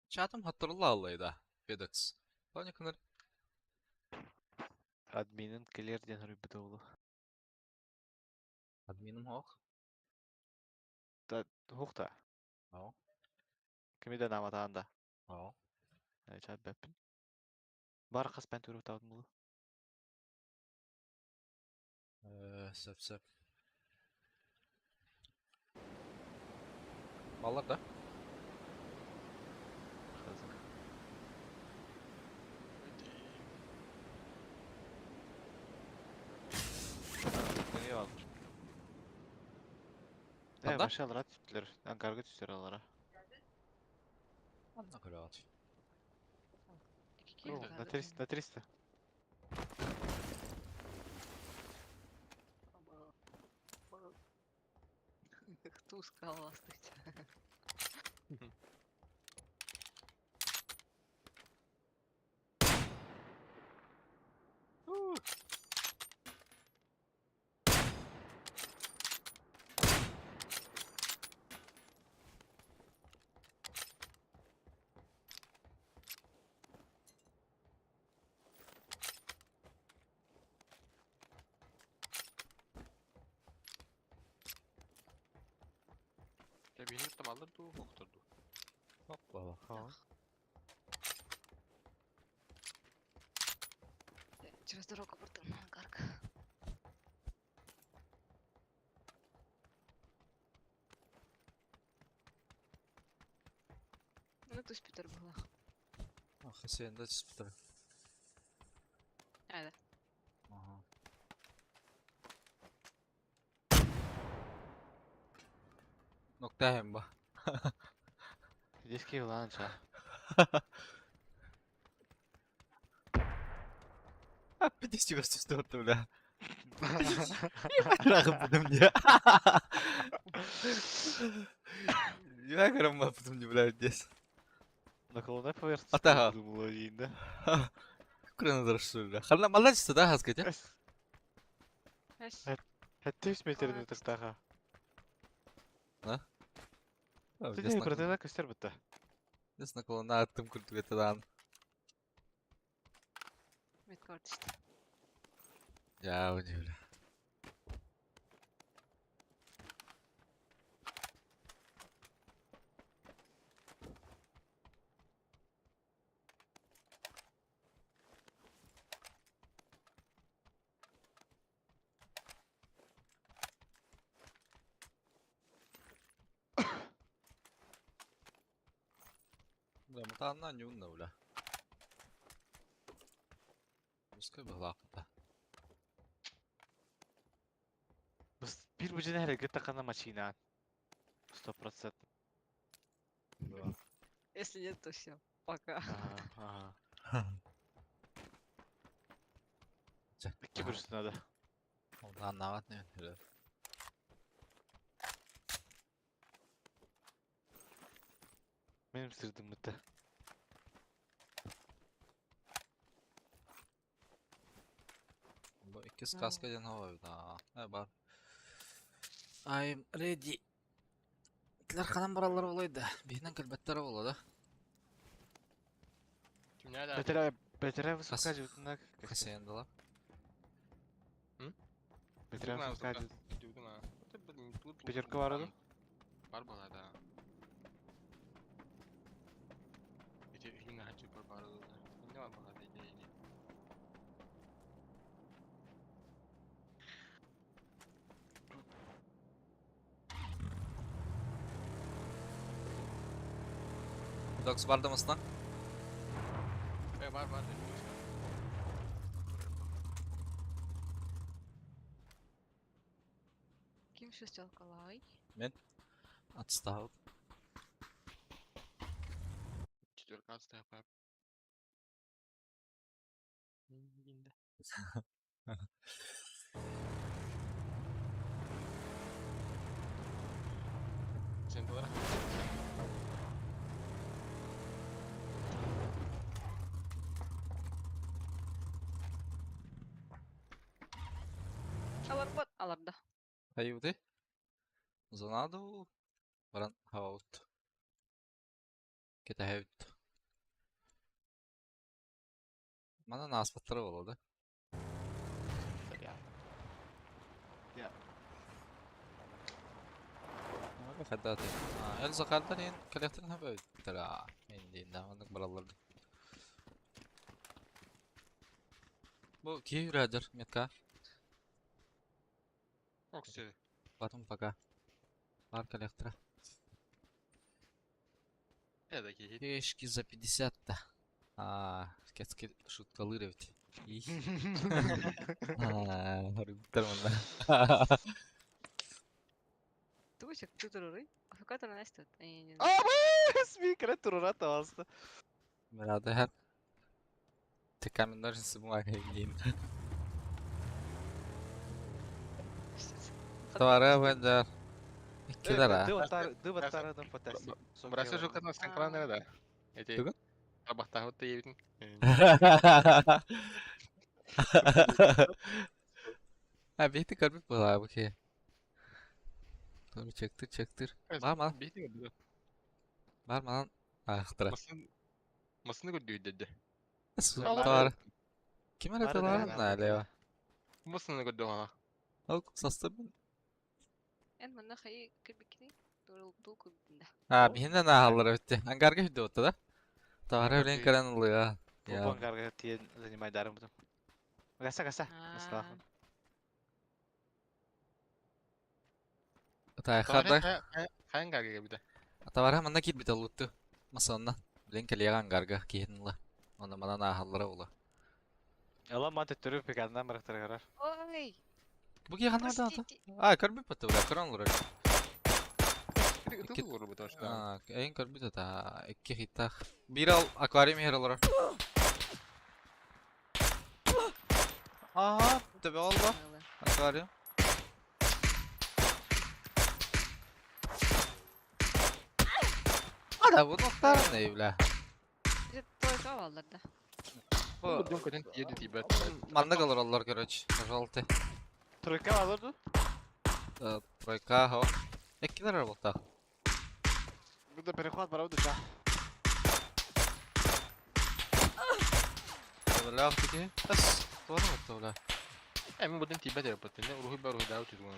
Çatım hatırlı Allah'ıydı. FedEx. Bana kadar Adminin келерден рүбіті олу. adminim hoq. Да, хуқта. Ja. Кімеді наматағанда. Ja. Чат бәппін. Бар қас бән түріп таудым олу. Söp söp. Ballar da. Қызық. Не алып? Қанда? Машиналарға түстілер. Ангарға түстер алара. Anna göre at. Какие На 300, на 300. Кто скаластый? Ya benim tam alırdı, hokturdu. Hop baba. Через дорогу потом ангарка. Ну, тут Питер была. Ah, sen de çıktı. А, да. Aha. Nokta hem bu. Диски ланча. Bir de çıkıyor üstü orta bile. Bırakın bunu diye. Ya karım yaptım diye bile diyorsun. Наколная поверхность. Атага. Думала, да? Kur'an'ı da rastırıyor. Kalına mallar çıktı daha az gece. Эс. 500 метрдің тақтаға. Ты не протеза көстер бітті. Ясно, колона attım kurtu getadan. Медкарт işte. Ya o ne öyle. Да, мутаннан юнна бля. Пускай была да. Біз бір бүжін әрекет тақана машина. 100%. Если нет, то все. Пока. Ага. Ча. İki бүрсін ады. Ondan navat ne öyle. Менің сырдым бітті. Bu ikiz kaskeden hava da. Ne var? I'm ready. Kitler kanan baralar olaydı. Birinin kılbetlere oladı. Kim nerede? Бәтірі высока Қас- жүтінак. Kasayandılar. Бәтірі высока жүтінак. Пятерка Пятерка var oğlum. Var bana da. Yine hacı var orada. Ne var bana da yine. Dogs vardı mısın lan? Var. Kim шестёлка лай? Atstağım. четверка отстая пап. Инде. Sen dolara Алар аларда. Haydi. Zonado. Baran haut. Kete hevt. Mana naspatları oladı. Ya. Ya. Ama kadar. Elza kadar en kalektin ha böyle. Tara. Indiğinde anlık baralardı. Bu ki yürüdür metka. Okçu. Batım paka. Бар коллектора. Это кихит. Пешки за 50-то. Скетски шуткалыры ведь. Их. Рыбтар мында. Тусик, ты туруры. АФК турнайстыт. Abi! Speaker'e turun at ağzına. Merhaba her. Tekamünler sımı gideyim. Tavara bender. İkiler ha. Дываттарыдан фотосы. Брасы жукат на синхронный да. Эти Түгін? абахта вот ебин. Ha beyni karmik bu abi ki. Dur çektir. Var mı lan? Бейти го. Var mı lan? Ahtıra. Масыны го дүйдеді. Tavara. Kim aradı Var lan? da Ne aleva? Масыны го дүйдеді. Al sastı ben. En manna xayı kibikini. Dul kubunda. Ha bihinden ahalları bitti. Angarga hüdü otu da. Tavara ölen Okey. karan oluyor. Ya. Бангарга тиен занимай даром потом. Гаса. Маслахын. Tayaklarda. Хайын гарга bir de. Tavara hemen nakit bir taluttu. Masandan. Bilen kaliya angarga kihinla. Ona bana ahalları olu. Ала мат төрүп пекандан барактар карар. Ой! Bu ki hanım da. Простите. Karbi patı bırak. Karan olur. Ты луру потому что. En karbi de ta. İki hitta. Bir al akvaryum yer olur. Aha. Tabi oldu. Мило. Akvaryum. Ada bu noktalar ne bile? Bize только аларда. Bu Будем контент едет ебать. manda kalır Allah короче. Пожалуйста. Тройка алырды. Тройка ho. Ekkiler aralıkta. Буда переход барабыды да. Böyle yaptı ki. As. Doğru mu doğru? Emin budem tiba dia patene ruhi baru hidau tu tuan.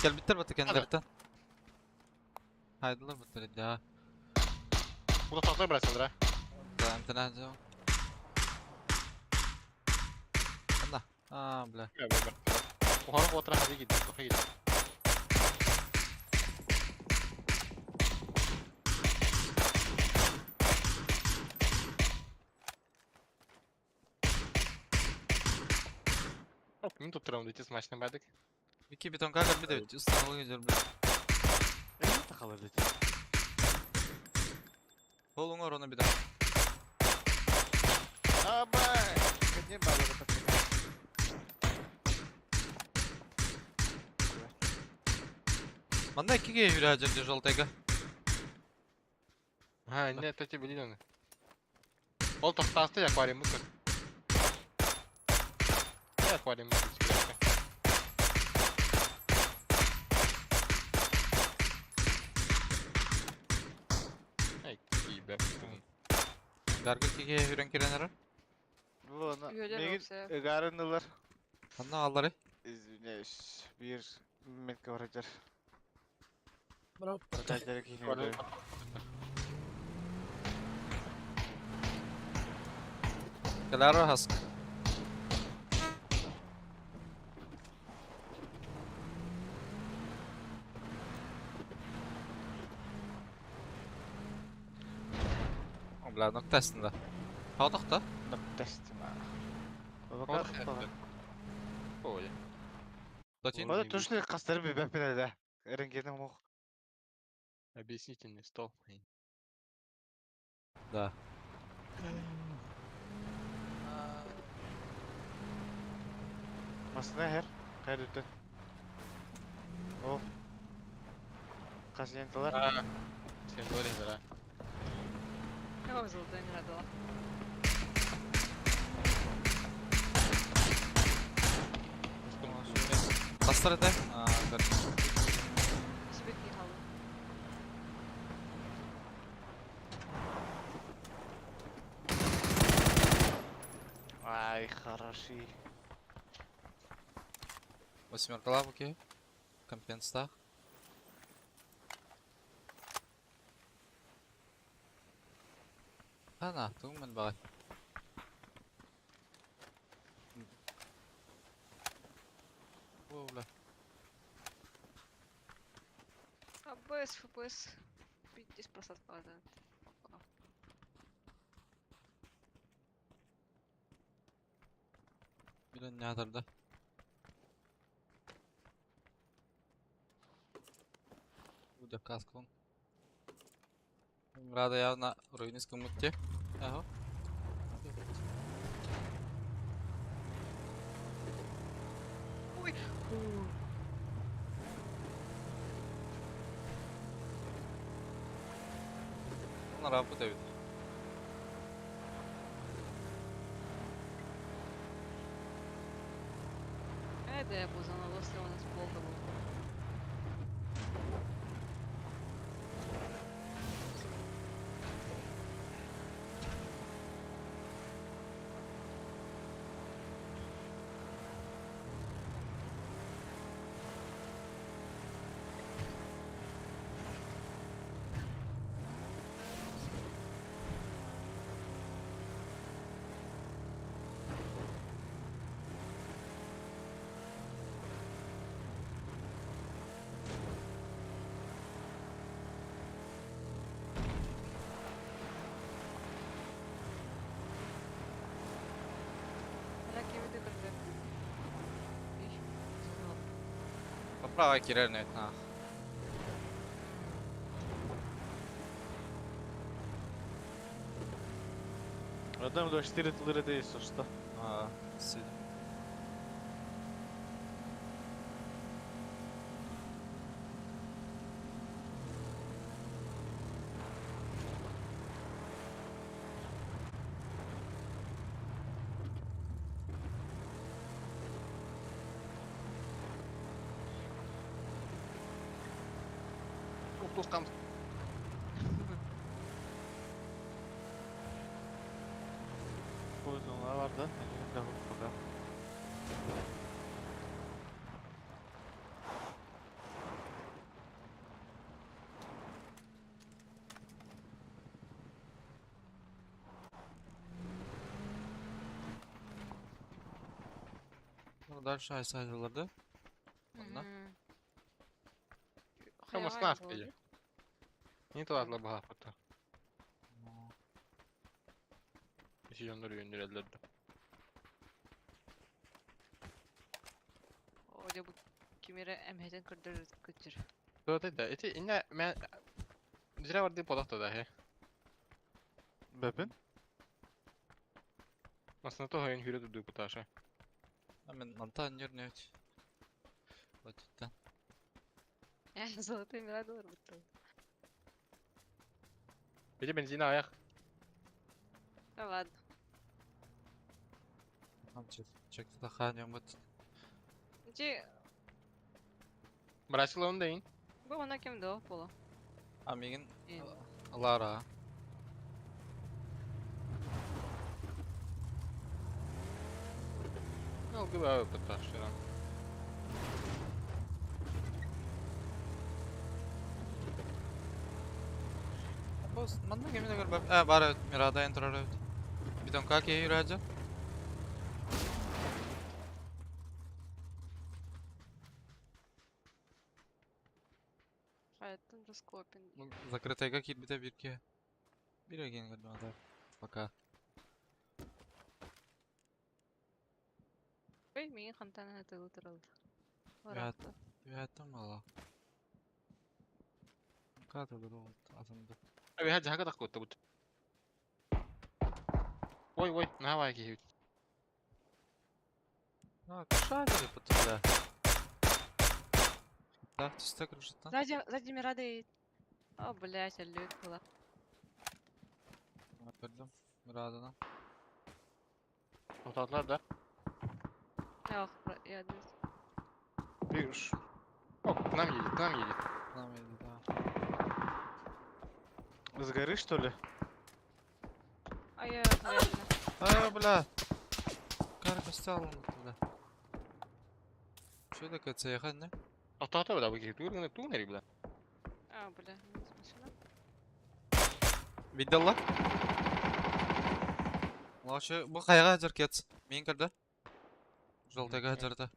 Gel bitir batı kendilerden. Haydiler bitir ya. Udah tahta berasa Sandra. Tamam tenacım. Anda. Bla. Ya bener. Orang otra hari gitu, oke gitu. Kimin tutturam dedi smaçtan verdik. İki beton kanka bir de İstanbul'a gidiyorum. Эми такалырды. Oğlum var ona bir daha. Аба! Кадем балыгы такой. Bana iki kere yürü hacı желтайга. Ha, ne tati bilin onu. Ol tohtastı ya akvaryum mısır. Ne akvaryum mısır? Ey, iyi be. Gargı iki kere yürüyen kirenler. Вон, Üyeler мегин olsa. ыгарынылар. Bana alları. Извиняюсь. Bir метка барачар. Bravo. Barачар кийинеби. Claro, hask. Bla noktasında. Hağdıqda. Тестима. Ol Bakar. xəfdə. Oy. Тотин? Вот точно кастер bir ben de. Рентгенем мог. Объяснительный стол. Да. Masına her. Kaydetti. O. Kasıyantılar. Всем говори, да. Кого золотая не радовала? Тастар это? Короче. Успех ехал. Ay хороший. Восьмерка лавки. Компенста. Ана, тумен бай. Оула. АБС, ФПС. 50% падает. Билен не атырды. Уйдя каскон. Рада явно руинском мутте. Ага. Ой. Он работает. Да я бы узнала, если у нас плохо было. Виды когда. По правой кирельный на. Adam da 4 тылыры дейс что. Сидим. Тускам. Pozisyonlar var da. Elimde bakalım. Ну, дальше айсайдыларды. Ладно. Кому снавки? Не то atla baha fata. Misyonları gönderildi. Öyle bu kimere emheden kırdır götür. Doğru da. Eti inne men Dira vardı podakta da he. Bepin. Aslında to hayın hüre dudu kutaşa. Hemen mantan yernet. Batitten. Yani zolotая не радовала будто. Bir de benzine ayak. Да ладно. Çekti de kanıyorum bat. Где Bıraşıla onu deyin. было на кем до пола. Amigin İyi. Lara. Ne oldu be abi kutaşa. Bos, manna gemide galiba. Bara Mirada entrar evet. Bir ton как я юраджа? Hayatın Роскопин. Закрытая как бите бирке. Биреген гадмада. Пока. Ой, менің қантаны тығыл тұралды. Варақты. Üyətəm ala. Kadrdır o adımda. Abi hadi haka dakika bu. Ой, на Гавайи. Ha, kışadır bu tülə. Да, тиста кружит, да? Сзади Мирады. О, блядь, аллюет была. Gördüm. Muradı'dan. Ortalar da. Ох, я здесь. Bir. Оп, к нам едет, к нам едет. Нам yedi, да. С горы, что ли? А я реально. Ay, bля. Karga stalın tülə. Şöyle kaça yaxın ne? Ortalar da bu ki. Dur nereye bile. А, бля, не смешно. Видел ла? Лучше bu қайға жер кетсін. Мен кірді. Жолтайға жүрді.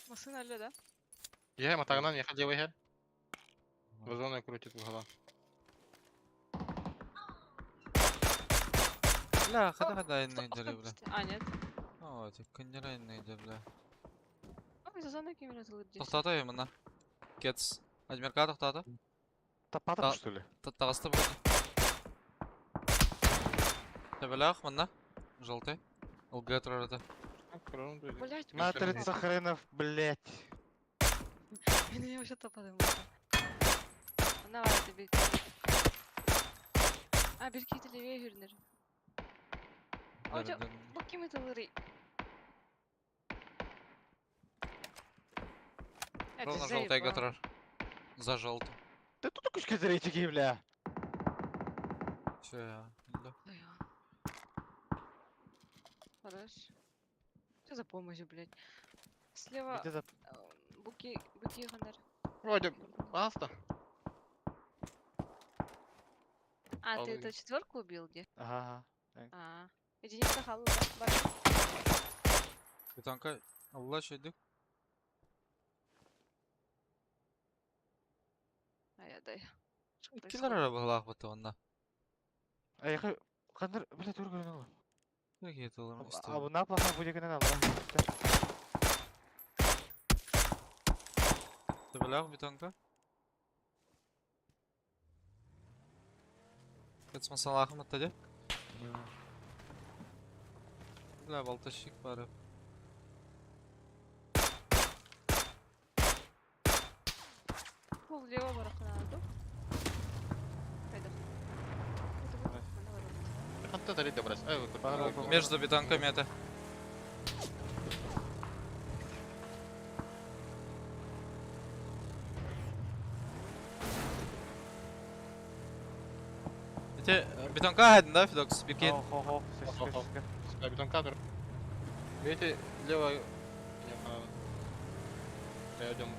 Машина алло, да? Я мотогнан ехал делай хер. Вазоны крутит в голова. Бля, қада инне жері, бля. А, нет. О, тек күндері инне жері, бля. Ой, за зоной камера злый здесь. Тоқтады еміна. Кетс. Адмирка тоқтады. Топатом, что ли? Тағысты болды. Тебелях, мына. Жолтай. ЛГ тұрарды. Блять, Матрица хренов, блять. меня вообще топадым. Она var это bir. А, bir kiti leveye yürünür. Hocam, bu kimi tılırı? Ровно жолтайға тұрар. За жолты. Ты тут кучка зречики, бля. Все, я. Илді. Хорош. Что за помощь, блядь? Слева Где-то буки хандар. Вроде, баста. А, ты Алло. эту четверку убил, где? Ага. А, единица халла, да? Бар. Бетонка. Алла şeydik. Ай-яй-дай. Что Килер происходит? арaba laq bıtı onda. А я Хандар, блядь, тургу не Ne giyet olur mu А istiyor? bu ne yapalım bu yakından al. Тебелях бетонка. Кетс масалахым attı. Bля, балташик бары. Пол лево барахланду. Пойдем. Ханта дарит да брать. Ай, Погнал. Между бетонками это. Эти бетонка один, да, Фидокс? Бикин. Хо-хо-хо. Хо-хо. Бетон кадр. Видите, лево. Нет, надо. Я идем.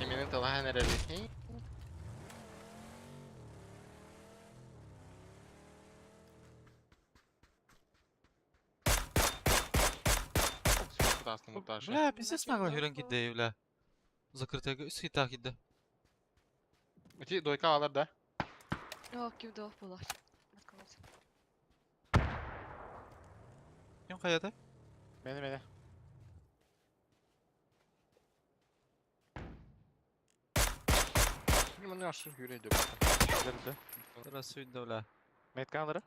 Именно это лагерь или? Красный мутаж. Бля, пиздец могла Юрен гидde, бля. Закрытая üst hita giddi. Эти дойка алар да? Yok, kim doğ bulak. Atkalası. Kim kayada? Beni. Ну, не аж Юрий идет. Geldi. Раз видно, бля. Мейтканları.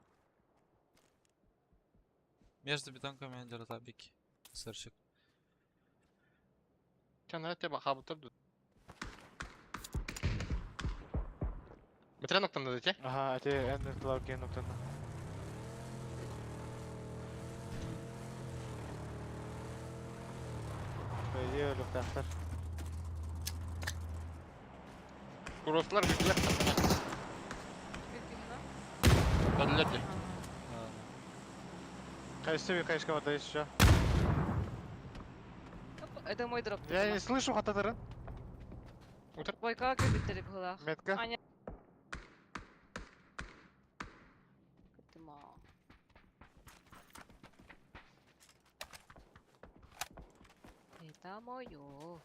Между бетонками один tabii ki. Sırçık. Sen тебе хабутар. Бітіре ноктаны да те? Ага, эти эндер клаукен ноктаны. По идее, люктахтар. Куросылар бүйтілер. Bir gününe. Дәлілер де. Кайсы, кайшка вода еще. Это мой дроп. Я не слышу хатадырын. Бойка köpütleri bulak. Метка. Аня. Кытыма. Это моё.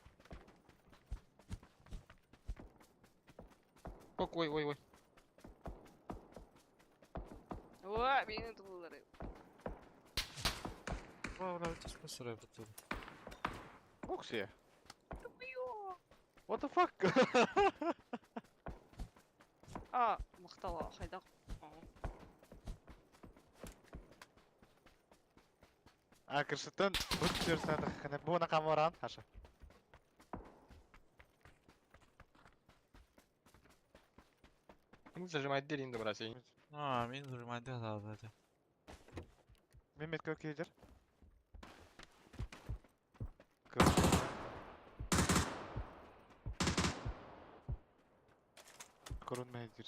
Ой. О, мені тулери. Вау, ти спасибо, тут. Ух себе. What the fuck? А, мақтала, қайда? Кырсыттан бүт жерсен хана буна каморан хаша. Ну, зажимать делин добра сей. Мен нормальді қалады. Мен метке кейдер. Көрінмейдір.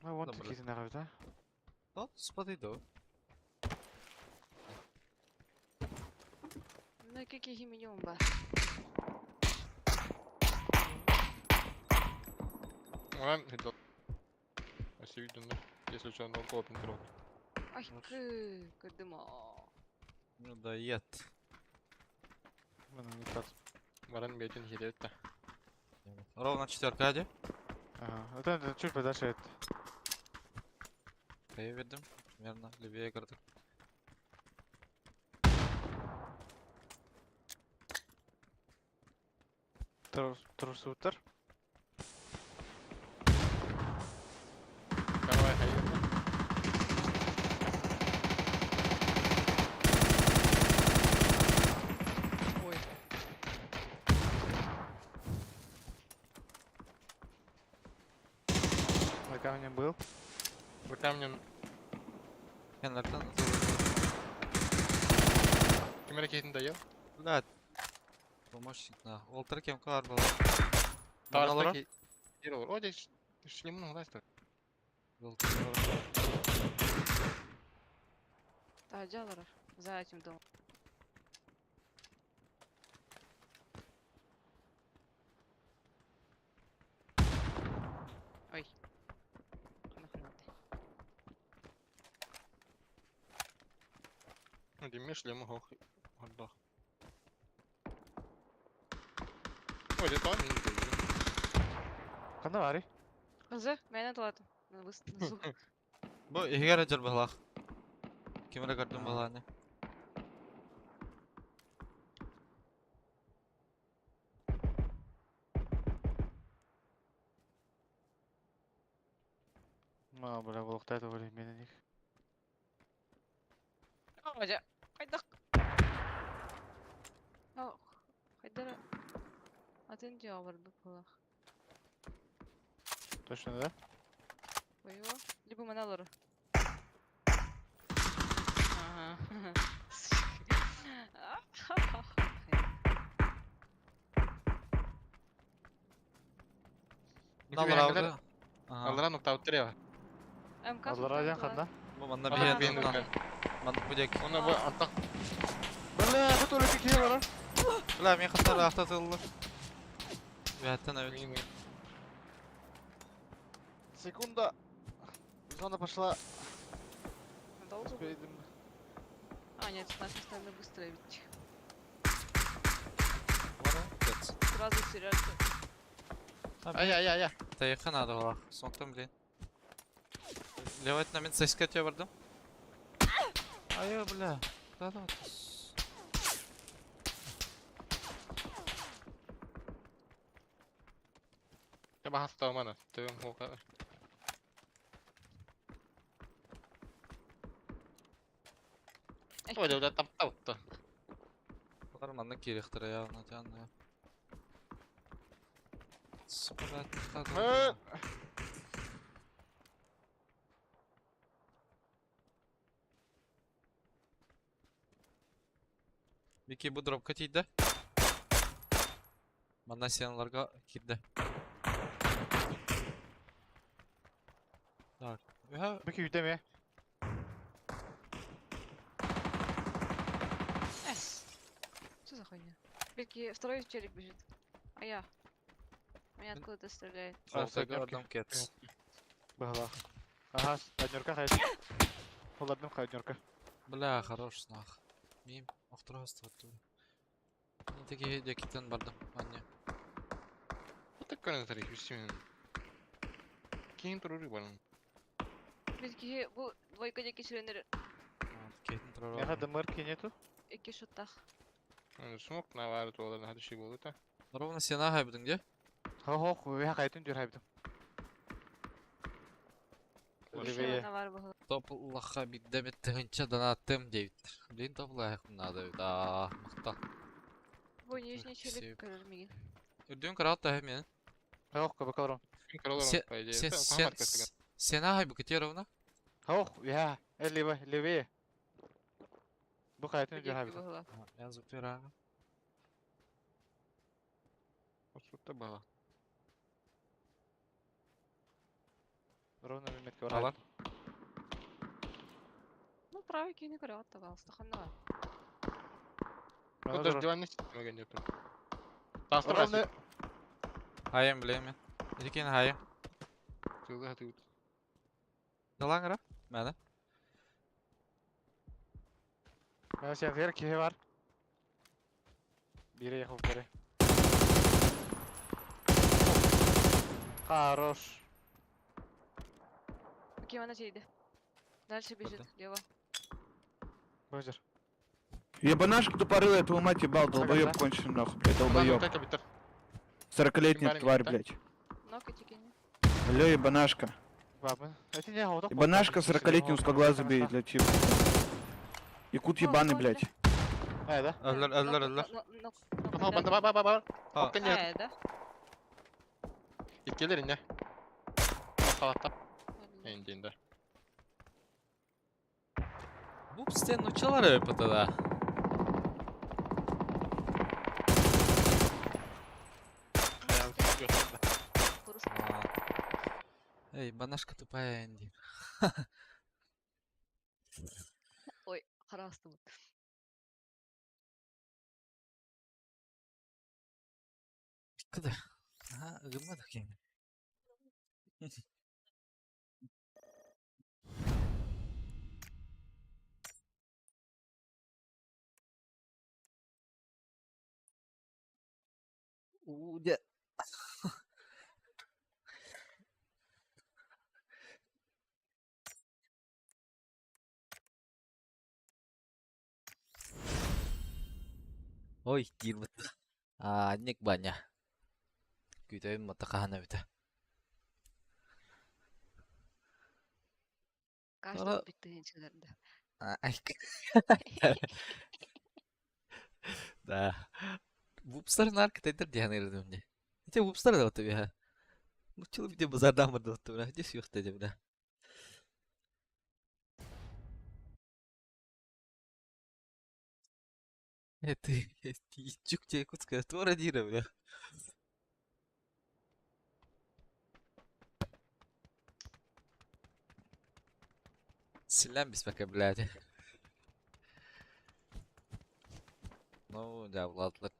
Вот Добре. такие нахуй, да? Та, сподійду. Ну, який гіміньом ба. Ладно, это... Если видно, если что, на копим пирог. Ай, кидимо. Ну да, єт. Bunu не так. Варан бетин хилетта. Ровно 4 аде. Ага. Это чуть подальше это. Я вердім. Примерно, левее кірдік. Трусутер. Давай, хайдер. Ой. На камне был. За камнем. Кен лертен. Кем ракетин даял? Блядь. Помощник на. Олтер кем кар был. Тарста ки... Хирор. О, здесь шлемну, лайстер. Та, жалар. За этим домом. Ой. Хана. Ну, диме шлему хох. Отдох. Ой, это он, Кanda var? Қызы, мәйнен тұлады. Нызу. Бу игер аджар балах. Кемера кардым баланы. Бля, волокта это время них. Ағажа, қайдақ. Ау, қайдара. Атын жауы бар бұл бұлақ. Точно, да? Ой, о, либо маналары. Ага. Налар алды. Ага. Аллара нукта уттырева. МК Аллара ханда. Бу манда Ана биен биен нукта. Манда будек. Оны бу артак. Бля, bu тоже какие var? Бля, мен хаттар автатылды. Вяттен өт. Секунда. Зона пошла. Долго будет? Успеем. А, нет, с нашей стороны быстро ведь. Кец. Сразу сериальцы. Ай-яй-яй-яй. Таяққа надо балах. Сондықтан білейін. Левайтна мен сәске өте бардым. Айо, бля. Куда да отыз? Я бахас тау мана. Төвім хоқа. Ой, да таптау-то. Бұлар манда керектір аяғына жанына. Блядь, Э! Беки bu dropқа тейді. Манда сеналарға кирді. Так. Беки yüdeme. Эс. Что за хуйня? Белки, второй челик бежит. А я. Меня откуда-то стреляет. Трафтағы адам кетс. Бахла. Ага, однерка хайд. Олардың хайднерка. Бля, хорош нах. Мим, охтыра астырды. Теги декитен бардым. Анне. Так көрін тарих, үстімен. Кейін тұрыры барың. Бизги бу двойка деки сүренер Кейтин турар. Яха дымыр кинету. эки шоттах. Смок на вары туоларын хады şey болду та. Ровно сена хайбыдың де? Хох, я кайтын жүр хайбдым. Ливее. Шевана бар бу. Топлаха биддемет тыгынча донаттым дейбиттер. Блин топлаха надо да мыкта. Бу нижний Себеп. челик көрмеген. Үрдүн каратта мен. Хох, бакалрон. Fin karolaren Се- по идее. Сен Там сен марка стыган. сена хайбы кете ровно? Хох, я. Ливее. Бу кайтын жүр хайбдым. Я зупира. Отсутта бала. Ровно метке бар. Алар. Ну, правый кини көрөт табалста ханна. Вот даже диван не сидим нету. Тастыр Ровно. расит. Хайым билем мен. Эдекен хайым. Тылды хаты ут. Далаңыра? Мәні? Мен сен вер кеhe бар. Бире ехал бере. Хорош. Окей, она тейди. Дальше бежит, Куда? лево. Божер. Ебанашка тупорылая, твою мать ебал, долбоёб Согласна. конченый нахуй, блядь, Ладно, долбоёб. так битер. 40-летняя Ебаный тварь, да? блядь. Ног и тикини. Алло, ебанашка. Бабы. Это не охота. Ебанашка 40-летний узкоглазый бей, для типа. Якут ебаный, блядь. Да? Әллер. Aha banda bak. Ha. Bakın ya. Да. İtkeler inne. Salatta. İndiğinde. Bu pistten uçalar öpütü da. Эй, банашка тупая инди. Ой, харастым. Куда? Ага, гыма такие. Удя. Ой, дилбит. Анник баня. Күтөйм матакахана бите. Каждый Ара- биттеген чыгарды. Ай. Да. Вупстар нарк тендер диян эрдим мне. Эти вупстар да вот я. Ну чылы биде базардан барды вот бля. Здесь yok dedi bля. Это чук тебе якутская твора дира, бля. Силен без пока, блядь. Ну, да, ладно.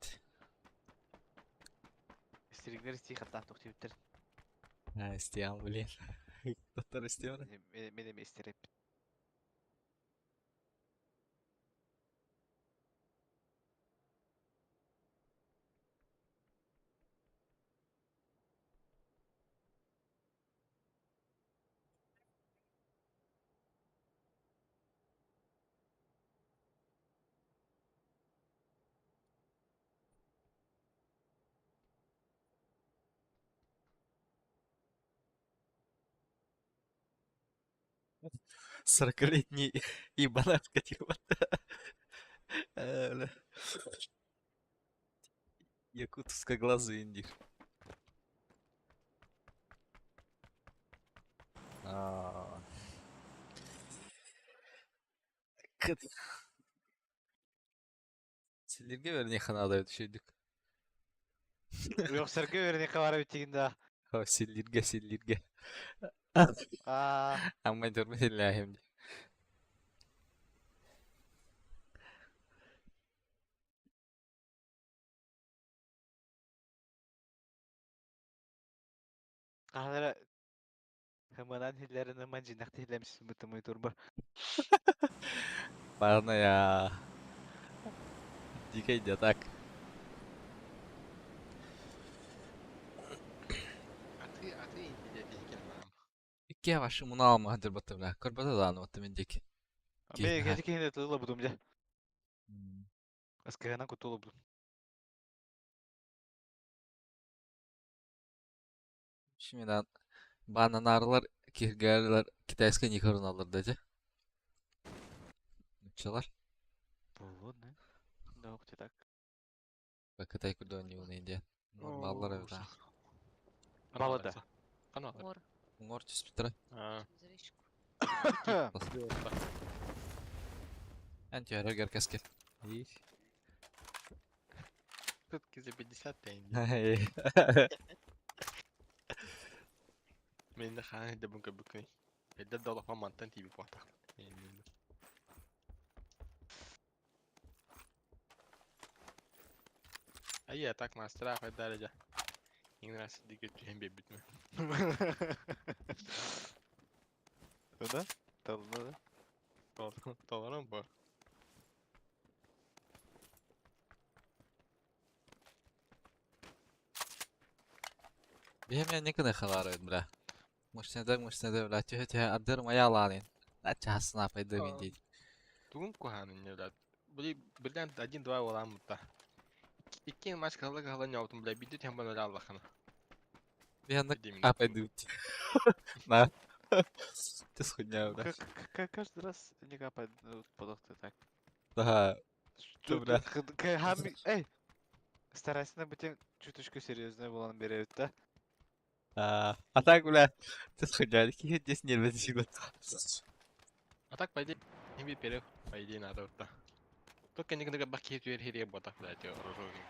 Стригler стих аттан тоқты биттер. Стиан, блин. Доктор Стиан. Менеме истереп. Сорокалетний ебанат вкатил. Бля. Якутско-глазый индир. Силерге верне ханада өтüşüydük. Yok serge verene kavara bittiğinde. Ha sillirge. Aa, Amma görmediler hem de. kahlara hımanan hillerini mancinak hillemiş mıtımı turba. Bana ya. Dikey yatak. Бике ваши муна алма хадыр бата бля. Көрбата да аны бата мендек. Мен кеде тылы будум же. Аскагана кутулу будум. Şimdiden bananarlar kirgerler китайская никорун алырды же. Чалар. Болот, не? Да, ух ты так. Кытай күрдөн не уны Нормаллар да. Балада. Кана. Ор, Уңор түспүтөр. заречку. Анти арагер каскет. Все-таки за 50 тенге. Мен de ханы да бүгүн бүкөй. Эдде доллар мантан тиби пота. Ай, так на страх даража. Инграс диге тем бебитме. Да? Тална да. Толарам ба. Бем я никогда халары бля. Мушнеде бля. Тихо адыр моя ланин. Ачасына пайда мен дейт. Тугун куханы не да. Birden 1-2 olan mutta. İki maç kalan yaptım bile bir de tempo öyle Allah'ına. Bir anda Dediğim апайдут. На. Ты сходня, бля. Каждый раз не капает продукты так. Да. Добра. Эй! Старайся быть чуточку серьезной было наберет, да? А так, бля, ты сходня, какие здесь нервы всегда. А так по идее не перех, по идее надо вот так. Только никогда баки тюр хире бота, блядь, оружие.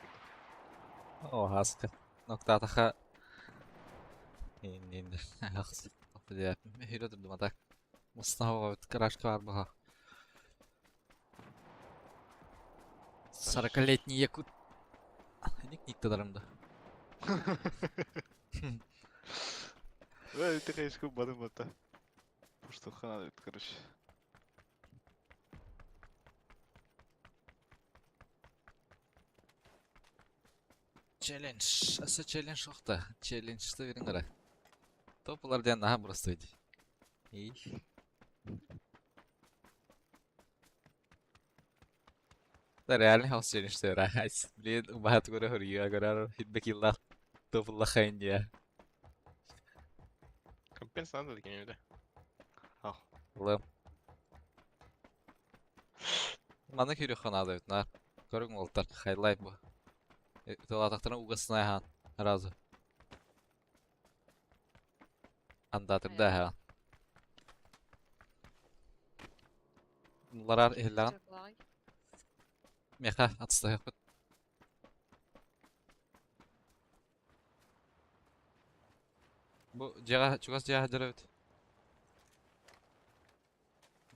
О, хаска. Нокта таха. Инде. Ахс. Апдя. Хире дурдум атак. Мустава крашка бар бага. 40-летний якут. Ник тадарымды. Эй, ты конечно бадым это. Что хана, короче. Челлендж. Аса челлендж шоқта. Челленджті беріңдер. Топылардан наға просто өйді. Да реальный хаус челленджті бер. Блин, бағат көрі хөргеға көрі хитбек илдар. Топылла қайын дия. Компенсация da gene de. Лым. Маны көрі қанады өтінар. Көрің олтар. Хайлайт бұл. Атақтарын уғасына хан. Разу. Андатырда хан. Бұларар эхіллаған. Меха атысты өкпіт. Бұл чугас жаға жара өт.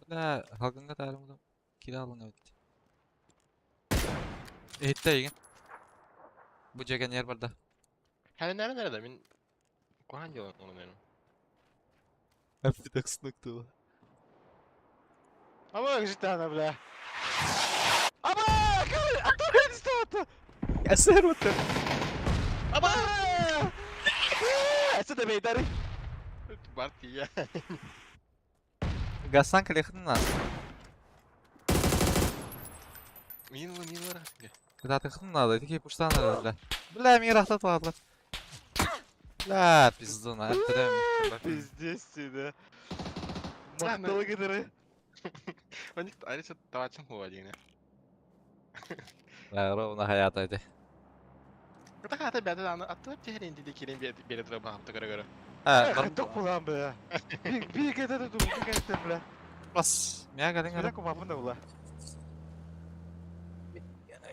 Бұда халқынға тәрім кері алын өт. Ehitте egen. Bu cegen yer barda. Hele nerede min hangi onun benim? Hep bir sınıktı. Ama işte ana bля. Ama atlamayın işte atla. Ya ser otur. Ama. Ese de beydari. Barti ya. Gassan kalektin lan. Min var aslında. Когда ты надо, такие пуштаны, бля. Бля, мне рахтат ладно. Бля, пизду, на это. Пиздец да. Ладно. Махталы гидеры. Он никто, а это тавачем холодильник. Бля, ровно хаят эти. Это как-то беда, а то теперь инди дикирин беда треба хапта göre. Ток булам бля. Bir kere de durdum gerçekten bля. Бас. Меня гадин Bir dakika mapında bula.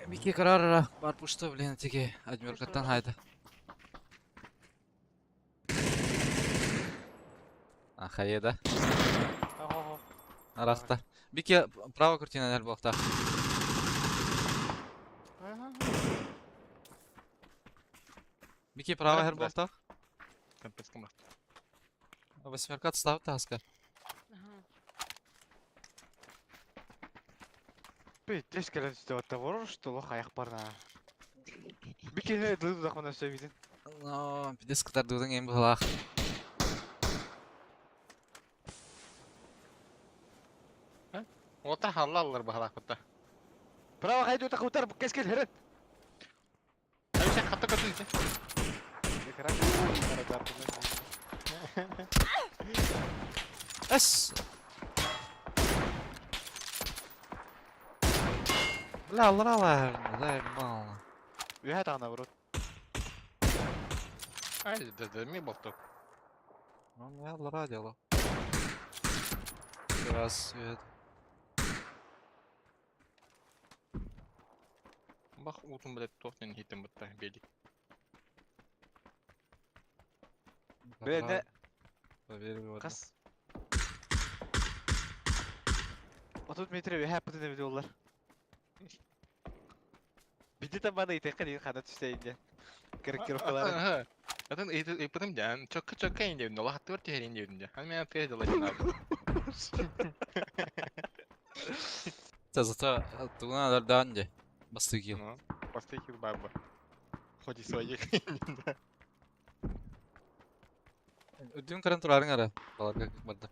Бики карара бар пушта, блин, тики адмиркаттан хайда. Хаеда. Арахта. Бики право картина нер блокта. Бики право хер блокта. Компенском бak. Восьмерка ставь таска. Bir teş gelen işte o tavır что лох аяқ барна. Bir kere duydu da bana söyledin. Но, пидес катар дудың ең бұлақ. Ota hallallar bahalak butta. Bravo haydi öte kutar kes gel heret. Abi sen katta katı işte. Kara çarptı. Es. Bla Allah Allah. Mal. Ühe tağına vurun. Haydi dedi mi bottu. Ну, я радио. Раз, свет. Bak utun bilet tohten hitim butta bedik. Böyle ne? Поверь, Kas. 30 metre ühe yapıdın evi yollar. Bir de bana itekler iyi kanat üsteyince. Kırık kırıkları. Zaten ipatım can çok en devinde Allah hattı var teherin devinde. Hani ben teyze dolaşın abi. Зато надо данди. Бастыгил. Ну, постойки баба. Хоть и своих. Ödüm karın turarın ara. Balarga kıkmadı.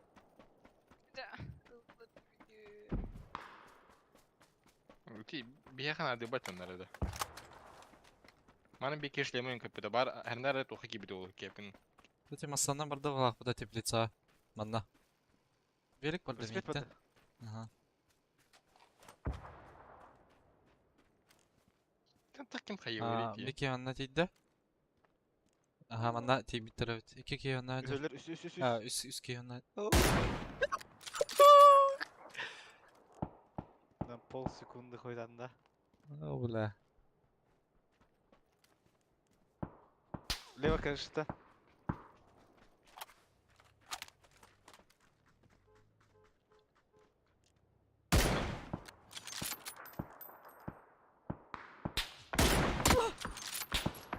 Ти бияхан ады бат онları da. Манын бек eşlemeyin köpüde бар her nere tohu gibi de olur kepin. Кстати, массандан барды валах буда теплица. Манна. Велик барды Respet митте. bada. Ага. Sen takım kayı А, öyle diye. bir keyvanna tiydi. Aha, manna tiy bitti evet. İki keyvanna önce. Üheler üst. Ha, üst keyvanna. Lan pol sekundu koydan da. Ola. Leva karıştı.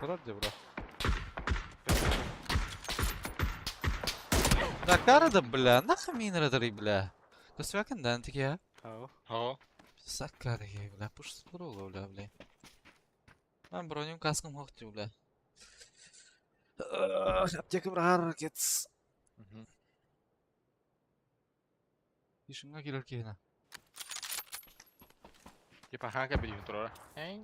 Вроде, бро. Да карада, бля, нахуй мин радари, бля. Косвякан дантик я. Ау. Ho. Саккады, бля, пуш спурулу, бля. Ben bronum kaskım hoştu, bля. Аптека брар, кетс. İşinga girer keyna. Типа хага biliyor tora. Hey.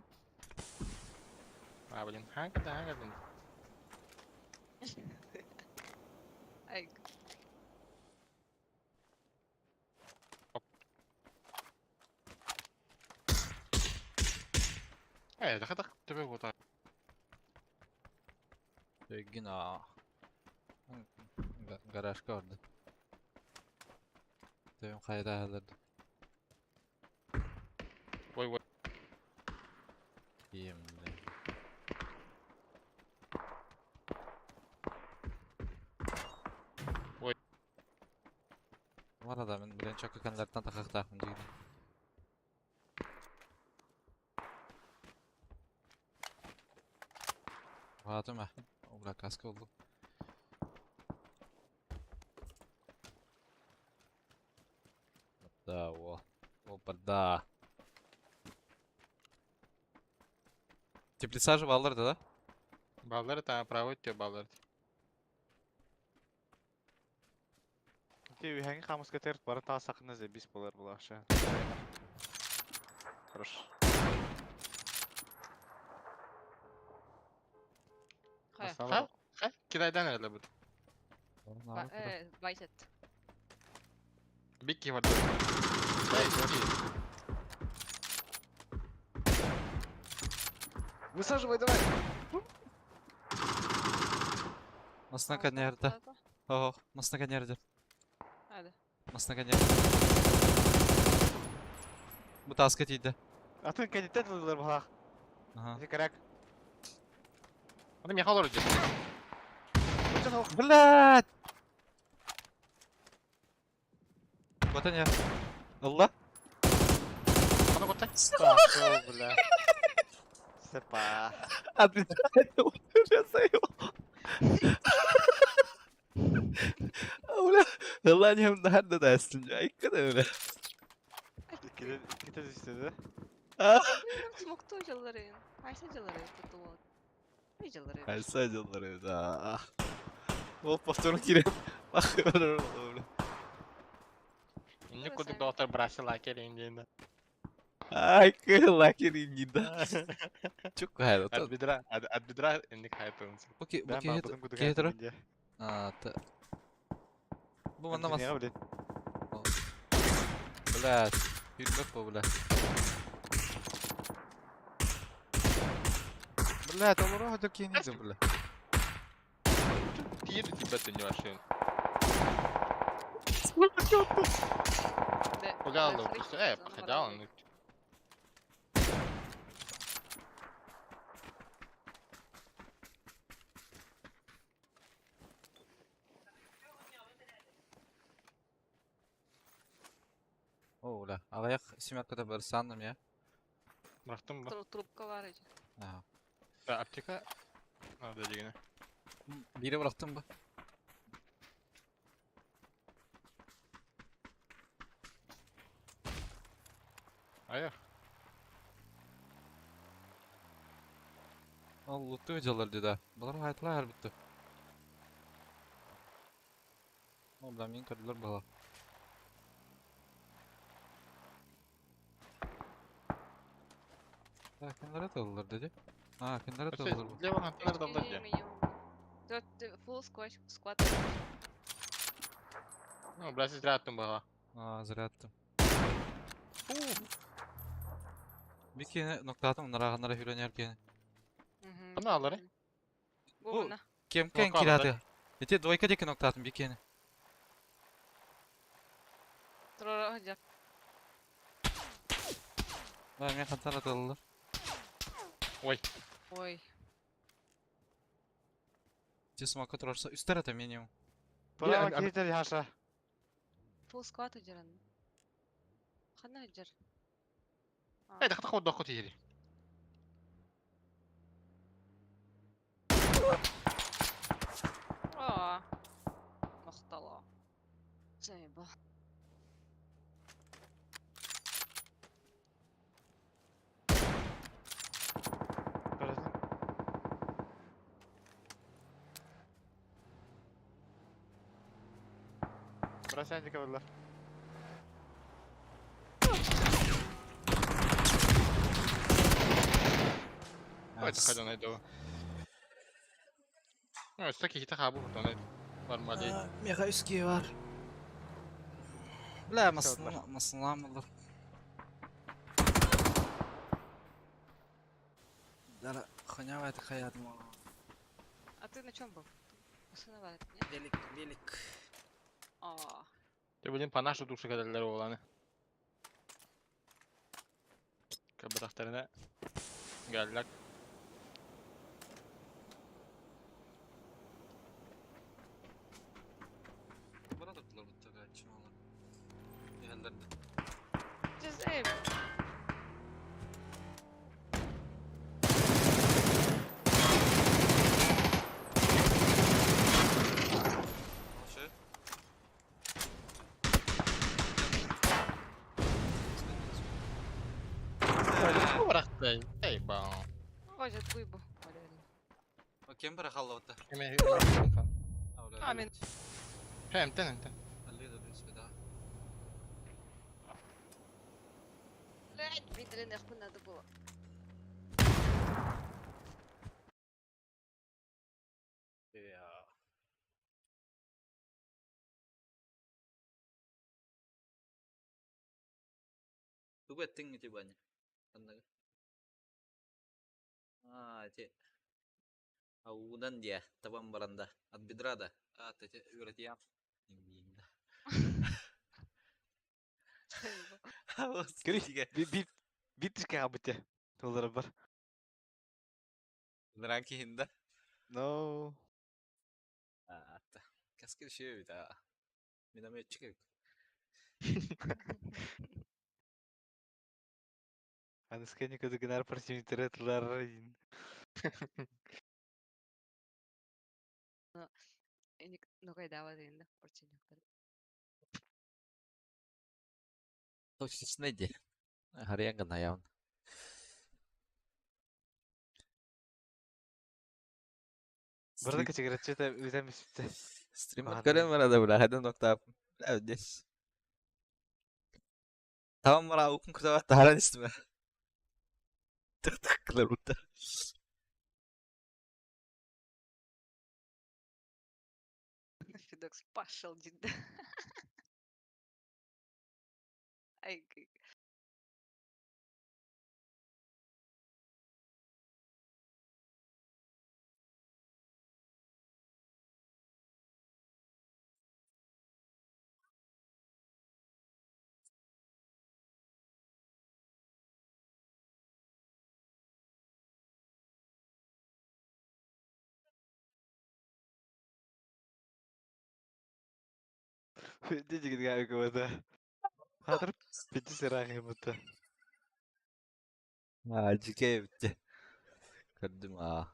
Ah bilin hanga bilin. Ay, Hey, da kadar tebe bota. Gina. Garajka orada. Devim kayda hallerdi. Vay. İyiyim de. Oy. Var adamın bilen çok yakınlardan takak takımcı gibi. Rahatım ha. O bırak kaskı oldu. Да, о. Опа, да. Теплица же балларды, да? Balları ta praво diyor balları. Те ühengi kamus getir. Barın ta sakın ze bis bolar bu aşağı. Хорош. haya. Ha? Ha? Kiraydan nerede bu? Байсет. Big key vardı. Hey, çok iyi. Высаживай давай. Masna nerede? Ого, masna nerede? Hadi. Masna nerede? Bu tasket iyiydi. Atın keditten alıyorlar bu ha. Aha. Zekarak. Adam yakal olacak. Koçan ok. Блядь! Вот они. Allah. Bana kotak. Пошёл, бля. Сепа. Отвечает, ужасаю. Ulan, Allah'ım nerede dersin ya? İlk kadar öyle. İki tez istedi. Смокту жаларын. Айса жаларын. Тут вот. Ай жаларын. Ben sadece onları evde. O patron girelim. Bakıyorum öyle. Ini kudu dokter berhasil lagi yang dia. Ay, laki ini dah. Çok hayal. Adbidra ini kayak tuh. Okey, Ben okey, bağladım kutu okey, kaybedince. Aa, bu Ben bana mas. dünyaya bilin. Блядь, yürümek bu блядь. Блядь, olur o da ki neydi блядь. Dia tiba tuh nyuasin. Udah lo, pakai jalan. O блядь, alayak семерка bir sandım ya. Bıraktım mı? Трубка var idi. Aha. Ya apteka. Orada yine. Biri bıraktım bu. Hayır. Al loot'u videolar dedi. Bunlar hayatlar her bitti. O bilen min kadar bala. Kimlere dağılır dedi. Ha, kimlere Şey, dağılır bu. Levan hantalar da alır ya. Full squad. Ну, biraz izle attım bana. Aa, zira attım. Bir kere nokta attım, onlara ağınlara hüren yerken. Bunu alır. Bu Bu- bana. Kim kan Nokta kiratı? alır. Ete doyka deki nokta attım bir kere. Sonra hocam. Ben men kantar atılır. Ой. Cismaka turarsa üstler atam minimum. Bravo abi- keyifler yaşa. Full squad hocam. Kana hocam. Hey, dak tak dak tiri. Aa. Maqtala. Zeyba. Gördün. Burası sence kalırlar. Ой, так ходил на этого. Ну, с таких хитах абу, то на нормалей. Mega üski var. Bla Söylediler. masınlam olur. Dara khonya var hayatıma. А ты на чем был? Основает, нет? Delik. Aa. Te bilin panaş tutuşu kadarları olanı. Kabadaklarına geldiler. Burada kılar bu tabi açmalar. Yerlerde. Cezayir. Şey. Bu bıraktı. Hey ba. Hocam bu. Kim bırak Allah vata. Hemen Amin. hem ten. Halli da bir daha. Блядь, видели, нахуй надо было. Ya. Tuh betting gitu banyak. Kan cek. Audan dia, tabang baranda. At bidrada. Tece üretiyam. Inginda. Zeyba. Havas Giriş. tiga. Bir tişke kabut ya. Dolara var. Neranki hinda. No. Ta. Kaskil şey bir daha. Miname çıkık. Hani skeni kudu gınar parçamı tırlar. Ну кайда var енді порцияктар. Точно не. Harian kan hayam. Burada kaçı gıratçı da üzemiş. Stream Bahan kalian mana ada udah ada nokta. Yes. Tamam bana ukun kısa taharan istime. Tık tık kılar burada. Фидокс пошел, Дида. Ай, Dia juga gak ke mata. Hater pintu serang ya mata. Cike bitti. Kırdım ha.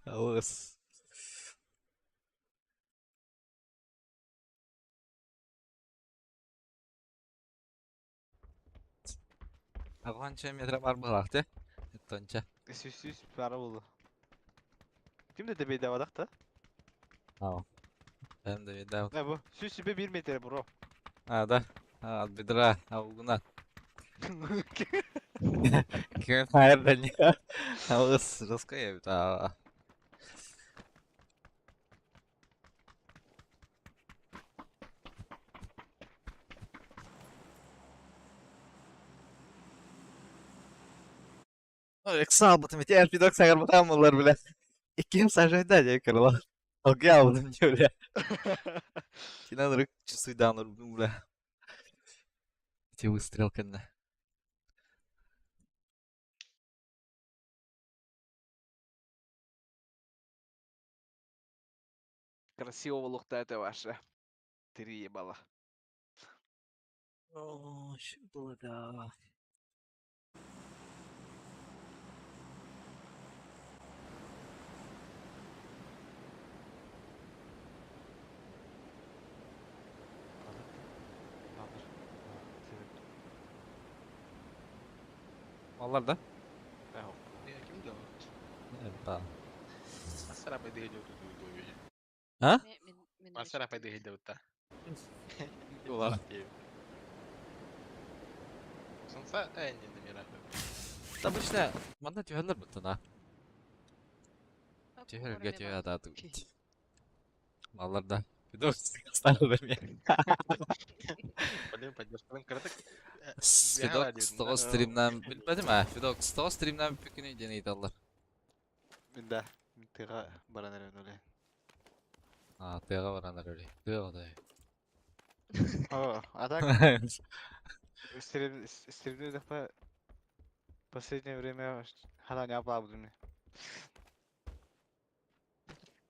Ağız. Aku kan cem yeter var balak de. Tonca. Süs para oldu. Şimdi de bedava da. Tamam. Benim de bir daha. Ne bu? Süs be 1 metre bro. Ha da. Ha bir dira. Ha bugünden. Kimin hayırdan ya? Ağız. Rızkı ya bir daha. Eksa almadım. Diğer bir dok sayar batamıyorlar bile. İkiyim sarjaydı acayip yukarılar. Algı aldım diyor ya. İnanırık çısıydı anlarım bile. Те выстрелканы. Красивого лухта это ваше. Три ебала. О, что было, да. Малlar da. Ya kim de o? Evet, tamam. Masara pa di hijau tu tu tu. Ha? Мен Masara pa di hijau ta. Dolar. Sonsa en yeni merak. Там обычно манда тюхелер бутын, а. Тюхелерге тюхе атады бит. Малlar da. Bir de o style vermiyor. Paling поддержкадан кырдык. Fidok Stoğ stream'den bilmedim ha. Fidok Stoğ stream'den bir gün deneydi Allah. Да. Тыга баран эрен öyle. Ha, tega varanlar öyle. Tega da. О, а так стримлю так последнее время хана не оправданы.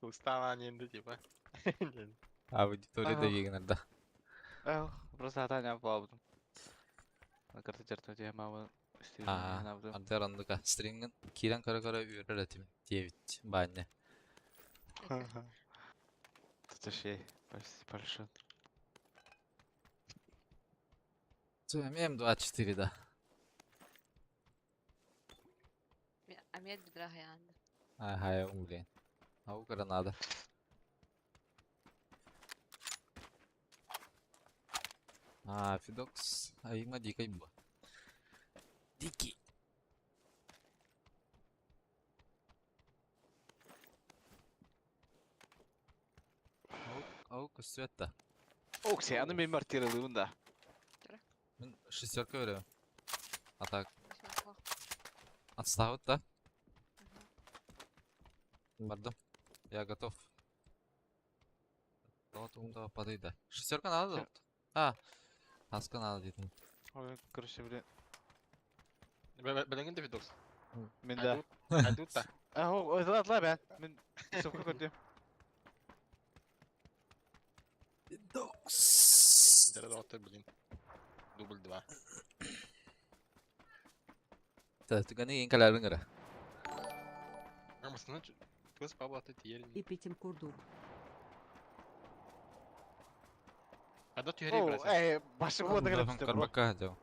Уставание енді типа. Аудитория da yayınlarda. Просто хата не оправдан. На карте черту тебе мама стримлю Aa, не оправдан. ante arandık ha. Stream'in kiren kara kara üyeler etim diye bit. Bana. Это şey, почти большой. Söyleyeyim 24 da. Амет бедра янды. Ay hay umleyin. Ha bu kadar nada. Ah, Fidox. Ay nga di kay ba? Diki. Au kusuyetta. Оксиянын мен мартиралыгында. Ben şişörke öyle. Atak. Отставить, да? Бардым. Я готов. Вот он да подойда. Шестерка надо? Всё. А, аска надо дейтін. Ой, короче, блин. Біліңін де видос. Мен да. Айдут та. Ой, атла ben. Мен сопка көтем. Докс. Жарады отыр білін. Дубль 2. Тәтігіні ең кәләрін кірі. Амасына көз бабы аты тиерін. Ипетим курдук. Ада түйерей О, бірәсен. başı bu kadar düştü bro. Карбака, дәу.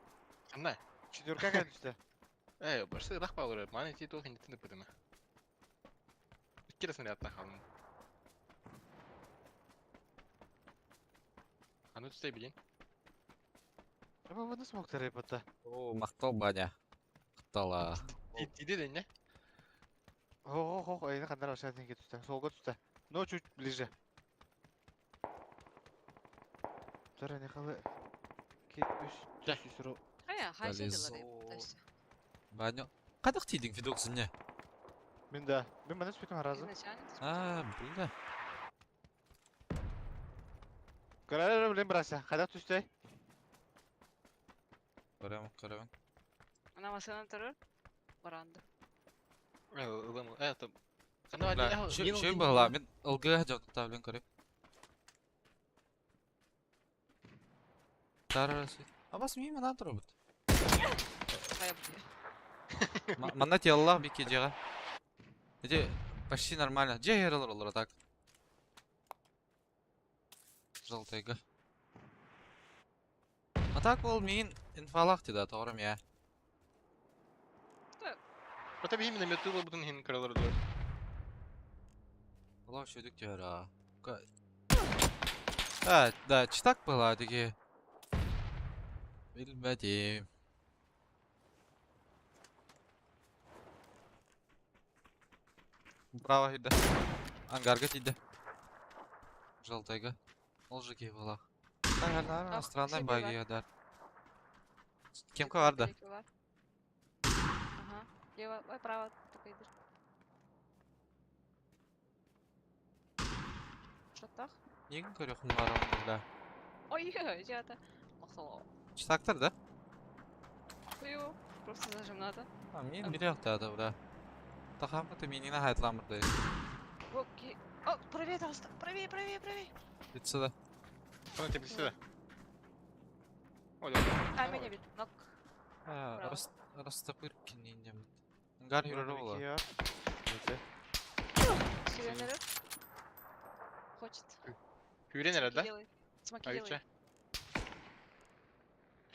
Анна. Четверка как düştü. Башы рах бауыры. Маны тей толық ендетін деп бұдына. Ikkere снарядта қалын. Аны түстэй білейін. Ama bu nasıl muhtar yapıtta? О, мактал баня. Мактала. Тиде дейін, не? Ох, ayını kadar aşağı dinge tutar. Solga tutar. No, чуть ближе. Тара не халы. Кет Да. үс сұру. Хая, хайся Залез. дела. Баня. Кадак тидин видоксын не? Мен да. Мен бана спитім аразы. Изначально. А, білді. Kararı bilin burası. Kadak düştü. Көрөмін. Она машина тұрыр. Баранды. Ылым, это... Қана Бля, шөй бағыла, мен ылғыға жоқтықта білен көрек. Тарарасы. Абас мей мынан тұры бұд. Хая буде. Мана телалақ беке жеға. Эти почти нормально. Же ерілер олар так. Желтайга. А так ол мейін инфалақ деді, тоғырым я. Бата бейім минометы бұл бұтын хин кыралар дұр. Олау шөдік дер, да, читак была, деге. Білмәдем. Право иді. Ангарға тиді. Желтайга. Ол же кей была. Ах, Странный себе баги бар. адар. Кемка бар да? Телекі бар. Ага. Лево, ой, право. Только идешь. Шаттах. Неген көріқім бар оны, бля. Ой, жата. Мақсал. Читактар да? Ой, просто зажим надо. А, мен берек да, бля. Тахамы ты менина хайtламырды. Окей. О, правее, пожалуйста. Правее. Бітсі да. Қана те білсе да. Ой, А, меня бит. Нок. А, растапыр кенейінден. Ангар юрары ола. Сиренеры. Хочет. Күйрен әрі да? Делай. Смоки Айча. делай.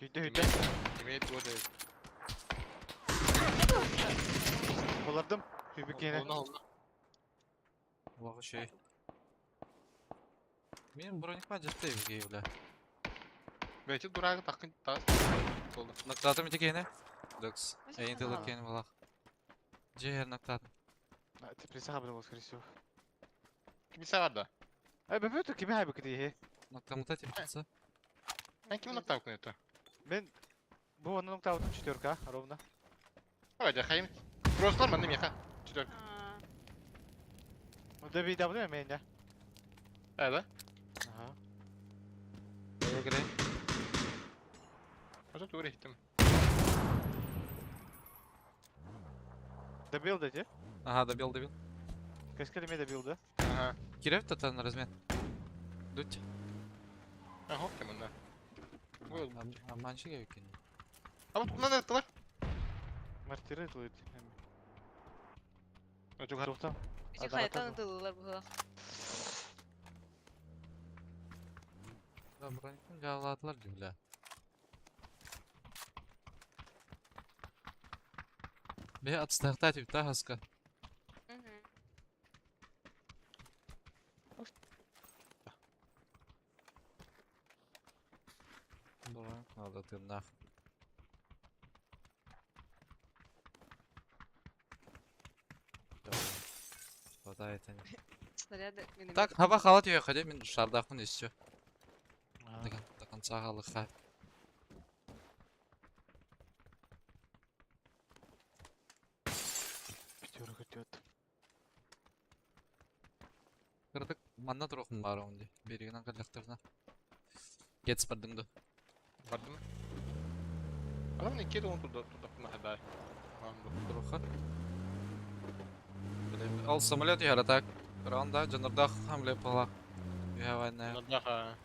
Hüydü. Демейт болды. Bulardım. Hübük yine. Олна. Лағы шей. Мен броникма жетті евге, бля. Бәйті дұрағы тақын тағыз. Болды. Нақтатым етекені? Докс. Возьми Әйін канал. тылыр кені балақ. Жер нақтатым. Теплица хабını скорее всего. Кімесе бар да? Ay bebek kimi haybı kedi. Нақтамыта тепітсі. Мен кімін ақтау күн еті? Ben bu onun nokta aldım 4K ровно. Ой, да хайым. Просто маңды меха. Четвер. Onda bir daha değil mi ya? Да? Aha. Егірі. Может, туре хитім. Добил dedi. Ага, добил. Kaç kelime добил. Ага. Кирев та на размен. Дуть. А, хоп, кімін да. Ой, Аманшыга екен. а вот надо тылар. Мартиры тулит. Өту ғар. Туктам. Эти Адам хайтаны атады. дылылар бұға. Да, броникін жағыладылар де, бля. Бе, отстақта теп та, хаска. Броник надо ты нах. Хватает они. Снаряды. минометы. Так, хаба халат ее ходя, мен шардахын еще. До конца галыха. Пятерка идет. Кырдык манна турухун бар онде. Берегинен калактарына. Кетс бардыңды. Бардым. Адам не кеді он туда нахадай. Туруха. Ал самолет яра так. Ранда жанырдах хамле пала. Явайна. Надаха.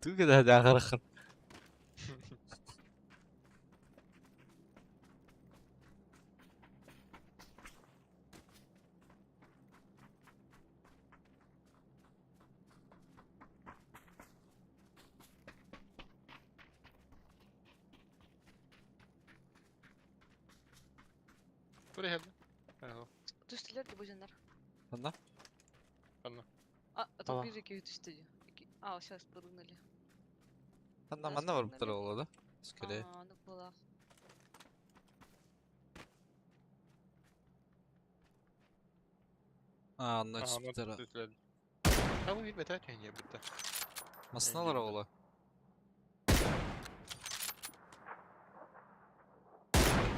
Tüh kadar da qaraqır. Buraya geldi. Hello. Düştüler ki bu canlar. Bunda? А то Tamam. bir iki düştü. Сейчас прыгнули. Bunda Нас manda var bu прыгнули. tarafa ola da. Skele. Ну была. Anla Aha, çıktı. tuttular. Ha bu bir beter ya bitti. Masnalar Engin. ola.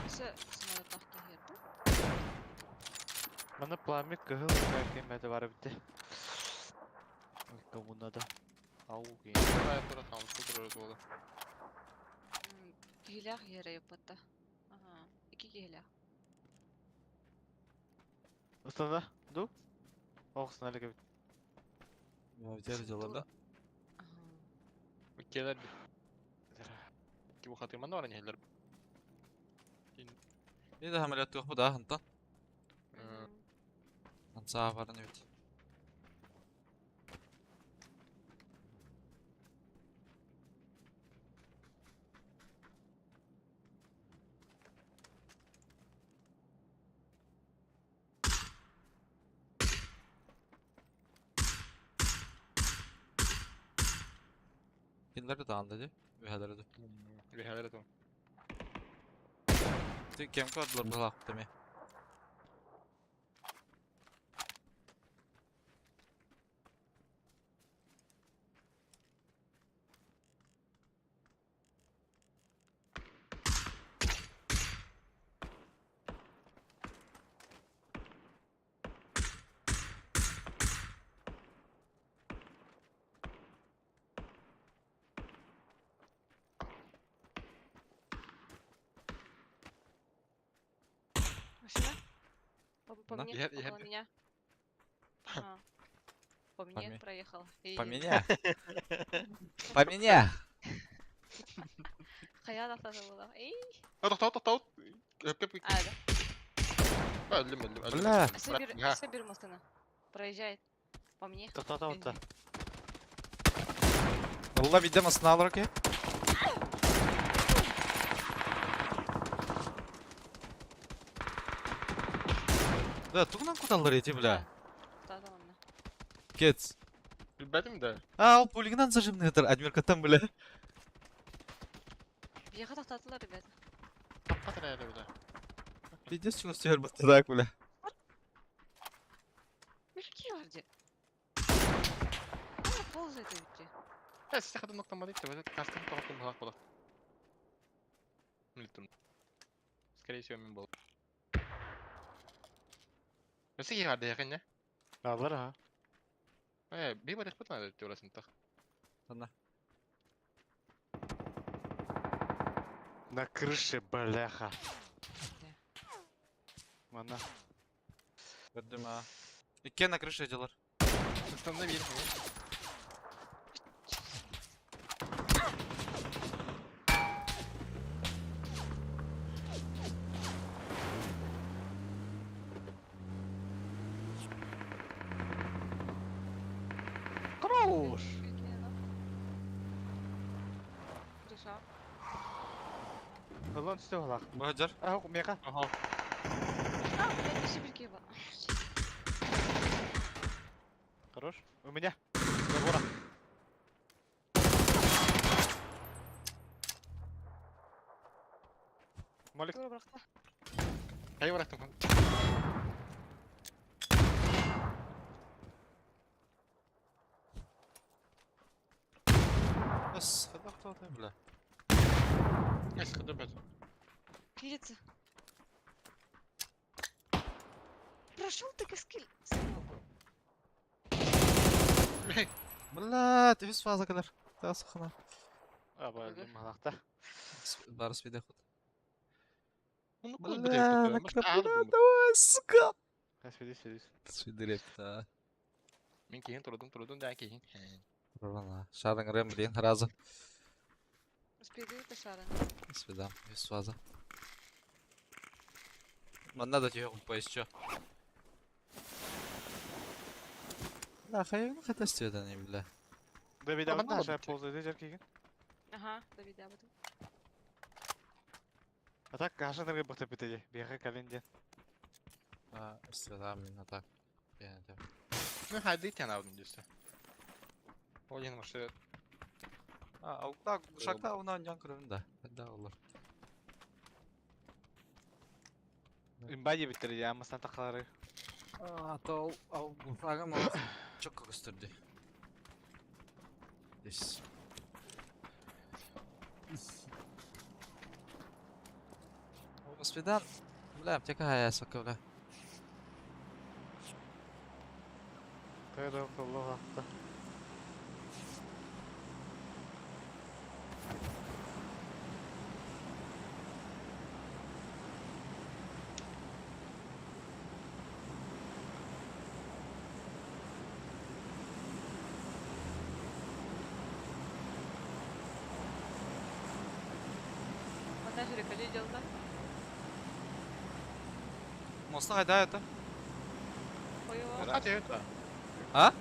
Все самолетах келерді. Mana plamik kıhıl kıymetli var bitti. Коммунада. Ау кейін. Buraya sonra tamam tutturuyoruz oğlum. Гелях ері епатта. Ага. Iki гелях. Ustanada. Du? Oğuzsun öyle gibi. Ya biter diyorlar. Ага. Ülkeler bir. Ki bu hatırman da var neler. Bir de ameliyat yok bu da hıntan. Мгм. Hınsa varın evet. Kimler de dağın dedi. Üheleri de. Bir haber edelim. Kim kadar bu hafta mı? Машина? По Да? мне, Ехали, около ехали. меня. Ага. По мне ме- проехал. И По меня. По меня. Хаян автода была. Эй! Tut. Öp. А, да. Öldüm. Бля. Собер машина. Проезжает. По мне. Тоқтата отта. Valla bir de masını alarak ya. Da tuğunan kutalları eti bile. Да, да, ладно. Gets. Bilmedim de. Al полигонан зажимный это адмиркаттан бля. Бияға тоқтатылар, ребята. Kapatın öyle bir de. Пиздец чего стер батарак бля. Мешки варди. Она ползает уйти. Ya size kadar noktamadı işte. Böyle kastım kapattım kulak kulak. Milton. Скорее всего, min bol. Nasıl ki vardı yakın ya? Alır ha. Bir barış putmadı etti orasını tak. Ладно. На крыше, бляха. Mana. Gördüm ha. İki na крыше ediyorlar. Sırtında bir mi? Хорош. Крыша. Ulan üstü olaq. Бахаджар. Ah, meka. Aha. А, блядь, еще береги его. Хорош. У меня. Забора. Malik. Дура бıraktı. Hayır bıraktım kanka. Bas. Hadi кто там бля. Neyse kadar ben. Видится. Прошел ты каскиль. Бля, ты весь фаза kadar. Daha sıkına. Aba öldüm malakta. Barış bir de kut. Bunu Бля, kul bir de yapıyorum. на Başka крапива, ağladım. давай, сука. Kas feliz feliz. Свидерепта. Min keyin turudum daha keyin. Ровно. Шарың рем, блин, раза. Успею это шара. До свидания. Без связа. Надо тебе поищу. Да, хайгын хата стеда не бля. Да видео Ладно, наша ладно. ползает жеркиген. Ага, да видя буду. А так кашанырга бата битеге. Бияха календен. А, стеда именно так. Я не знаю. Ну, hadi tane aldım diyorsun. Oyun başı. А, так, шагда унан жан кырында. Да, олар. Имбади биттер я амастан такалары. А, то ал фрага ма çok gösterdi. Здесь. Свидан. Бля, аптека хая сока, бля. Тайда коллога атта. Мана жүрекке делда. Моста кайда это? Кою. Mustafa diyor da. А?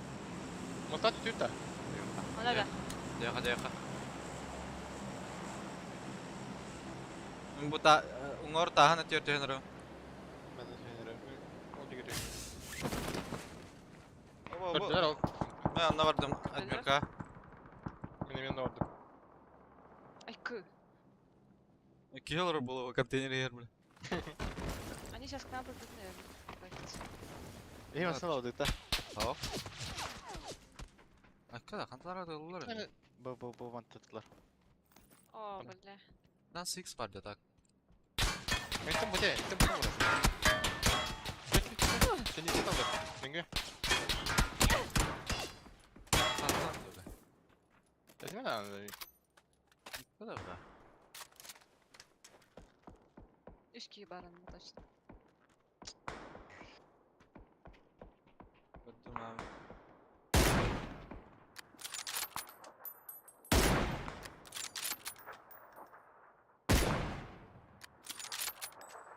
Mustafa diyor da. Ана да. Дяха, дяха. Bu ta ungor tahan atıyor tenero. Ben de şeyleri. O da giriyor. Bu. Gördüler o. Ben anlamadım Admirka. Benim yanında vardı. Айкы. Killer был контейнер yer бля. Они сейчас к нам придут, наверное. Хватит. Ей масал алды та. Tamam. Akkada kantalara da olurlar ya. Yani Бу вантатлар. О, бля. Lan 6 var ya tak. Itu bu deh, itu bu burası. Seni git alır. Dengü. Kantalar böyle. Desene lan. Bu da böyle. Ишки баран точно. Gördüm abi.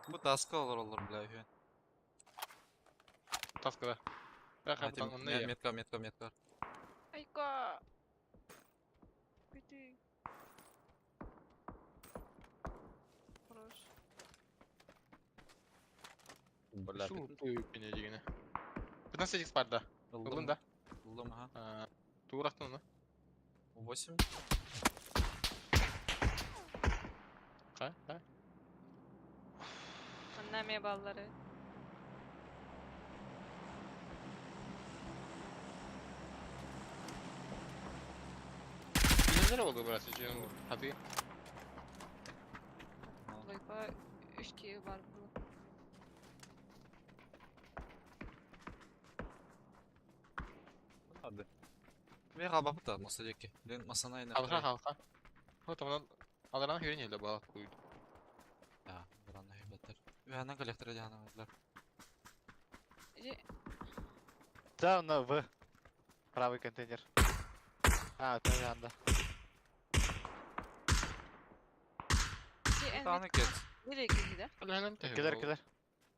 Bu taskı olur bile. Taskıda. Bak Hadi kaptan ne ya? metka. Айка. Иди. Хорош. Bля. Şu bineceğine. Bir tane 8 var da. Buldun da. Buldum ha. Tuğur attın onu. 8. Kay. Annemeye balları. Bilinir oldu burası canım. Hadi. Лайпа. Ишки бар был. Hadi. Ve kabapı da masadaki. Ben masana iner. Halka. O tamam. Alarana hürin yelde bağlı koydu. Ya, buranın heybetler. Ve hemen kolektöre canım verdiler. Иди. Да, на В. Правый контейнер. А, это янда. Иди, Tane ket. Nereye gidiyor da? Öyle hemen tehir. Кидер.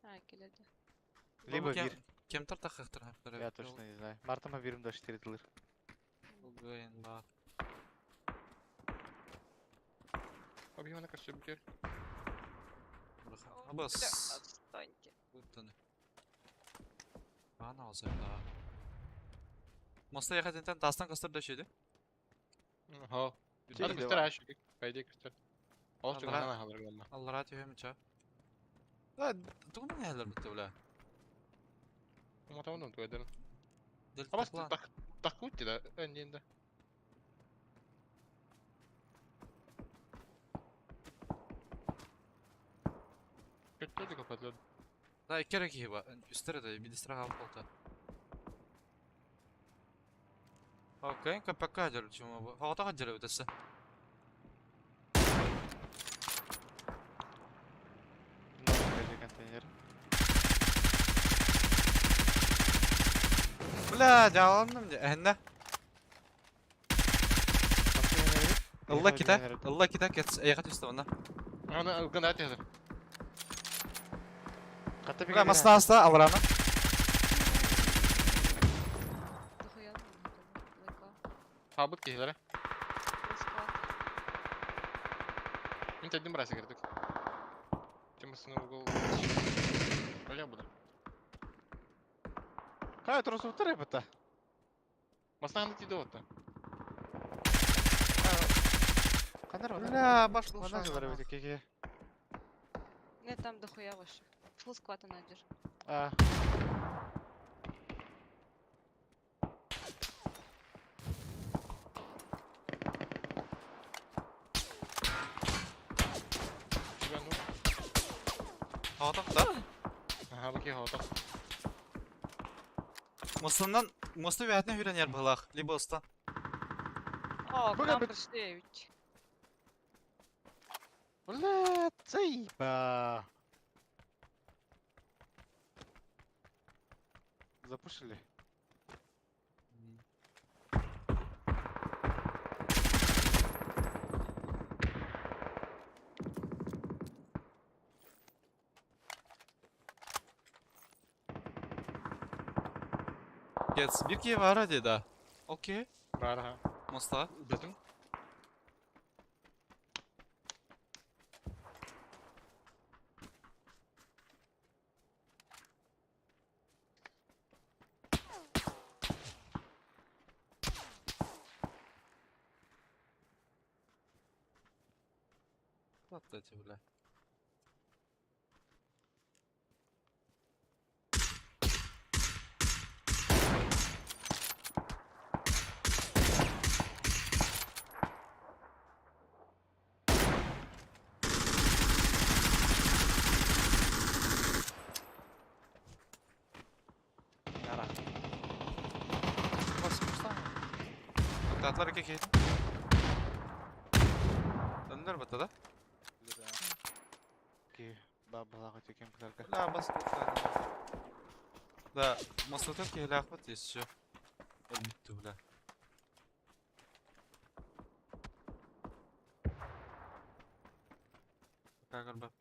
Ha, geldi. Либо вир. Кем тартах хактар хактар. Я точно не знаю. Мартама вирим до 4 дылыр. Bugün bak. Abi bana kaçtı bir kere. Абас. Отстаньте. Будтаны. Бана алсак да. Моста ехать тастан кастыр да şeydi. Ha. Şey Hadi de göster var. ha şu. Haydi göster. Olsun Allah. bana alır valla. Allah rahat yemem ça. Da tuğun ne haller bitti bile. Ama tamam da ederim. Del Ama taklan. tak utti da önünde. Kötüydü kapatıldı. Da iki kere ki üstere de bir distra halk oldu. Okey, kapakka hacer çuma bu. Havata hacer ötesi. Новый контейнер. Bla, devam mı? Ehne. Алла кита. Алла кита кец. Аяқат үстіғана. Аны гранат языр. Катта Бля, масына аста алраны. Дохуя. Далеко. Табыт кейлері. Склад. Мен тәдден бірасы кердік. Темісінің угол. Öyle budur. Кай трусу второй быта. Масынан тиді отты. Канар вона. Бля, баш был Вона жылары өте кеге. Нет, там дохуя вообще. Фул склад она держит. А. Тебе ну. Хатақ да? Ага, баки хатақ. Мосыннан, мосы вәтіне үйренер бұлақ, либо ұстан. О, к Бля, нам бля. пришли ведь. Блядь, заеба. Запушили. Кец, bir keye var hadi da. Okey, Бар, ага. моста. Бәтің? Atladı bile. Yara. Basmışlar mı? Atlar iki kere. Döndür batta da. Ки бабалага текен кыларга. La bas tutlar. Da, mosta tok ki helak bat еще. Ölmüttü bile. Bakar bak.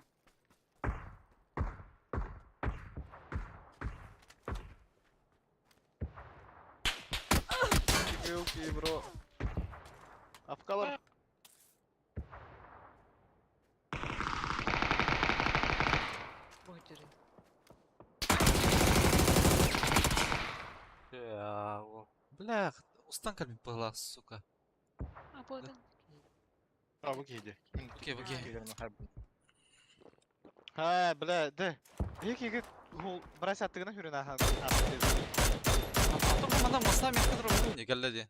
Окей, бро. Апкалар. Ой, держи. Ya, o. Бля, устан kalbim pıhla, сука. А, вот он. А, баки еді. Окей, окей. Ха, бля, да. Екеге гол брас аттыгына хүрүн ахан. Атыр мана моста мен кадр oldu ne geldi.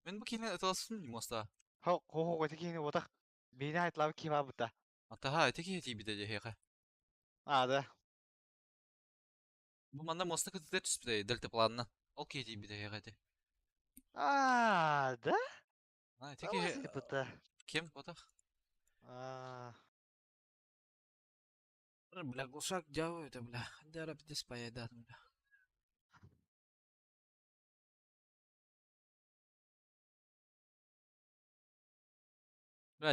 Ben bu kine ıtalasın mı mosta? Хо, хо, текени отак. Бени айтлабы кима бута. Ата ha, teki heti bir de heka. А, да. Bu manda mosta kıtıda tüs bir de delta planına. Okey heti bir de heka de. А, да? Ha, Тики teki бута. kim otak? А, Bля, глушак jauh itu bля. Ada rapid display dah bля. Bля,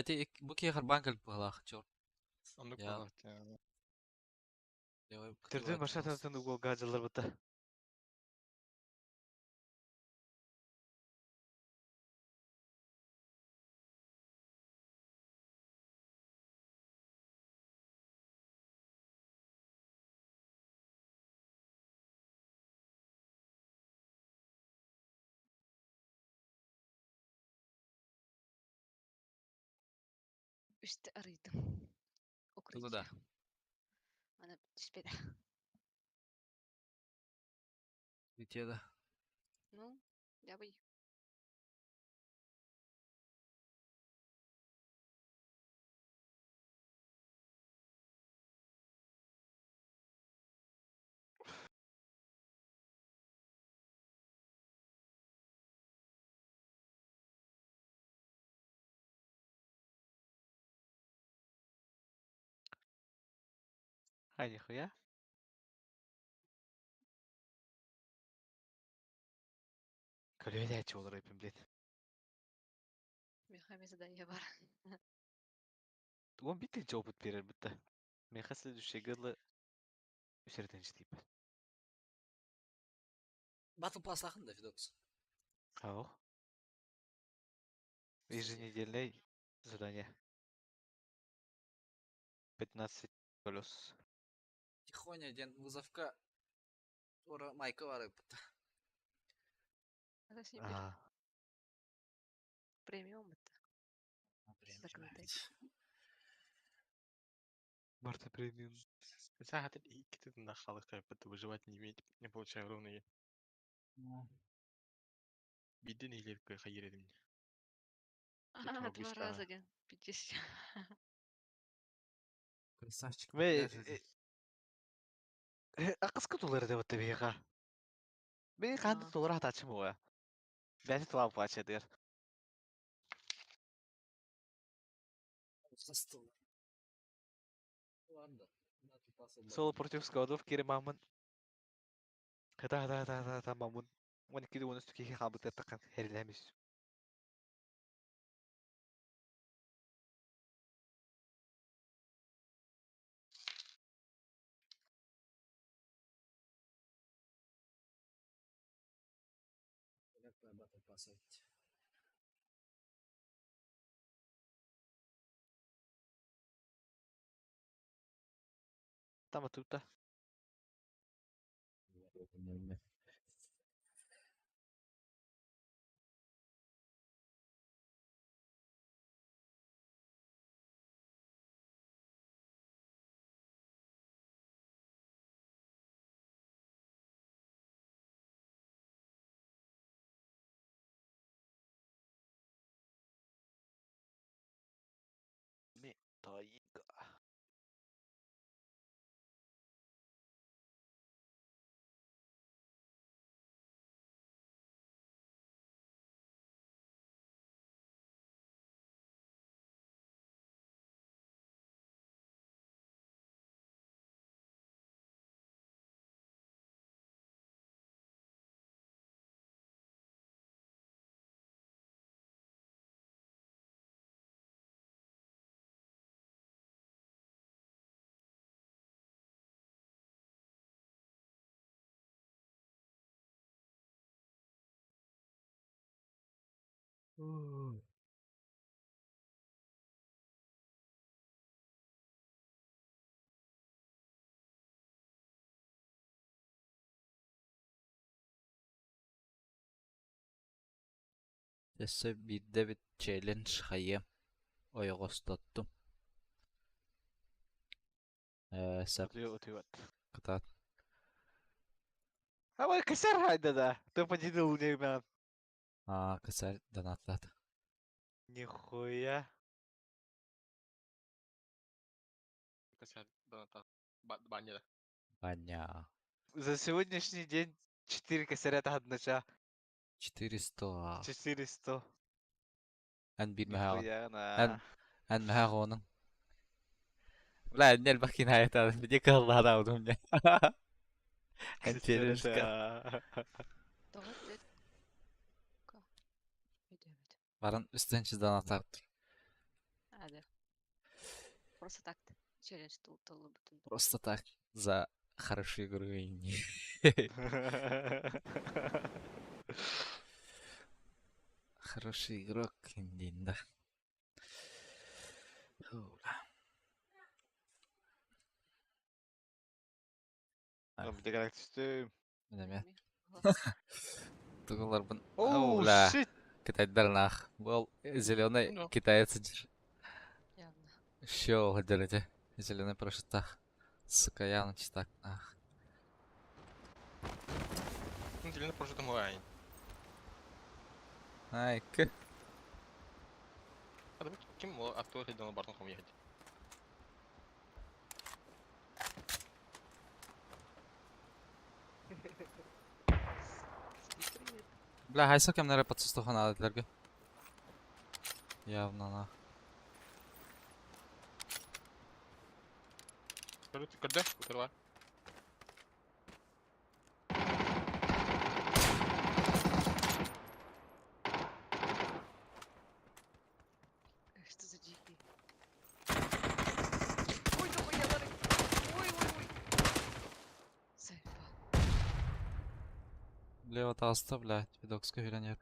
bu ki harban kalp pıhla, çor. Ондық Я. болады. түрдөн башка тараптан гол гаджалар бута. Üstte arıyordum. Tulu da. Укрытие. Она теперь. Bitiyor da. Ну, я бы. Ай, нихуя. Көлөйдәчи олар эпин билет. Меха задание бар. Он бит же опыт берер бітті. Меха следующий гыдлы үсерден житейп. Battle Pass ақында Фидокс. Ау. Еженедельное задание. 15 плюс. Тихоня ден вызовка. Ора майка бар бітті. Это с ним бир. Ага. Премиум это. Закрытый. Марта премиум. Сағат 2-тің халық тайпыты выживать не иметь, не получаю ровные. Биден илер қайыр едім. Ага, 2 августа. раза ден. 50. Красавчик. Ve akıskı doları da battı beyha. Ben kandı Aa. doları hataçım o ya. Ben de tuhaf paça der. Застыл. Ладно. Battle Pass Solo против складов кире мамын. Хата мамын. Он киде оны стуки хабыт этакан херлемис. Battle Pass ayt. Tamam tutta. Me taiga. Tässä bir challenge hayı. Oyogostottum. Sap Otuyor. kıtat. Ama keser hayda da. Ты поделил не ben. Kısar donatladı. Нихуя. Косят, да, так. Баня. Баня. За сегодняшний день 4 косаря одноча. 400. 400. En bilmeha. Нихуя на. En meha onun. لا ان الباقي نهاية هذا بديك الله هذا ودهم En challenge ka. Тогда дед. Ка. Ödemedim. Varın üstten çizden atardı. Hadi. Просто так. Челлендж толы bütün. Просто так. За хорошую игру и не. Хороший игрок, Индин, да. Bir de kadar üstü. Неме? Тугулар бун. Оу, Ла. shit. Китайдар нах. Был зеленый Ну. китаец. Дир. Явно. Еще выделите. Зеленый просто. Сука, явно читак. Ах. Ну, делено прожито мой. Ай, к. А давай кем актор ходил на Бартон ехать? Бля, хайса кем нere подсустоха надо Явно на. Скажи, ты когда? Утерла. Лево таста, блядь, видокска веренер.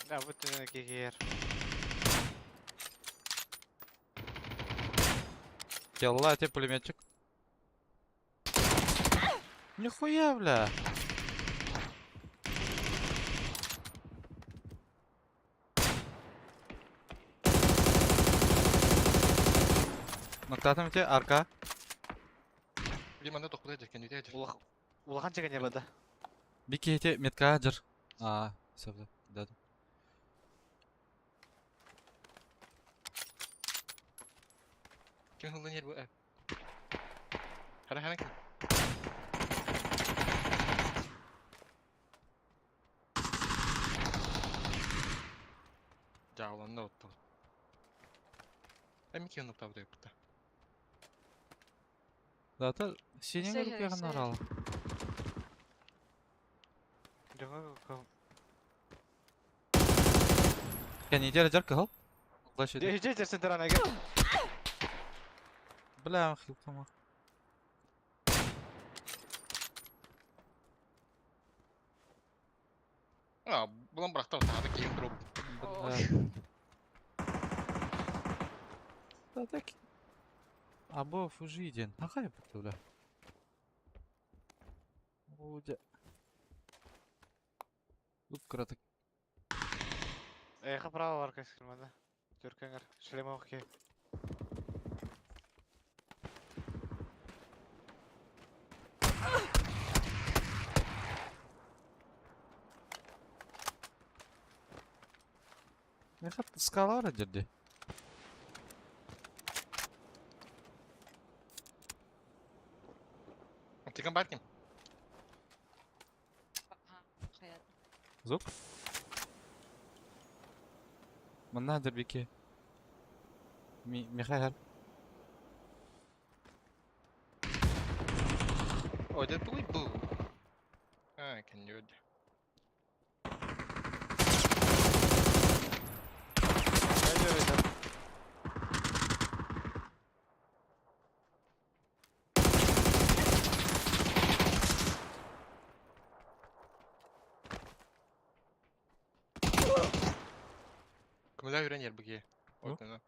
Да, вот ты кикер. Келла, тебе пулеметчик. Нихуя, бля. Ноктатым те, арка. Лимонад оқыды екен, не дейді. Улахан чеген не бада. Бики те, метка жыр. Сәбді, дәді. Кем хылдан ер бұл әп? Хара кім? Жауыланда отты. Әмі кен ұқтау да өпті. Дата, сенен Сәй, көріп яғын сәй. аралы. Жаңа Кен, недері жар кығыл? Құлаш еді. Дежде жерсен таран әгер. Бля, хилтама. Бұлан бірақтау тағы кейін тұрып. Да так. Або фужи иден. Ага, я бля. Удя. Тут краток. Эха право бар кескірманда. Түркеңер. Шлем оқы. Ne kadar skala var acaba? Тикан бәткім. Hayatım. Zuk. Mana derbiki. Mikhail. Ойды бұл бұл. Кен өді. Кімді үйрен ер бұге? Ойдына.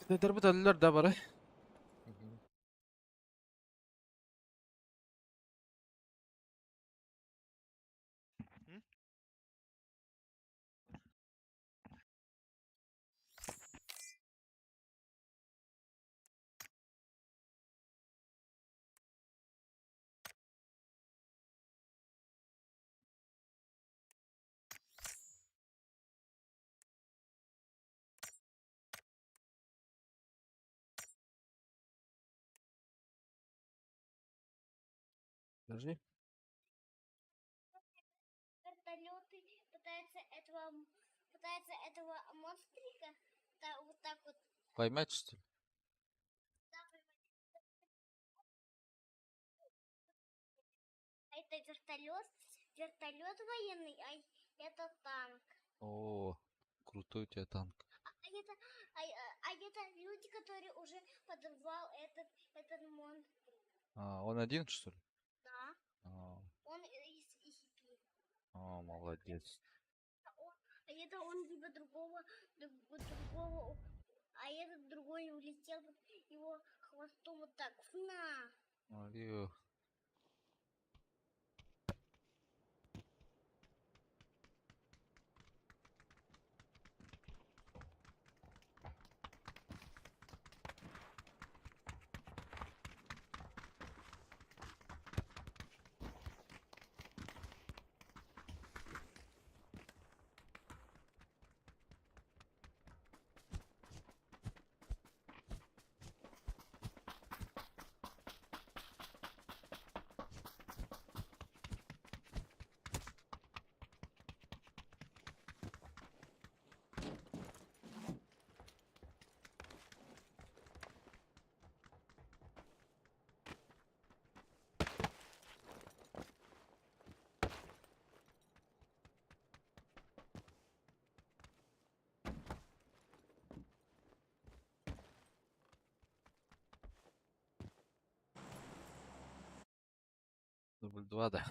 Derbit ölüler de var. Подожди. Вертолеты пытаются этого монстрика вот так вот. Поймать что ли? Это вертолет военный, а это танк. О, крутой у тебя танк. Это люди, которые уже подорвал этот монстр. Он один что ли? Да. Он из EP. Молодец. А это он либо другого, а этот другой улетел, его хвостом вот так. На. Алё. Дубль 2 да.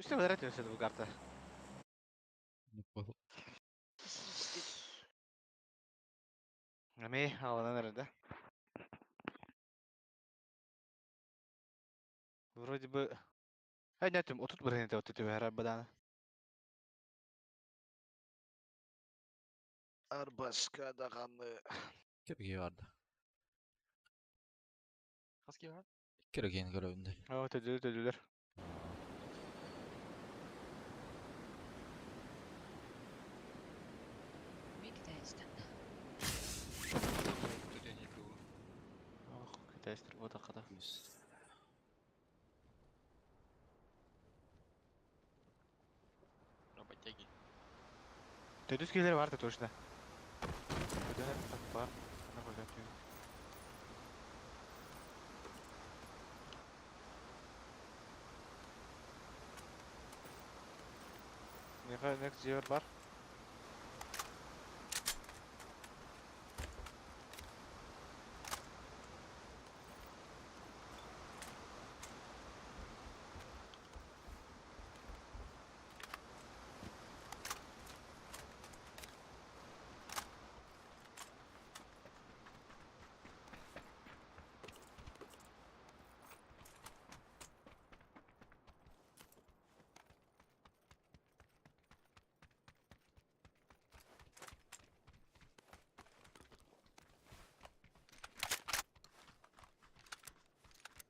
Что вы тратите в карта? Не понял. Ами, аладан эрде. Вроде бы... Ай, нет, отут бірден өтіп өтіп әрі баданы. Арбашка дағаны. Kirgi vardı. Хаски var. Kirgi'nin görevinde. О, төділер. Бик тәйістен. Төтен екі ол. Ох, китайстыр bu dakikada. Работяги. Төдіс келер vardı точно. Төділер так бар. Ана koyacak diyor. Ne kadar var?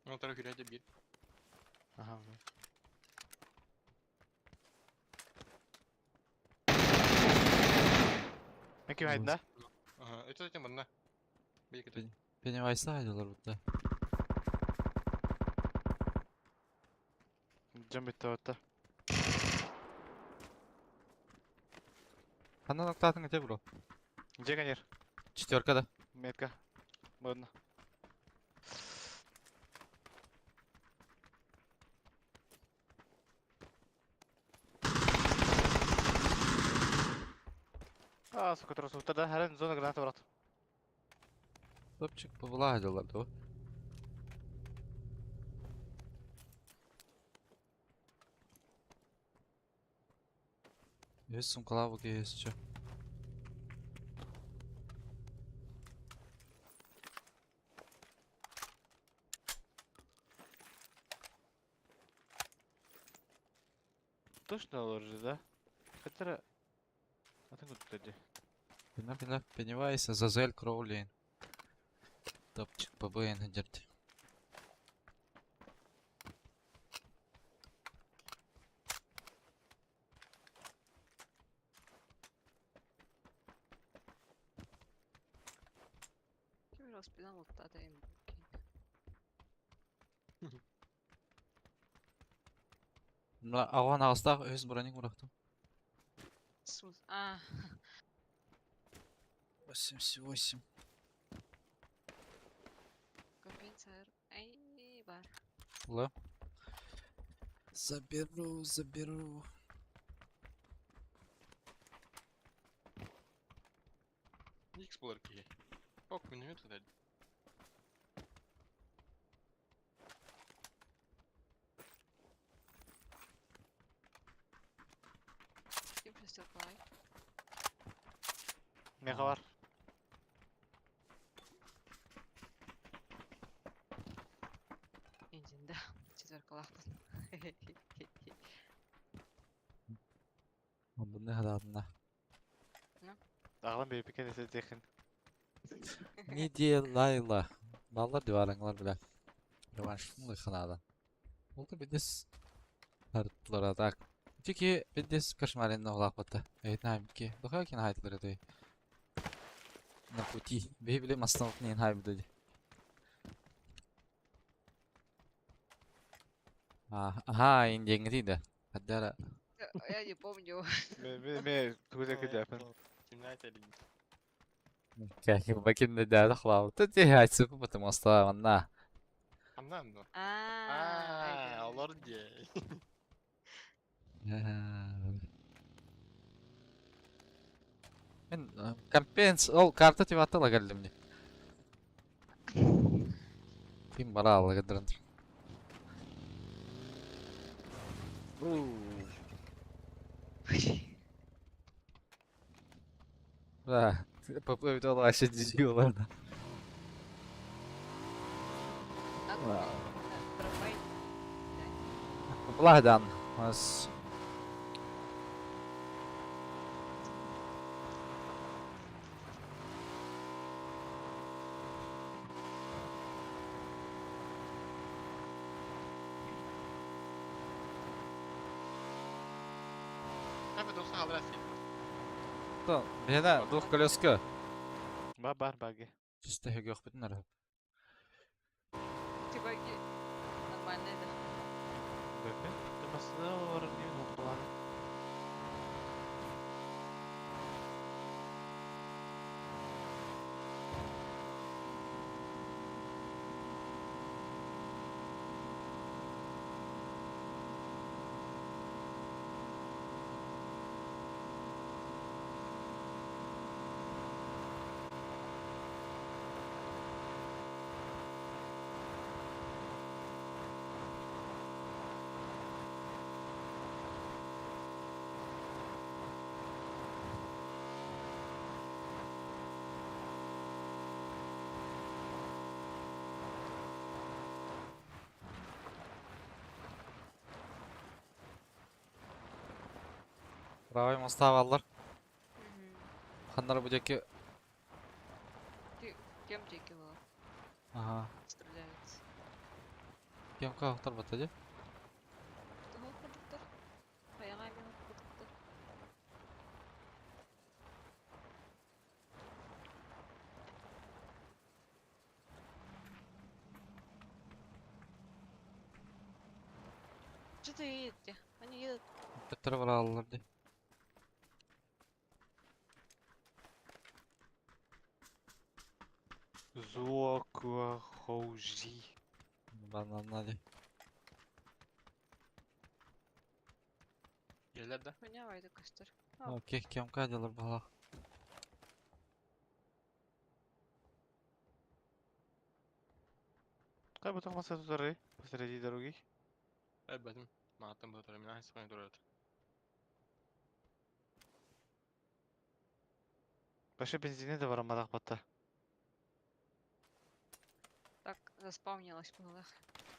Ол тарaf yürüyede bir. Aha. Ne kim aydın da? Aha, öte zaten bana. Bir iki tane. Pennywise'ı haydiler burada. Cam bitti orta. Kandan nokta atın öte bro. Ceganyer. 4'da. Metka. Modna. Сука, тросу. Тогда харен зона граната брат. Topçuk bu bula haydiler da o. Есть сумка лавок есть что. Точно лоржи, да? Хотя... А ты куда ты? Bilmem Pennywise, Azazel, Crowley. Topçuk baba yenildirdi. Kim распинал вот тата им. Avan ağızda öz bırakın bıraktım. Смысл? А, 88. компенсатор. Ай, бар. Ла. Заберу. X bular ki. Ok minimum kadar. Kim шестер колай. Meka var. Инжинда. Четверкалахпын. Bu ne hadadına. Ağlan bir piken ise tekin. Ne diye Layla. Ballar divarınlar bile. Revanşlı kınadan. Oldu bir des. Hartlara tak. Çünkü bir des кошмаренно улапты. Айтнайм ки. Даха кен хайтлары дай. На пути. Бейбле мастанокнен хайбды. Ага, индеңгиди. Хаддара. Я не помню. Me tuğda kedi yapın. Kimler telin? Как бакин да дохлау. Ты те хайцу потому что она. Ondan mı? Aa, Olur diye. Men компенс ол карта тип атала келдим ди. Ким бара алга дырын. Да, попой то вообще дизги оларда. Трамвай. Благодан. Нас Abi dostum alır eski. то беда двухколеска. Бар баги. Чисто хегох битнер. Типа нормальный, да. Бөпе. Кымасына орын не болған. Правый моста алар. Мгм. Хандар будеки. Кем теки было? Ага. Стреляется. Кем кахтар батади? Тugul kuduktur. Ayağa gel kuduktur. Что-то едет где? Они едут. Петер бара алар ди. Зуакуа хоужи. Банана ди. Yerler de. Понявай, костер. Окей, кем кадилар бала. Кай бутак маса тутары посреди дороги. Benim. Mağatam bu tarafı. Minah sıkıntı duruyor. Başka benzine de var ama dakikada. Так, заспавнилась была.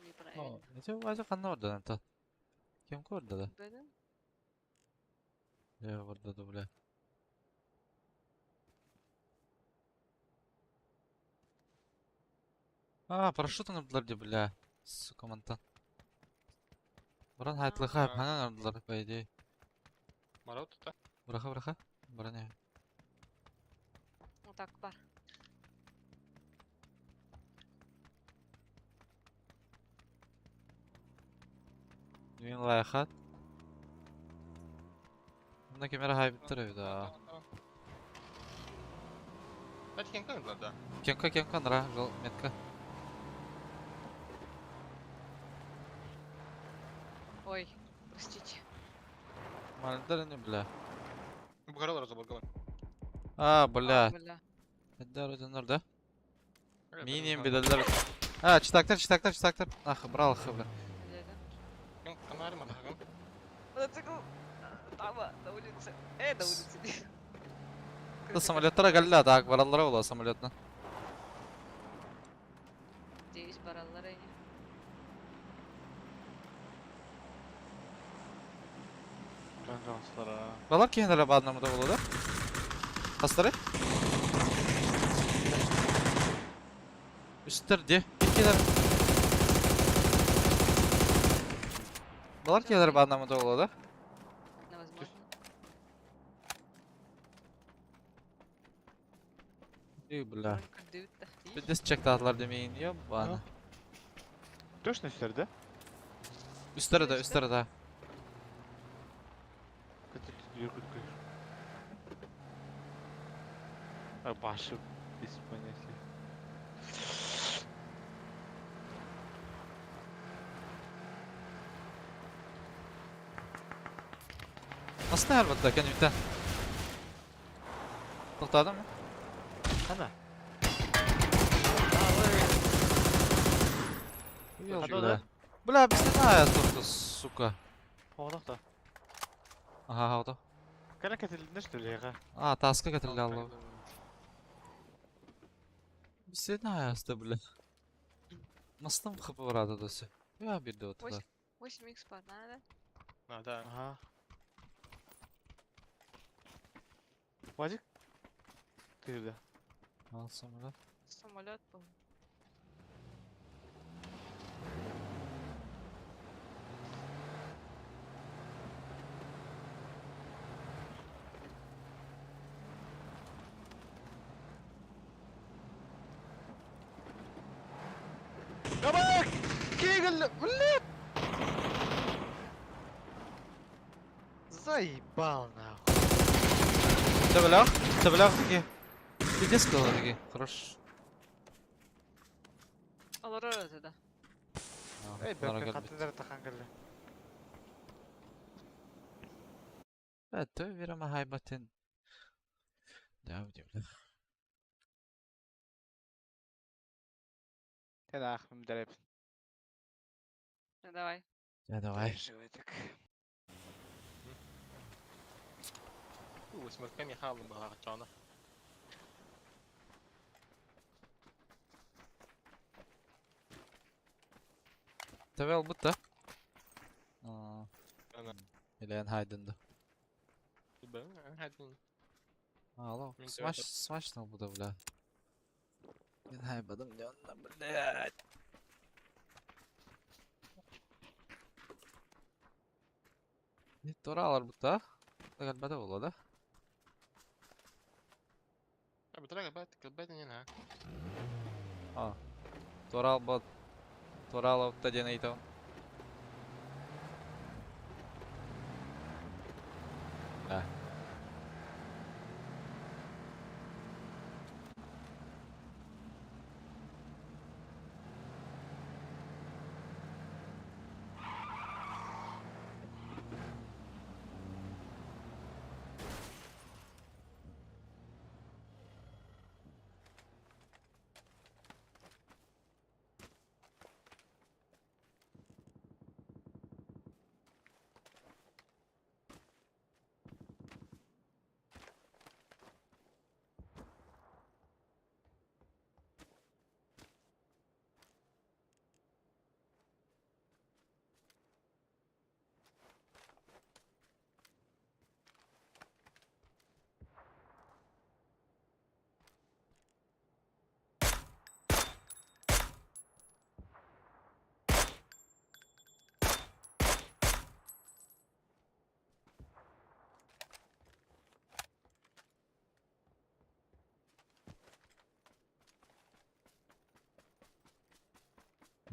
Неправильно. О, эти ваза канна ордан та. Кем корда да? Беден? Я орда да бля. А, парашютын ордылар ди бля. Сука мантан. Баран хайтлы хайп ханан ордылар по идее. Marot da. Браха. Баране. Вот так, бар. Düğün layıkat. Bunda kamera haybittır evde. Hadi kim kanıtlar da. Кемка, нра, жол, метка. Ой, простите. Мальдар не бля. Bu karalar o zaman. А, бля. Бля. Это вроде норда. Минием бедалдар. А, читактар. Ах, брал хыбра. Дядя. Kanarım ada kan. Мотоцикл. Там, на улице. На улице. Да самолеттара галля, так, бараллара була самолетна. Здесь бараллар эне. Ben rahatsızlara. Балар кийиндер ба одному да болу да? Хастары? Үсттерди. Кийиндер. Балар кийиндер ба одному да болу да? Невозможно. И бля. Вроде как дают-то. Бидес чекті атылар демейін, ебаны. Точно üstlerde? Үстері да. Yürüdük. Başı без понятия. Nasıl ne elbette kan ümitte? To'xtadimi? Qana? Yo'q, Qada bular. ular? Bular bizda ne ayaz to'xta, suka. To'g'ri da. Aha, haqda. Qana ketildi işte leqa. Task'a getirildi Allah. Bizda ne ayazda bular? Nasıl mı xıpı var adı dostu? Ya bir de otular. 8 x бар, надо? Надо. Aha. Вадик? Кирилл. Al samura. Самолет был. Кабак! Кирилл! Блин! Заебал нахуй. Цеблях таки. Иди сказал таки. Хорош. Алары это. Ey ben katılır takan geldi. Evet, tabii bir ama haybatin. Devam ediyorum. Hadi akım derep. Ну давай. Ya давай. Животик. Восьмерка Михайловна была хотёна. Tabii elbette. Ana. İleyen haydındı. Ben hadi. Alo. Min Smash ne bu da bile. Ben haybadım diyorum da bile. Doğru alır bu da. Galiba da olur da. Betul kebat ini nah. Doğru al bu. Doğru al da jenaydı. Ha.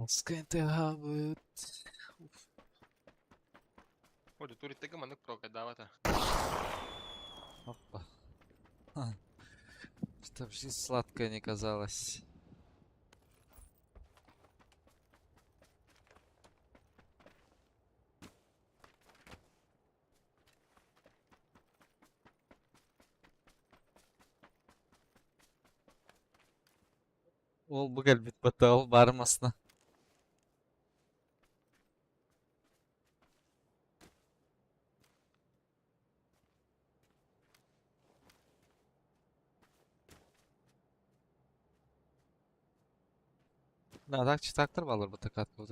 Sıkıntı abi. Waduh, turisnya kemana pro kedawat ah. Опа. Чтоб жизнь сладкая не казалась. Ол bu gelbit batal barmasına. Ne tak çıtaktır bağlar bu takat bu.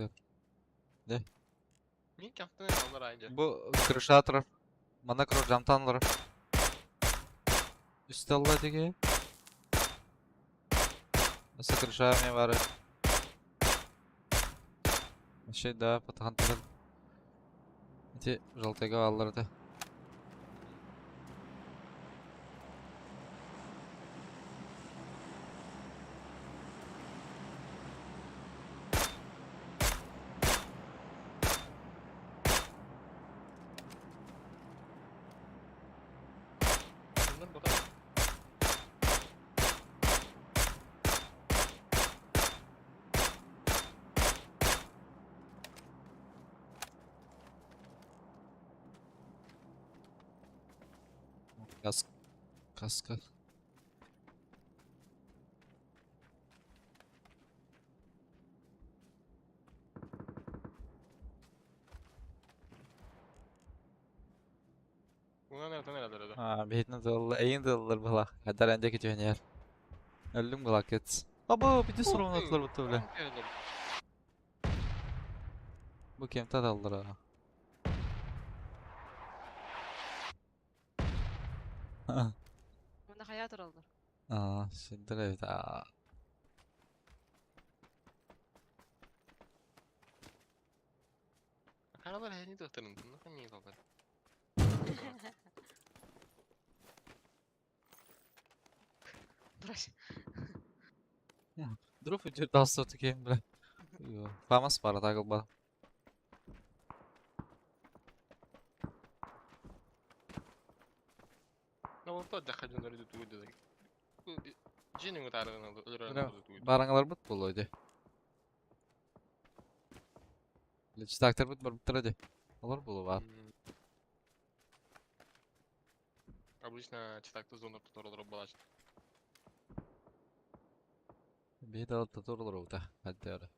Ini captain onlar aja. Bu kırışa taraf. Bana kırır camtanları. Üstte Allah digi. Nasıl kırışa mı var? Şey daha patahan taraf. Эти желтые алларды. Bunlar bakar. Kaska. Buna ne neler öyle. Behitne dağılır, eyin dağılır bala. Kadar ende gidiyor yer. Öldüm bala kets. Aba bir de sorun atılır bu tövle. Bu kim tad alır ha. Onda hayat oldu. Şimdi evet. Karalar her neydi hatırladın? Nasıl niye kaldı? Брось. Drop ucu daha sortu game bile. Famas para takıl bala. Ne oldu da kaçınları da duydu da. Bu cinin utarını aldı. Ölür Bile aldı duydu. baranglar bit boloydu. Leç taktır bit bar bitiredi. Olur bulu var. Обычно читакты зона туторлары болады. Bir de alıp da olur orada. Hadi öyle.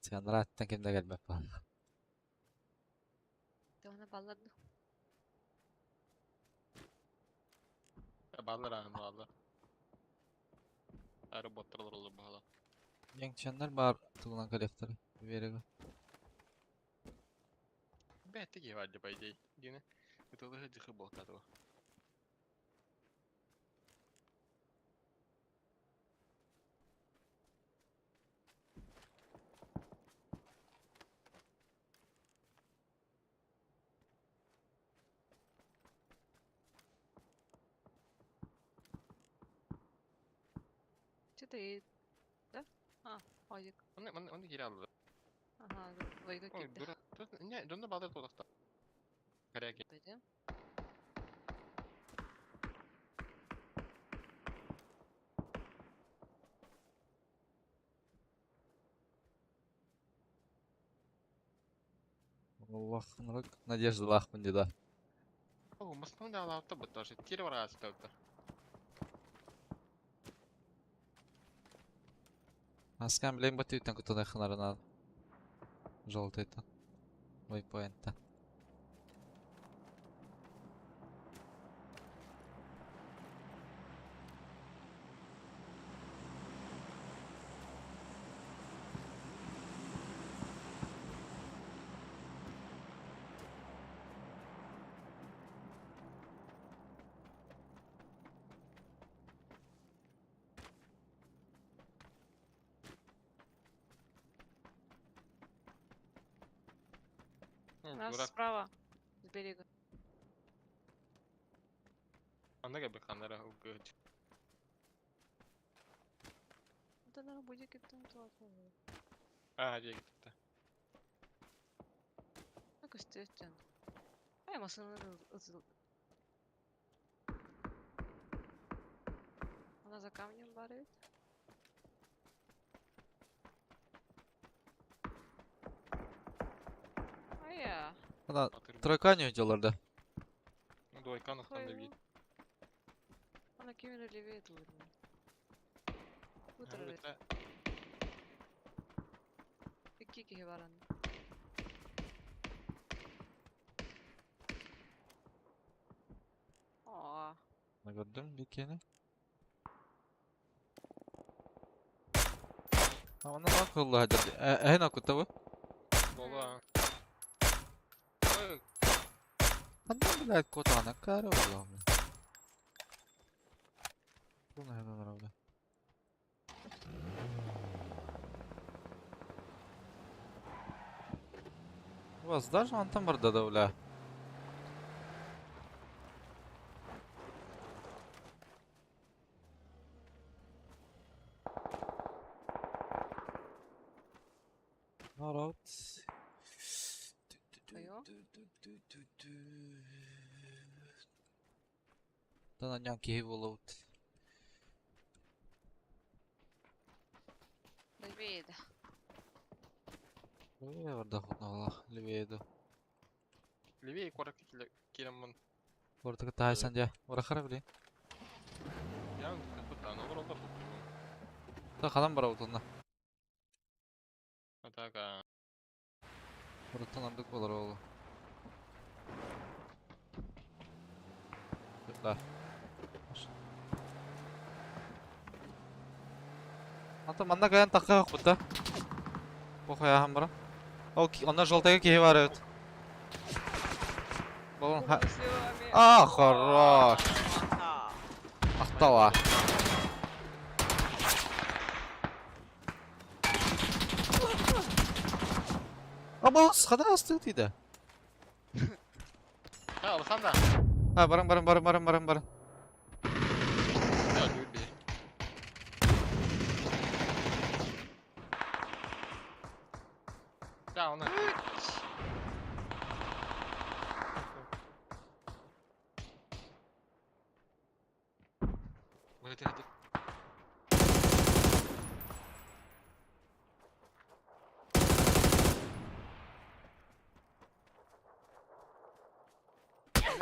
Sen rahattan kimde gelmek var. Ты она балладу. Bağlar ağam bağlar. Ayrı botlar olur bağlar. Yankçanlar bar tıklanan kalefteri. Verigi. Бәтті ке варды по идее. Дені. Ütülüğü dıkı болтады o. Что-то и... Да? А, Вадик. Onu geri aldı. Ага, Вадик Ой, кетті. дура. Не, donda bağlar tolakta. Karaya gel. Пойдем. Allah'ın rak. Надежда лахмын деді. О, мастың да алауты бұд даже. Тері бар ағасы тәуді. Askan bileyim batı yütten kutuda yakınlarına. Желтый-то. Waypoint'ta. Нас Durak. справа. С берега. Anda gel bir kanlara. O gıç. Да на будет кетті. Hadi gitti. Ну, естественно. Ай, машина ызыл. Она за камнем барит. Ай я. Ana Batır. тройканию diyorlardı. Дойкан охтан да Хой. бейт. Она кемер левее тут. Утро. Өте. İki kişi var anne. Aa, Ne gördün dikeni? Ama ne akıllı hadi. En akıllı bu. Бола. Ой, Annem блядь котана кара Allah'ım. Bu ne lan orada? У вас даже он там бля. Alright. Твоё? Да на нем кейволоут. левее, да. Левее варда хотна вала. Левее да. Левее корак келем мен. Ортага тайсан же. Урахара билейин. Я как-то, но вроде бы. Та кадан бара утунда. Атака. Ураттан андык болар болу. Да. Ата манда каян такка yok бутта. Похуй ахам бара. Онда желтая киһи бар evet. Болон. Хорош. Ахтала. Абас, хада астык тиде. Ha, alsan da. Ha, barın. Ya öyle. Ya ona. Hadi.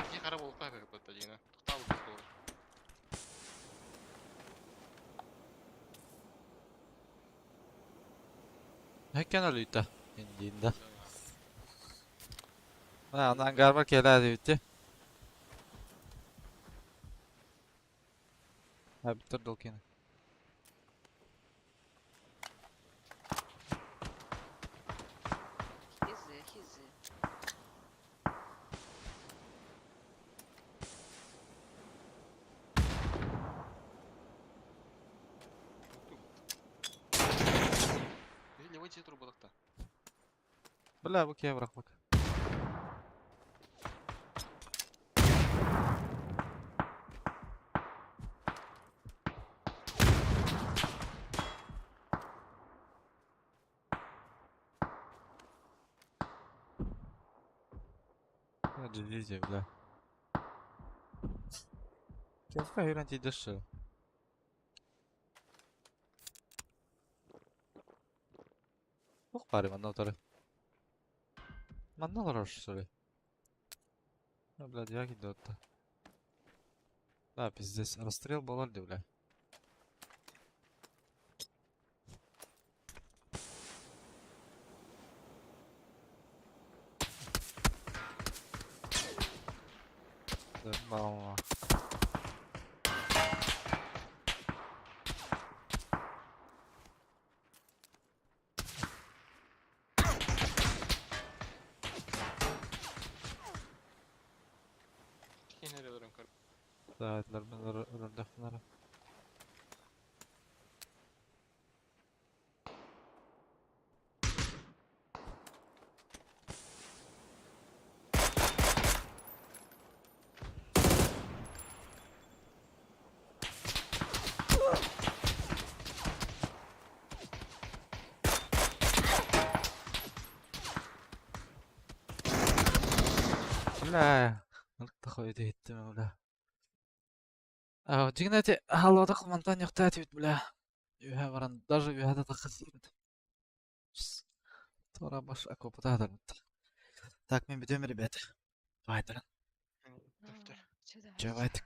İki kara balık var böyle hatta yine. Tutal bu. Hekken ölüydü. İndiğinde. Ha, ondan galiba keladi bitti. Ha, bitir dolk yine. Хизи. Левый титру balıkta. Бля, bu keye bırak bak. Ya GG bля. Kefka öğrenci dışı. Ох, парень, манна утары. Манна хорош, что ли? А, блядь, я гидота. Да, пиздец, расстрел балалды, бля. Да, мама. Yine de durum kar. Да, это нормально, нормально. Бля, такой дейттім, бля. Жигнати, халвада кылмантан яктаат бит, бля. Үйә баран, даже үйәдә такыс бит. Тора баш акопта. Так, мен битем, ребята. Давай, Сюда. Давайте.